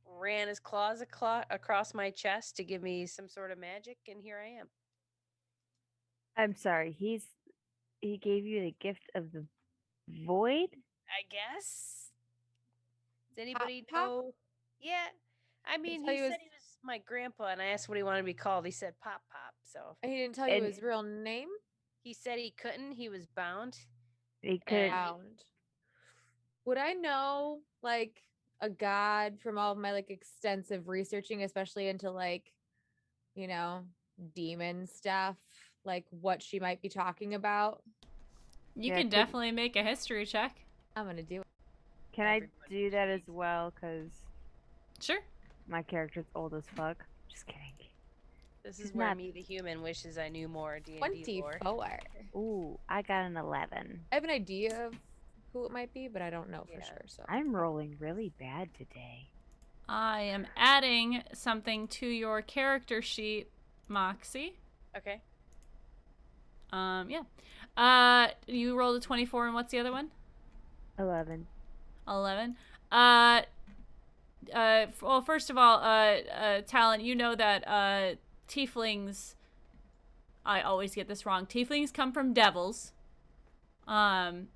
S4: ran his claws across my chest to give me some sort of magic, and here I am.
S6: I'm sorry. He gave you the gift of the void.
S4: I guess. Does anybody
S3: Pop?
S4: know? Yeah. I mean,
S3: tell
S4: he
S3: you
S4: said
S3: his-
S4: he was my grandpa, and I asked what he wanted to be called. He said Pop Pop. So
S3: He didn't tell you
S6: And-
S3: his real name?
S4: he said he couldn't. He was bound.
S6: He could.
S4: And-
S3: Bound. Would I know like a god from all of my like extensive researching, especially into like, demon stuff, like what she might be talking about?
S1: You
S6: Yeah,
S1: can
S6: could-
S1: definitely make a history check.
S3: I'm gonna do it.
S6: Can
S4: Everybody
S6: I do that as
S4: cheats.
S6: well? Cause
S1: Sure.
S6: my character's old as fuck. Just kidding.
S4: This is
S6: He's
S4: where
S6: not-
S4: me, the human, wishes I knew more D&D lore.
S3: 24.
S6: Ooh, I got an 11.
S3: I have an idea of who it might be, but I don't know for
S4: Yeah.
S3: sure. So
S6: I'm rolling really bad today.
S1: I am adding something to your character sheet, Moxie.
S4: Okay.
S1: Yeah. You rolled a 24, and what's the other one?
S6: 11.
S1: 11. Well, first of all, Talon, you know that tieflings. I always get this wrong. Tieflings come from devils. And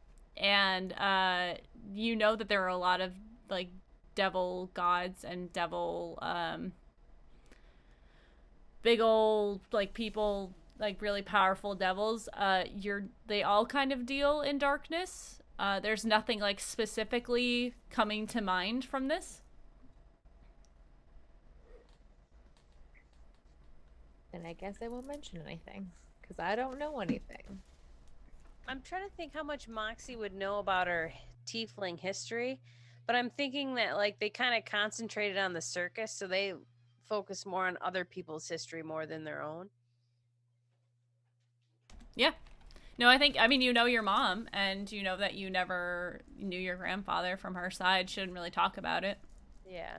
S1: you know that there are a lot of like devil gods and devil big old like people, like really powerful devils. They all kind of deal in darkness. There's nothing like specifically coming to mind from this.
S3: then I guess I won't mention anything because I don't know anything.
S4: I'm trying to think how much Moxie would know about her tiefling history, but I'm thinking that like they kind of concentrated on the circus, so they focus more on other people's history more than their own.
S1: Yeah. No, I mean, you know your mom, and you know that you never knew your grandfather from her side. Shouldn't really talk about it.
S4: Yeah.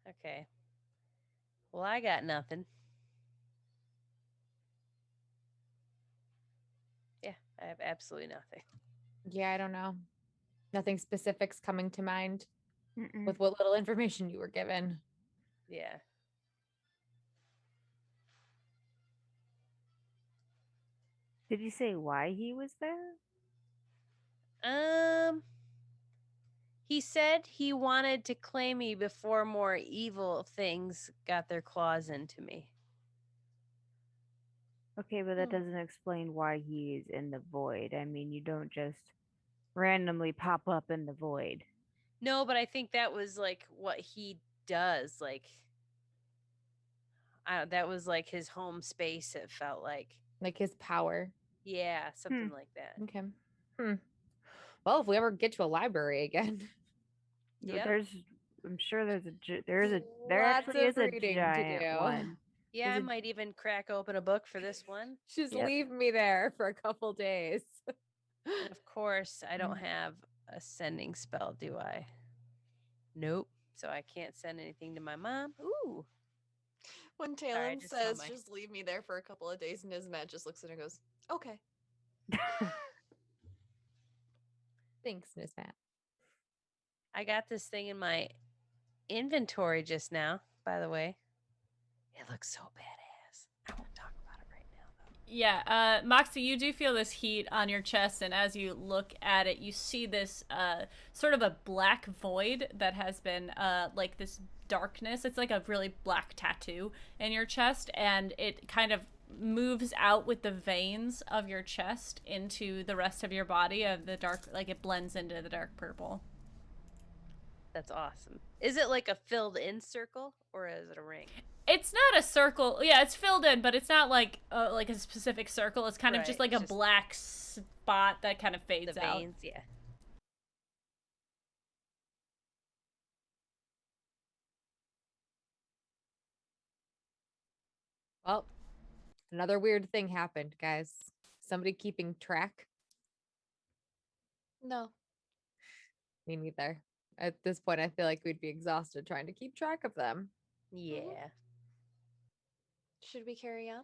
S4: Okay. Well, I got nothing. Yeah, I have absolutely nothing.
S5: Yeah, I don't know. Nothing specifics coming to mind
S6: Mm-mm.
S5: with what little information you were given.
S4: Yeah.
S6: Did you say why he was there?
S4: He said he wanted to claim me before more evil things got their claws into me.
S6: Okay, but that
S3: Hmm.
S6: doesn't explain why he's in the void. I mean, you don't just randomly pop up in the void.
S4: No, but I think that was like what he does. Like, that was like his home space. It felt like,
S5: Like his power.
S4: yeah, something like that.
S5: Okay. Well, if we ever get to a library again,
S4: Yep.
S6: I'm sure there
S5: lots
S6: actually is
S5: of
S6: a
S5: reading to
S6: giant
S5: do.
S6: one.
S4: Yeah,
S5: Is
S4: I
S5: it-
S4: might even crack open a book for this one.
S5: Just
S6: Yep.
S5: leave me there for a couple days.
S4: And of course, I don't have a sending spell, do I? Nope. So I can't send anything to my mom. Ooh.
S2: When
S4: I
S2: Talon
S4: just saw
S2: says,
S4: my-
S2: just leave me there for a couple of days, Nismet just looks at her and goes, okay.
S5: Thanks, Miss Matt.
S4: I got this thing in my inventory just now, by the way. It looks so badass. I won't talk about it right now, though.
S1: Yeah, Moxie, you do feel this heat on your chest, and as you look at it, you see this sort of a black void that has been like this darkness. It's like a really black tattoo in your chest, and it kind of moves out with the veins of your chest into the rest of your body of the dark, like it blends into the dark purple.
S4: That's awesome. Is it like a filled in circle or is it a ring?
S1: It's not a circle. Yeah, it's filled in, but it's not like a specific circle. It's kind of just
S4: Right,
S1: like
S4: it's
S1: a
S4: just
S1: black spot that kind of fades
S4: The
S1: out.
S4: veins, yeah.
S5: Well, another weird thing happened, guys. Somebody keeping track?
S3: No.
S5: Me neither. At this point, I feel like we'd be exhausted trying to keep track of them.
S4: Yeah.
S3: Should we carry on?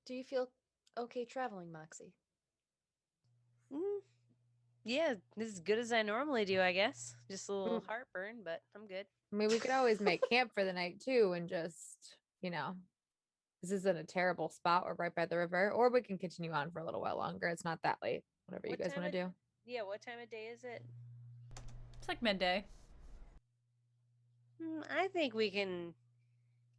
S3: Do you feel okay traveling, Moxie?
S4: Mm, yeah, as good as I normally do, I guess. Just a little
S5: Mm.
S4: heartburn, but I'm good.
S5: I mean, we could always make camp for the night too and just, this isn't a terrible spot. We're right by the river, or we can continue on for a little while longer. It's not that late. Whatever you
S4: What
S5: guys
S4: time
S5: want to
S4: of-
S5: do.
S4: Yeah, what time of day is it?
S1: It's like midday.
S4: I think we can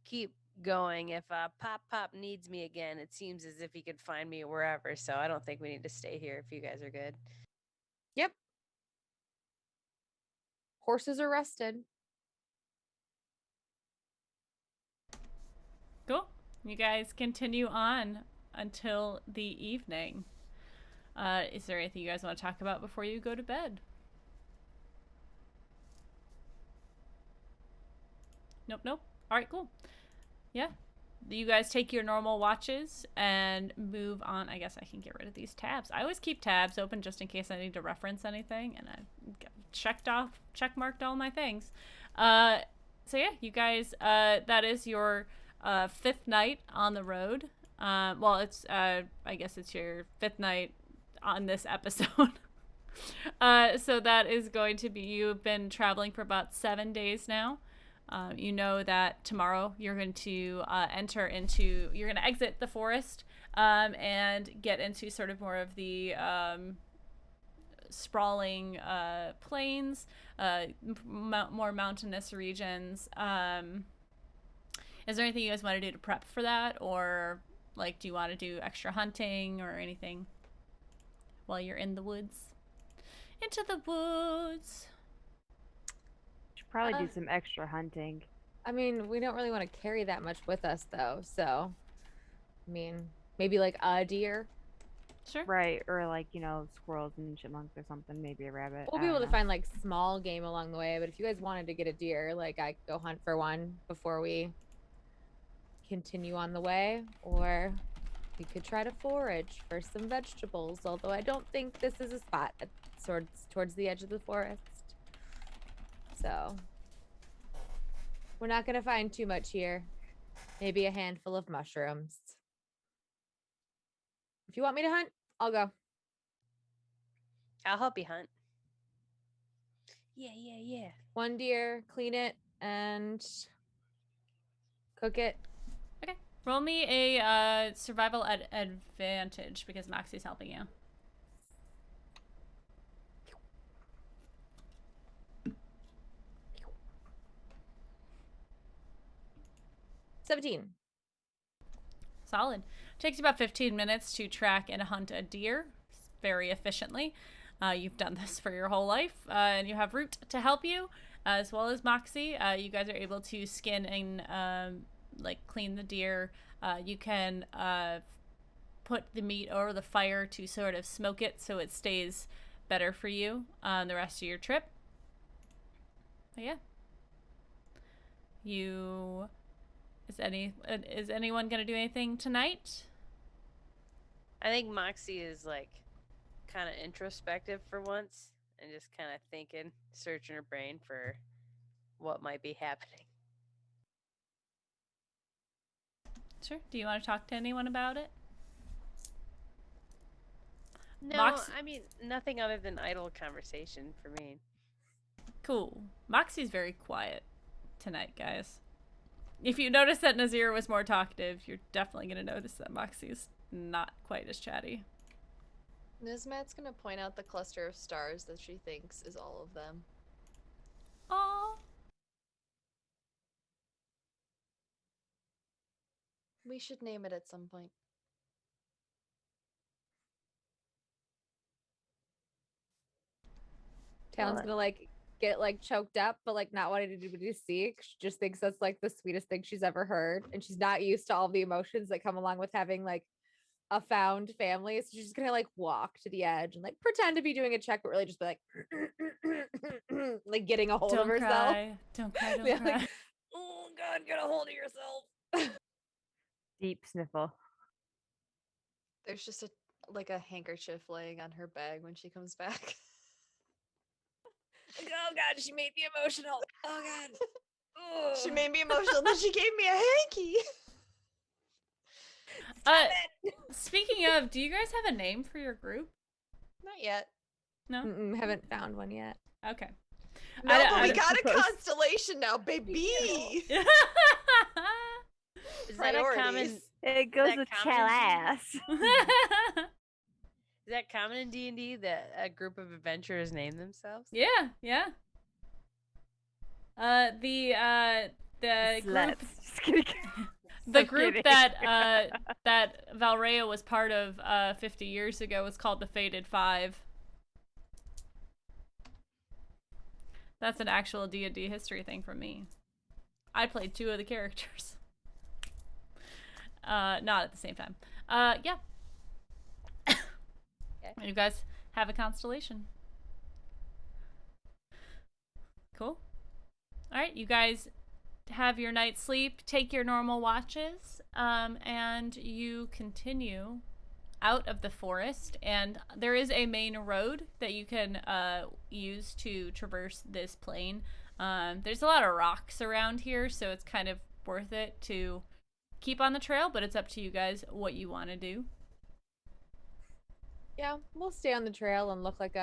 S4: keep going. If Pop needs me again, it seems as if he could find me wherever. So I don't think we need to stay here if you guys are good.
S5: Yep. Horses are rested.
S1: Cool. You guys continue on until the evening. Is there anything you guys want to talk about before you go to bed? Nope. All right, cool. Yeah. You guys take your normal watches and move on. I guess I can get rid of these tabs. I always keep tabs open just in case I need to reference anything, and I check-marked all my things. So yeah, you guys, that is your fifth night on the road. Well, it's I guess it's your fifth night on this episode. So that is going to be, you've been traveling for about 7 days now. You know that tomorrow you're going to you're going to exit the forest and get into sort of more of the sprawling plains, more mountainous regions. Is there anything you guys want to do to prep for that, or like do you want to do extra hunting or anything while you're in the woods? Into the woods.
S6: Should probably
S5: Uh,
S6: do some extra hunting.
S5: I mean, we don't really want to carry that much with us, though. So, I mean, maybe like a deer.
S1: Sure.
S6: Right, or like, squirrels and chipmunks or something, maybe a rabbit.
S5: We'll
S6: I
S5: be
S6: don't
S5: able to
S6: know.
S5: find like small game along the way. But if you guys wanted to get a deer, like I could go hunt for one before we continue on the way, or we could try to forage for some vegetables. Although I don't think this is a spot towards the edge of the forest. So we're not gonna find too much here. Maybe a handful of mushrooms. If you want me to hunt, I'll go.
S4: I'll help you hunt. Yeah.
S5: One deer, clean it, and cook it.
S1: Okay. Roll me a survival at advantage because Moxie's helping you.
S5: $17.
S1: Solid. Takes you about 15 minutes to track and hunt a deer very efficiently. You've done this for your whole life, and you have Root to help you, as well as Moxie. You guys are able to skin and clean the deer. You can put the meat over the fire to sort of smoke it so it stays better for you on the rest of your trip. But yeah. Is anyone gonna do anything tonight?
S4: I think Moxie is like kind of introspective for once and just kind of thinking, searching her brain for what might be happening.
S1: Sure. Do you want to talk to anyone about it?
S4: No,
S1: Mox-
S4: I mean nothing other than idle conversation for me.
S1: Cool. Moxie's very quiet tonight, guys. If you notice that Nazir was more talkative, you're definitely going to notice that Moxie's not quite as chatty.
S3: Nizmat's gonna point out the cluster of stars that she thinks is all of them.
S1: Aww.
S3: We should name it at some point.
S5: Talon's gonna like get like choked up, but like not wanting anybody to see. 'Cause she just thinks that's like the sweetest thing she's ever heard, and she's not used to all the emotions that come along with having like a found family. So she's gonna like walk to the edge and like pretend to be doing a check, but really just be like, like getting a hold of herself.
S1: Cry. Don't cry. Don't
S5: Yeah,
S1: cry.
S5: like, oh God, get a hold of yourself.
S6: Deep sniffle.
S3: There's just a handkerchief laying on her bag when she comes back.
S5: Like, oh God, she made me emotional. Oh God.
S3: She
S5: Ugh.
S3: made me emotional, then she gave me a hanky.
S1: Speaking of, do you guys have a name for your group?
S3: Not yet.
S1: No?
S5: Haven't found one yet.
S1: Okay.
S3: No, but we
S1: I-
S3: got a constellation now, baby.
S4: Is that a common?
S3: Priorities.
S6: It goes
S4: that
S6: with
S4: common
S6: chell
S4: in
S6: ass.
S4: Is that common in D&D that a group of adventurers name themselves?
S1: Yeah, yeah. The group
S6: Sluts. Just kidding.
S1: the
S6: So
S1: group
S6: kidding.
S1: that Valrea was part of 50 years ago was called the Fated Five. That's an actual D&D history thing from me. I played 2 of the characters. Not at the same time. Yeah.
S4: Okay.
S1: You guys have a constellation. Cool. All right, you guys have your night's sleep, take your normal watches, and you continue out of the forest. And there is a main road that you can use to traverse this plain. There's a lot of rocks around here, so it's kind of worth it to keep on the trail, but it's up to you guys what you want to do.
S5: Yeah, we'll stay on the trail and look like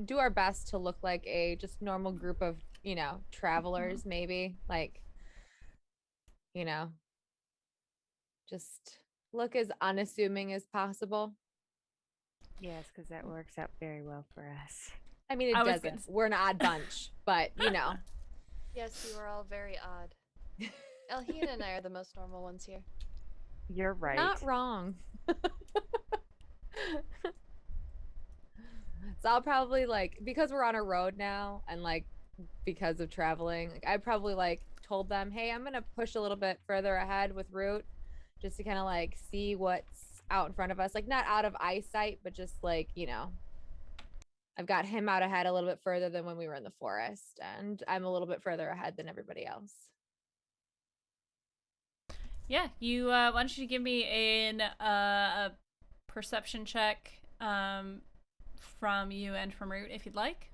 S5: do our best to look like a just normal group of, travelers, maybe. Like, just look as unassuming as possible.
S6: Yes, because that works out very well for us.
S5: I mean, it
S1: I was
S5: doesn't.
S1: gonna
S5: We're an odd bunch, but,
S3: Yes, you are all very odd. Elhina and I are the most normal ones here.
S6: You're right.
S5: not wrong. So I'll probably because we're on a road now and because of traveling, I probably told them, hey, I'm gonna push a little bit further ahead with Root just to kind of see what's out in front of us. Not out of eyesight, but just I've got him out ahead a little bit further than when we were in the forest, and I'm a little bit further ahead than everybody else.
S1: Yeah, you why don't you give me a perception check from you and from Root if you'd like.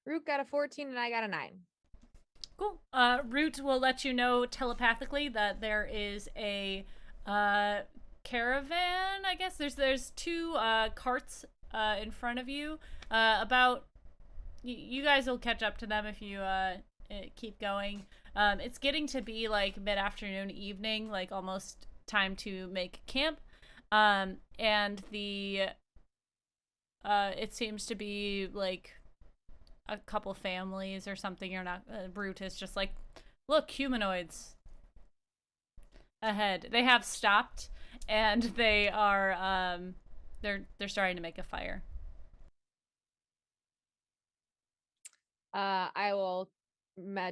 S5: Root got a 14 and I got a 9.
S1: Cool. Root will let you know telepathically that there is a caravan. I guess there's two carts in front of you. About you guys will catch up to them if you keep going. It's getting to be like mid-afternoon, evening, like almost time to make camp. And the it seems to be like a couple families or something. You're not Root is just like, look, humanoids ahead. They have stopped and they are they're starting to make a fire.
S5: I will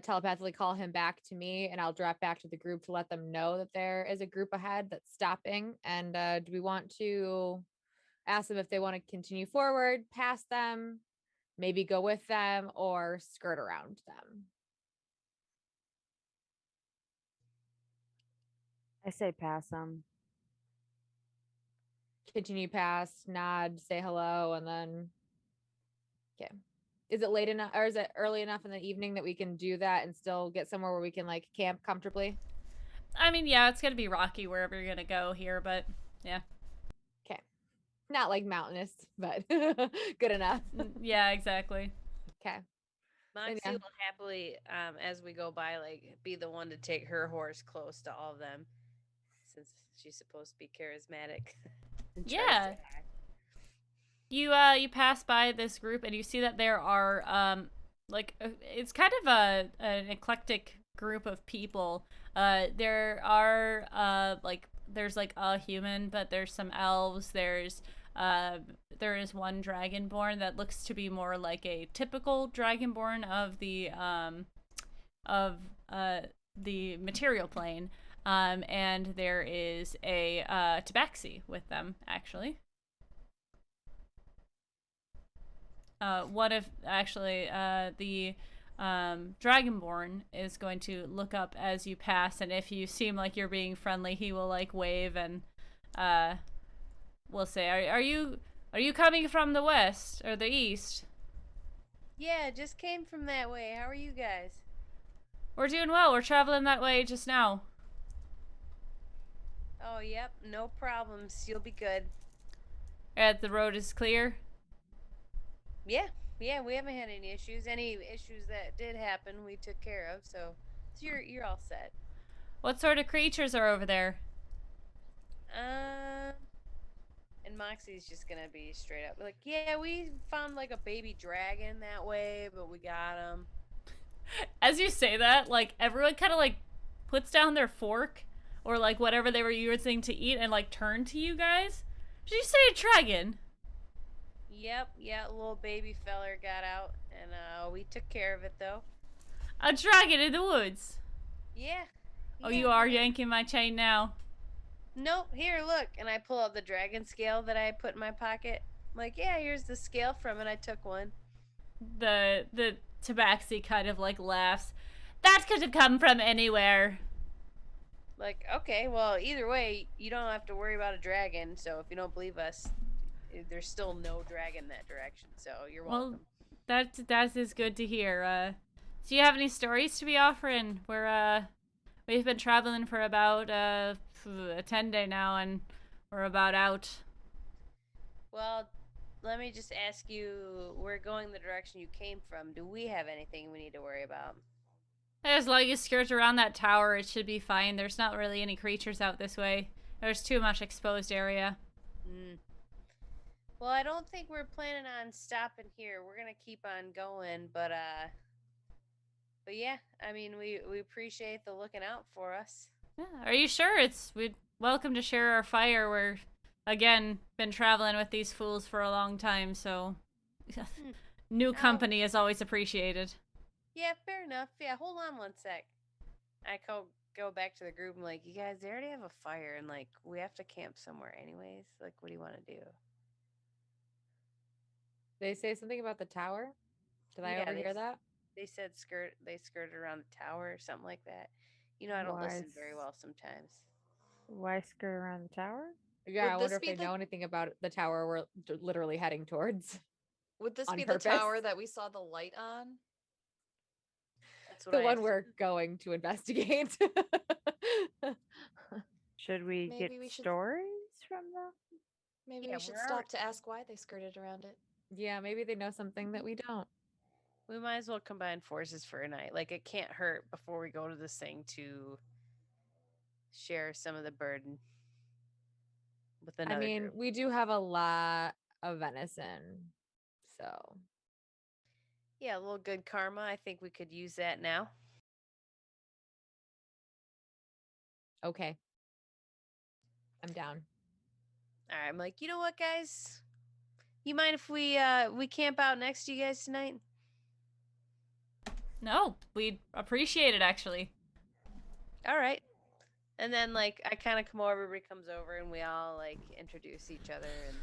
S5: telepathically call him back to me, and I'll drop back to the group to let them know that there is a group ahead that's stopping. And do we want to ask them if they want to continue forward, past them, maybe go with them, or skirt around them?
S6: I say pass them.
S5: Continue past, nod, say hello, and then okay. Is it late enough, or is it early enough in the evening that we can do that and still get somewhere where we can like camp comfortably?
S1: I mean, yeah, it's gonna be rocky wherever you're gonna go here, but yeah.
S5: Okay. Not like mountainous, but good enough.
S1: Yeah, exactly.
S5: Okay.
S4: Moxie
S5: yeah.
S4: will happily, as we go by, like be the one to take her horse close to all of them, since she's supposed to be charismatic. and tries to
S1: Yeah.
S4: act.
S1: You pass by this group and you see that there are it's kind of an eclectic group of people. There are there's like a human, but there's some elves. There is one dragonborn that looks to be more like a typical dragonborn of the material plane. And there is a tabaxi with them actually. What if actually the Dragonborn is going to look up as you pass, and if you seem like you're being friendly, he will like wave and will say, "Are you coming from the west or the east?"
S4: Yeah, just came from that way. How are you guys?
S1: We're doing well. We're traveling that way just now.
S4: Oh, yep, no problems. You'll be good.
S1: The road is clear.
S4: Yeah, we haven't had any issues. Any issues that did happen, we took care of. So you're all set.
S1: What sort of creatures are over there?
S4: And Moxie's just gonna be straight up like, yeah, we found like a baby dragon that way, but we got him.
S1: As you say that, like everyone kind of like puts down their fork or like whatever they were using to eat and like turn to you guys. Did you say a dragon?
S4: Yep, yeah, a little baby feller got out, and we took care of it though.
S1: A dragon in the woods.
S4: Yeah.
S1: Oh, you are yanking my chain now.
S4: Nope, here, look. And I pull out the dragon scale that I put in my pocket. I'm like, yeah, here's the scale from it. I took one.
S1: The tabaxi kind of like laughs. That could have come from anywhere.
S4: Like, okay, well, either way, you don't have to worry about a dragon. So if you don't believe us, there's still no dragon that direction. So you're welcome.
S1: Well, that is good to hear. Do you have any stories to be offering? We've been traveling for about a 10-day now, and we're about out.
S4: Well, let me just ask you, we're going the direction you came from. Do we have anything we need to worry about?
S1: As long as you skirt around that tower, it should be fine. There's not really any creatures out this way. There's too much exposed area.
S4: Well, I don't think we're planning on stopping here. We're gonna keep on going, but yeah, I mean, we appreciate the looking out for us.
S1: Yeah, are you sure? We'd welcome to share our fire. We're again been traveling with these fools for a long time, so new company is always appreciated.
S4: Yeah, fair enough. Yeah, hold on one sec. I go back to the group. I'm like, you guys, they already have a fire, and like we have to camp somewhere anyways. Like, what do you want to do?
S5: They say something about the tower. Did I
S4: Yeah,
S5: overhear that?
S4: They said they skirted around the tower or something like that. You know, I don't listen very well sometimes.
S6: Why skirt around the tower?
S5: Yeah, I
S3: Would
S5: wonder
S3: this
S5: if
S3: be
S5: they
S3: the-
S5: know anything about the tower we're literally heading towards.
S2: Would this
S5: on
S2: be
S5: purpose.
S2: the tower that we saw the light on?
S4: That's what
S5: The
S4: I
S5: one
S4: assume.
S5: we're going to investigate.
S6: Should we
S3: Maybe
S6: get
S3: we should-
S6: stories from them?
S3: Maybe
S4: Yeah,
S3: we should
S4: we're
S3: stop
S4: already-
S3: to ask why they skirted around it.
S5: Yeah, maybe they know something that we don't.
S4: We might as well combine forces for a night. Like, it can't hurt before we go to this thing to share some of the burden with another
S5: I mean,
S4: group.
S5: we do have a lot of venison. So,
S4: Yeah, a little good karma. I think we could use that now.
S5: okay. I'm down.
S4: All right, I'm like, you know what, guys? You mind if we camp out next to you guys tonight?
S1: No, we'd appreciate it actually.
S4: All right. And then like I kind of come over, everybody comes over, and we all like introduce each other. And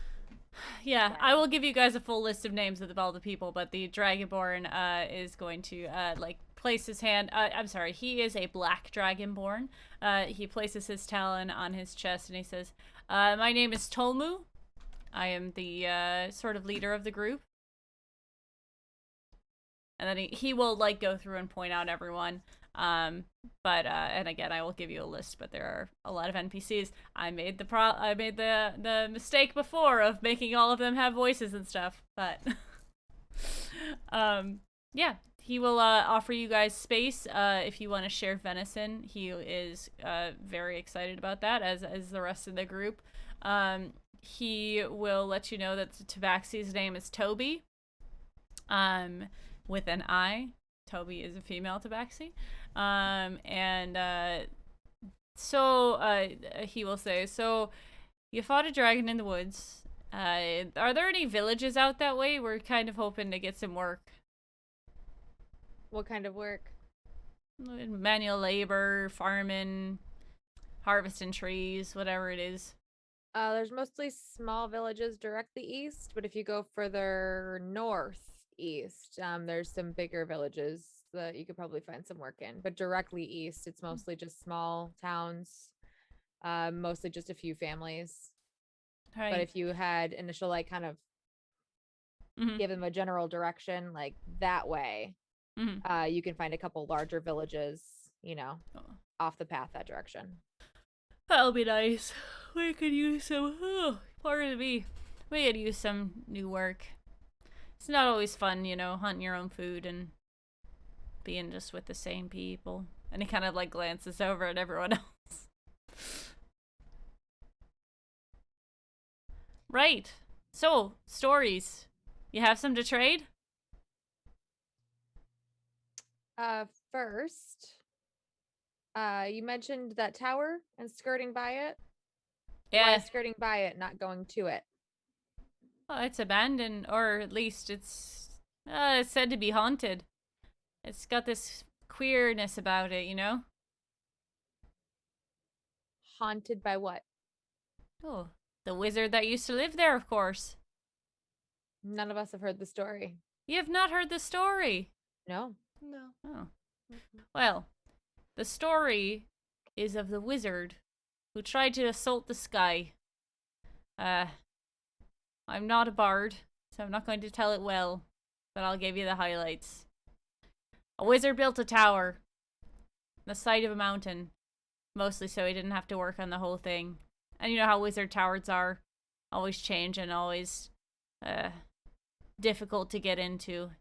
S1: Yeah, I will give you guys a full list of names of all the people, but the Dragonborn is going to like place his hand. I'm sorry, he is a black Dragonborn. He places his talon on his chest and he says, "My name is Tolmu. I am the sort of leader of the group." And then he will like go through and point out everyone. But and again, I will give you a list, but there are a lot of NPCs. I made the mistake before of making all of them have voices and stuff, but yeah, he will offer you guys space if you want to share venison. He is very excited about that, as the rest of the group. He will let you know that Tabaxi's name is Toby. With an I. Toby is a female Tabaxi. So he will say, so you fought a dragon in the woods. Are there any villages out that way? We're kind of hoping to get some work.
S5: What kind of work?
S1: Manual labor, farming, harvesting trees, whatever it is.
S5: There's mostly small villages directly east, but if you go further northeast, there's some bigger villages that you could probably find some work in. But directly east, it's mostly just small towns, mostly just a few families.
S1: All right.
S5: But if you had initial, like, kind of
S1: Mhm.
S5: give them a general direction, like that way,
S1: Mhm.
S5: you can find a couple larger villages, you know,
S1: Oh.
S5: off the path that direction.
S1: That'll be nice. We could use some. Oh, pardon me. We could use some new work. It's not always fun, you know, hunting your own food and being just with the same people. And he kind of like glances over at everyone else. Right. So, stories. You have some to trade?
S5: First, you mentioned that tower and skirting by it. Why
S1: Yeah.
S5: skirting by it, not going to it?
S1: Well, it's abandoned, or at least it's said to be haunted. It's got this queerness about it, you know?
S5: Haunted by what?
S1: Oh, the wizard that used to live there, of course.
S5: None of us have heard the story.
S1: You have not heard the story.
S5: No.
S3: No.
S1: Oh. Well, the story is of the wizard who tried to assault the sky. I'm not a bard, so I'm not going to tell it well, but I'll give you the highlights. A wizard built a tower on the side of a mountain, mostly so he didn't have to work on the whole thing. And you know how wizard towers are, always change and always difficult to get into.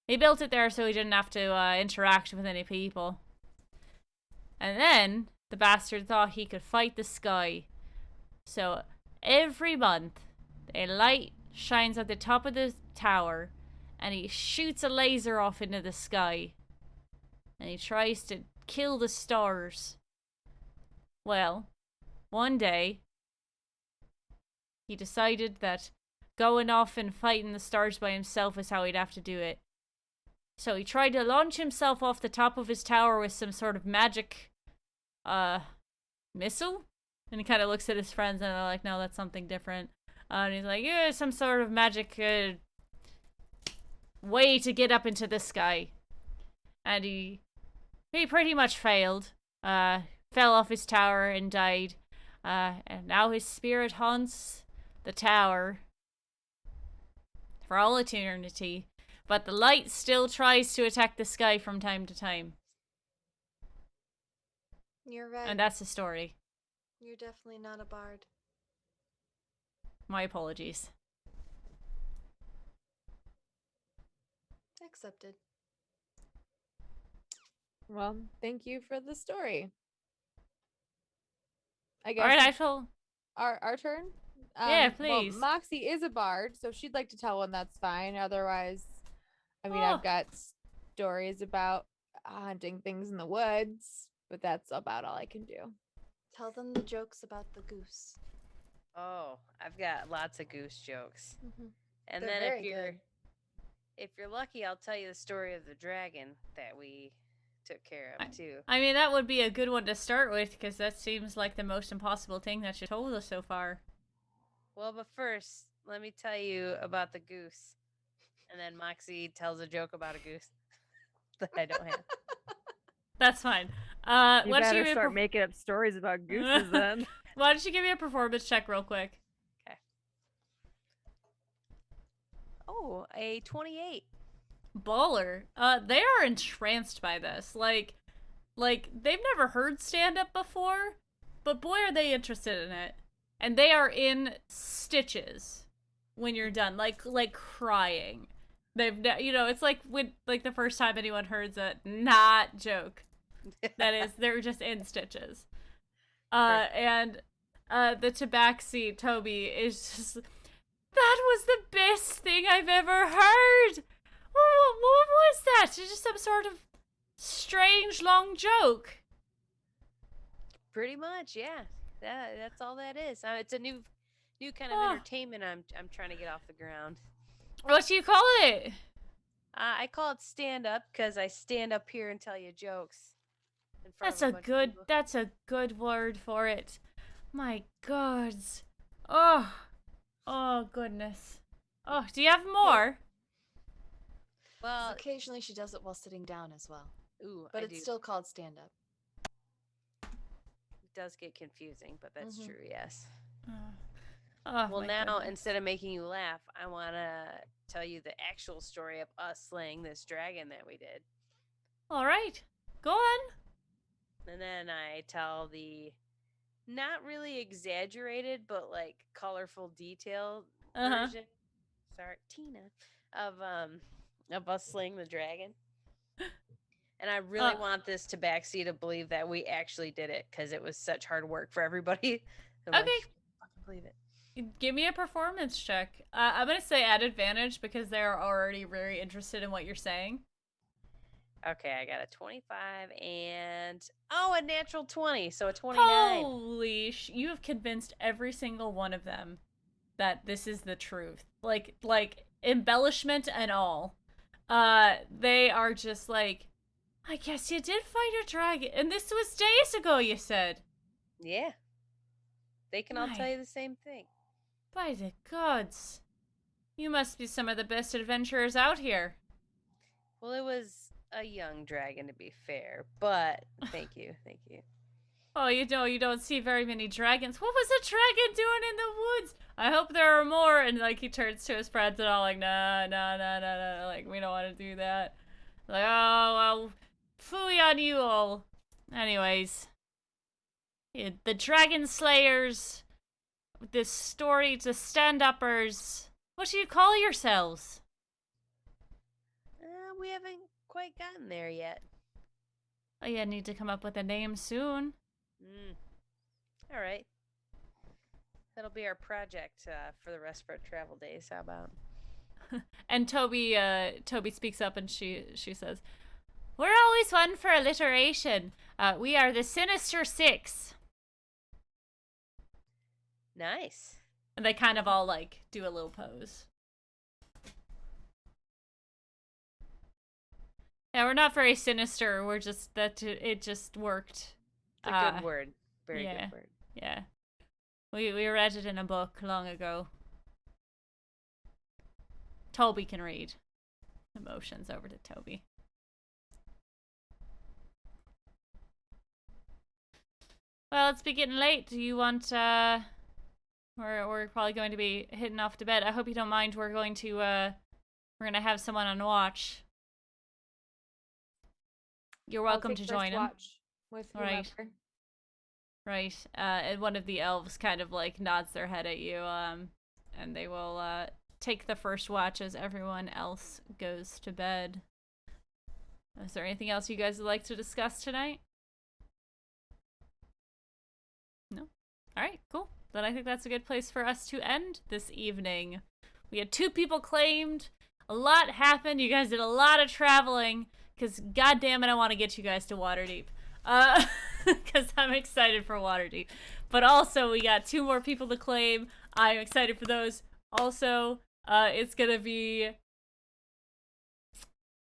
S1: He built it there so he didn't have to interact with any people. And then the bastard thought he could fight the sky. So every month, a light shines at the top of the tower, and he shoots a laser off into the sky. And he tries to kill the stars. Well, one day, he decided that going off and fighting the stars by himself is how he'd have to do it. So he tried to launch himself off the top of his tower with some sort of magic, missile? And he kind of looks at his friends and they're like, no, that's something different. And he's like, yeah, some sort of magic, way to get up into the sky. And he pretty much failed. Fell off his tower and died. And now his spirit haunts the tower for all eternity, but the light still tries to attack the sky from time to time.
S3: You're right.
S1: And that's the story.
S3: You're definitely not a bard.
S1: My apologies.
S3: Accepted.
S5: Well, thank you for the story. I
S1: All
S5: guess
S1: right, I feel.
S5: our turn.
S1: Yeah,
S5: Well,
S1: please.
S5: Moxie is a bard, so if she'd like to tell one, that's fine. Otherwise, I mean,
S1: Oh.
S5: I've got stories about hunting things in the woods, but that's about all I can do.
S3: Tell them the jokes about the goose.
S4: Oh, I've got lots of goose jokes.
S3: Mm-hmm.
S4: And
S3: They're
S4: then
S3: very good.
S4: if you're lucky, I'll tell you the story of the dragon that we took care of too.
S1: I mean, that would be a good one to start with, because that seems like the most impossible thing that you told us so far.
S4: Well, but first, let me tell you about the goose. And then Moxie tells a joke about a goose that I don't have.
S1: That's fine.
S6: You
S1: Why don't you
S6: better
S1: give me a
S6: start making up stories about gooses then.
S1: Why don't you give me a performance check real quick?
S4: Oh, a 28.
S1: Baller. They are entranced by this. Like they've never heard stand up before, but boy are they interested in it. And they are in stitches when you're done, like crying. It's like when the first time anyone heard a not joke. That is, they're just in stitches. And the tabaxi Toby is just, that was the best thing I've ever heard. What was that? It's just some sort of strange long joke.
S4: Pretty much, yeah. That's all that is. It's a new kind of entertainment I'm trying to get off the ground.
S1: What do you call it?
S4: I call it stand up because I stand up here and tell you jokes. In front
S1: That's
S4: of
S1: a
S4: bunch of
S1: good.
S4: people.
S1: That's a good word for it. My gods. Oh goodness. Oh, do you have more?
S4: Well,
S3: Occasionally she does it while sitting down as well.
S4: ooh,
S3: But
S4: I
S3: it's
S4: do.
S3: still called stand up.
S4: It does get confusing, but that's
S3: Mhm.
S4: true. Yes.
S1: Oh,
S4: Well,
S1: my
S4: now
S1: goodness.
S4: instead of making you laugh, I want to tell you the actual story of us slaying this dragon that we did.
S1: All right, go on.
S4: And then I tell the not really exaggerated, but like colorful detail version. Sorry, Tina, of us slaying the dragon. And I really want this tabaxi to believe that we actually did it because it was such hard work for everybody. I'm like,
S1: Okay.
S4: fucking believe it.
S1: Give me a performance check. I'm gonna say at advantage because they're already very interested in what you're saying.
S4: Okay, I got a 25 and a natural 20, so a 29.
S1: Holy you have convinced every single one of them that this is the truth. Like embellishment and all. They are just like, I guess you did fight a dragon, and this was days ago, you said.
S4: Yeah. They can all
S1: My-
S4: tell you the same thing.
S1: By the gods. You must be some of the best adventurers out here.
S4: Well, it was a young dragon, to be fair, but thank you.
S1: Oh, you don't see very many dragons. What was a dragon doing in the woods? I hope there are more. And like he turns to his friends and all like, nah, like we don't want to do that. Like, oh well, phooey on you all. Anyways, the dragon slayers. This story to stand-uppers. What do you call yourselves?
S4: We haven't quite gotten there yet.
S1: Oh, yeah, need to come up with a name soon.
S4: All right. That'll be our project for the rest of our travel days. How about?
S1: And Toby speaks up and she says, "We're always one for alliteration. We are the Sinister Six."
S4: Nice.
S1: And they kind of all like do a little pose. Yeah, we're not very sinister. We're just it just worked.
S4: It's a good word. Very
S1: yeah.
S4: good word.
S1: Yeah. We read it in a book long ago. Toby can read. Emotions over to Toby. Well, it's getting late. Do you want We're probably going to be heading off to bed. I hope you don't mind. We're going to have someone on watch. You're
S5: I'll
S1: welcome
S5: take
S1: to
S5: first
S1: join him.
S5: watch with
S1: Right.
S5: whomever.
S1: Right. And one of the elves kind of like nods their head at you, and they will take the first watch as everyone else goes to bed. Is there anything else you guys would like to discuss tonight? No? Alright, cool. Then I think that's a good place for us to end this evening. We had 2 people claimed. A lot happened. You guys did a lot of traveling. Because, goddammit, I want to get you guys to Waterdeep. Because I'm excited for Waterdeep. But also, we got 2 more people to claim. I'm excited for those. Also, it's going to be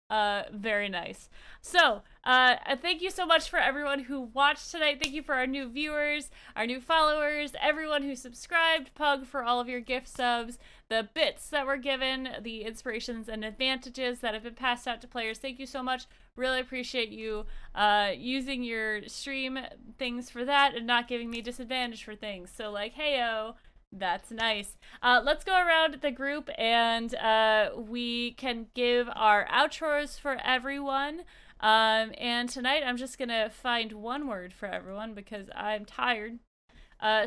S1: very nice. So, thank you so much for everyone who watched tonight. Thank you for our new viewers, our new followers, everyone who subscribed. Pug for all of your gift subs, the bits that were given, the inspirations and advantages that have been passed out to players. Thank you so much. Really appreciate you using your stream things for that and not giving me disadvantage for things. So like, heyo. That's nice. Let's go around the group and we can give our outros for everyone. And tonight I'm just going to find one word for everyone because I'm tired.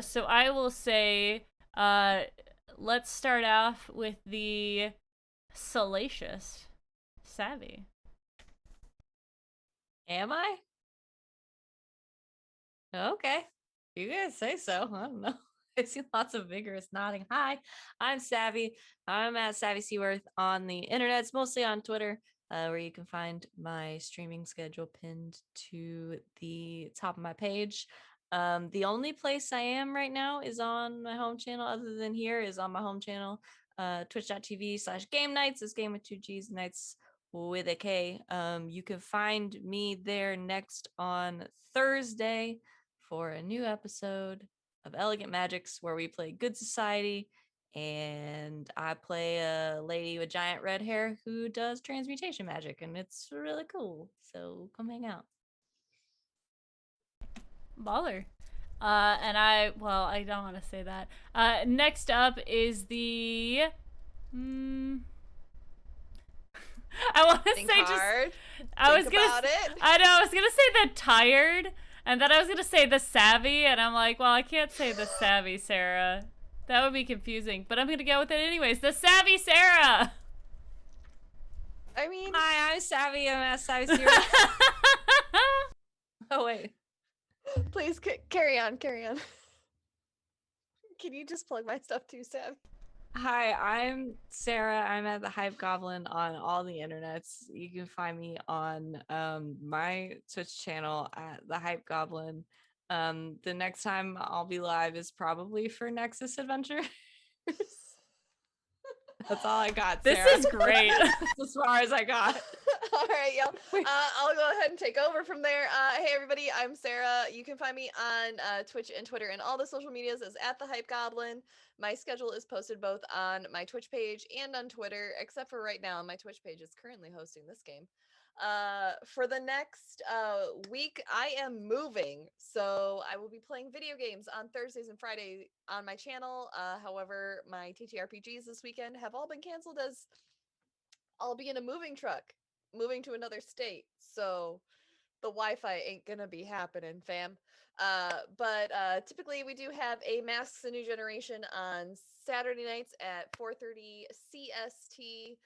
S1: So I will say, let's start off with the salacious Savvy.
S2: Am I? Okay. You guys say so. I don't know. I see lots of vigorous nodding. Hi, I'm Savvy. I'm at Savvy Seaworth on the internets, mostly on Twitter, where you can find my streaming schedule pinned to the top of my page. The only place I am right now is on my home channel, other than here, is on my home channel, twitch.tv/game nights. Is game with 2 G's, nights with a K. You can find me there next on Thursday for a new episode of Elegant Magics, where we play Good Society, and I play a lady with giant red hair who does transmutation magic, and it's really cool. So come hang out.
S1: Baller. And I don't want to say that. Next up is the I want to
S3: Think
S1: say
S3: hard.
S1: I was
S3: Think
S1: gonna
S3: about it.
S1: I know, I was gonna say the tired, and then I was gonna say the savvy, and I'm like, well, I can't say the savvy Sarah. That would be confusing, but I'm gonna go with it anyways. The savvy Sarah.
S3: I mean,
S2: Hi, I'm Savvy. I'm at Savvy Seaworth. Oh wait.
S3: please carry on. Can you just plug my stuff too, Sav?
S2: Hi, I'm Sarah. I'm at the Hype Goblin on all the internets. You can find me on my Twitch channel at the Hype Goblin. The next time I'll be live is probably for Nexus Adventure. That's all I got.
S1: This
S2: Sarah.
S1: is great.
S2: That's as far as I got.
S3: All right, y'all. I'll go ahead and take over from there. Hey, everybody, I'm Sarah. You can find me on Twitch and Twitter and all the social medias as at the Hype Goblin. My schedule is posted both on my Twitch page and on Twitter, except for right now. My Twitch page is currently hosting this game. For the next week, I am moving, so I will be playing video games on Thursdays and Fridays on my channel. However, my TTRPGs this weekend have all been canceled as I'll be in a moving truck, moving to another state, so the Wi-Fi ain't gonna be happening, fam. But typically we do have a Masks: A New Generation on Saturday nights at 4:30 CST.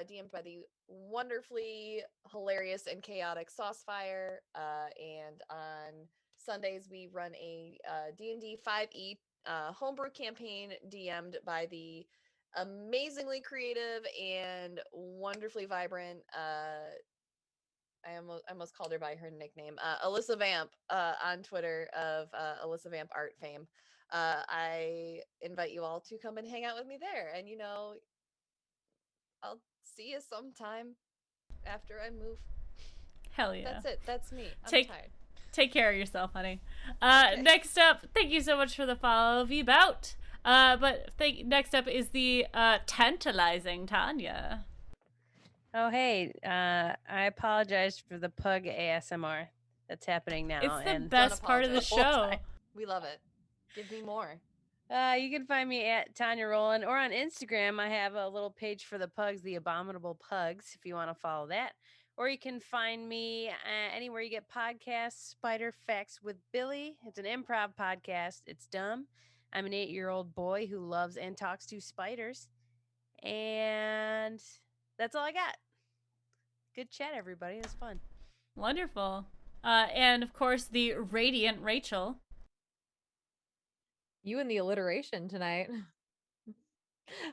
S3: DM'd by the wonderfully hilarious and chaotic Saucefire. And on Sundays, we run a D&D 5e homebrew campaign DM'd by the amazingly creative and wonderfully vibrant, I almost called her by her nickname, Alyssa Vamp, on Twitter of Alyssa Vamp Art fame. I invite you all to come and hang out with me there. And, I'll see you sometime after I move.
S1: Hell yeah.
S3: That's it. That's me. I'm
S1: Take-
S3: tired.
S1: Take care of yourself, honey.
S3: Okay.
S1: Next up, thank you so much for the follow, V-Bout. Next up is the tantalizing Tanya.
S4: Oh, hey, I apologize for the pug ASMR that's happening now.
S1: It's the
S4: and
S1: best part of the
S3: apologize.
S1: show.
S3: We love it. Give me more.
S4: You can find me at Tanya Rowland, or on Instagram. I have a little page for the pugs, the Abominable Pugs, if you want to follow that. Or you can find me anywhere you get podcasts, Spider Facts with Billy. It's an improv podcast. It's dumb. I'm an 8-year-old boy who loves and talks to spiders. And that's all I got. Good chat, everybody. It was fun.
S1: Wonderful. And of course, the radiant Rachel.
S5: You and the alliteration tonight.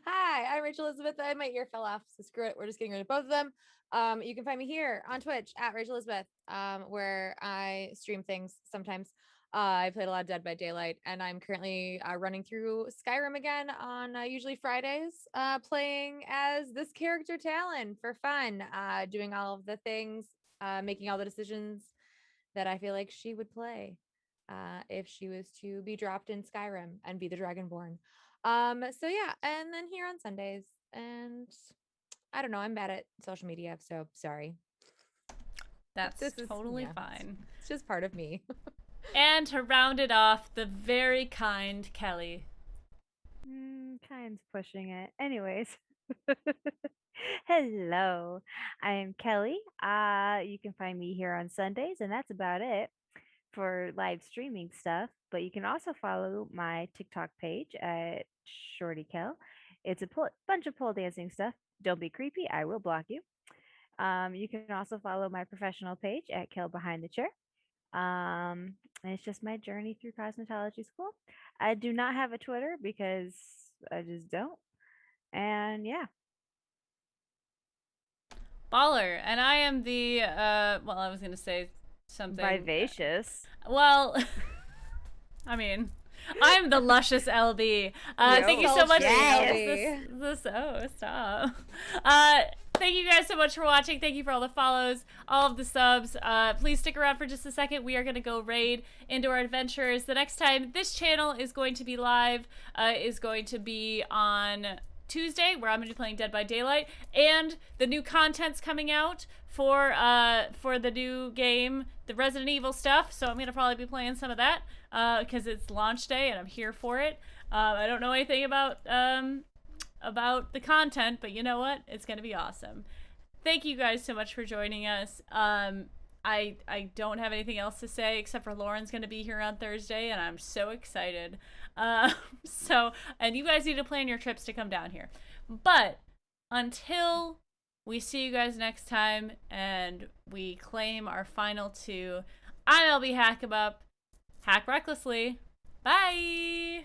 S5: Hi, I'm Rachel Elizabeth. My ear fell off, so screw it. We're just getting rid of both of them. You can find me here on Twitch at Rachel Elizabeth, where I stream things sometimes. I played a lot of Dead by Daylight, and I'm currently running through Skyrim again on usually Fridays, playing as this character Talon for fun, doing all of the things, making all the decisions that I feel like she would play if she was to be dropped in Skyrim and be the Dragonborn. So yeah, and then here on Sundays, and I don't know, I'm bad at social media, so sorry.
S1: That's
S5: This is-
S1: totally
S5: yeah,
S1: fine.
S5: It's just part of me.
S1: And to round it off, the very kind Kelly.
S6: Kind's pushing it. Anyways. Hello, I'm Kelly. You can find me here on Sundays, and that's about it for live streaming stuff. But you can also follow my TikTok page at Shorty Kel. It's a bunch of pole dancing stuff. Don't be creepy. I will block you. You can also follow my professional page at Kel Behind the Chair. And it's just my journey through cosmetology school. I do not have a Twitter because I just don't. And yeah.
S1: Baller. And I am the, well, I was going to say something.
S6: Vivacious.
S1: Well, I mean, I'm the luscious LB. Thank you so much. Stop. Thank you guys so much for watching. Thank you for all the follows, all of the subs. Please stick around for just a second. We are going to go raid into our adventures. The next time this channel is going to be live is going to be on Tuesday, where I'm going to be playing Dead by Daylight, and the new content's coming out for the new game, the Resident Evil stuff. So I'm going to probably be playing some of that because it's launch day and I'm here for it. I don't know anything about the content, but you know what? It's going to be awesome. Thank you guys so much for joining us. I don't have anything else to say except for Lauren's going to be here on Thursday, and I'm so excited. And you guys need to plan your trips to come down here. But until we see you guys next time and we claim our final 2, I'm LB Hackamup. Hack recklessly. Bye!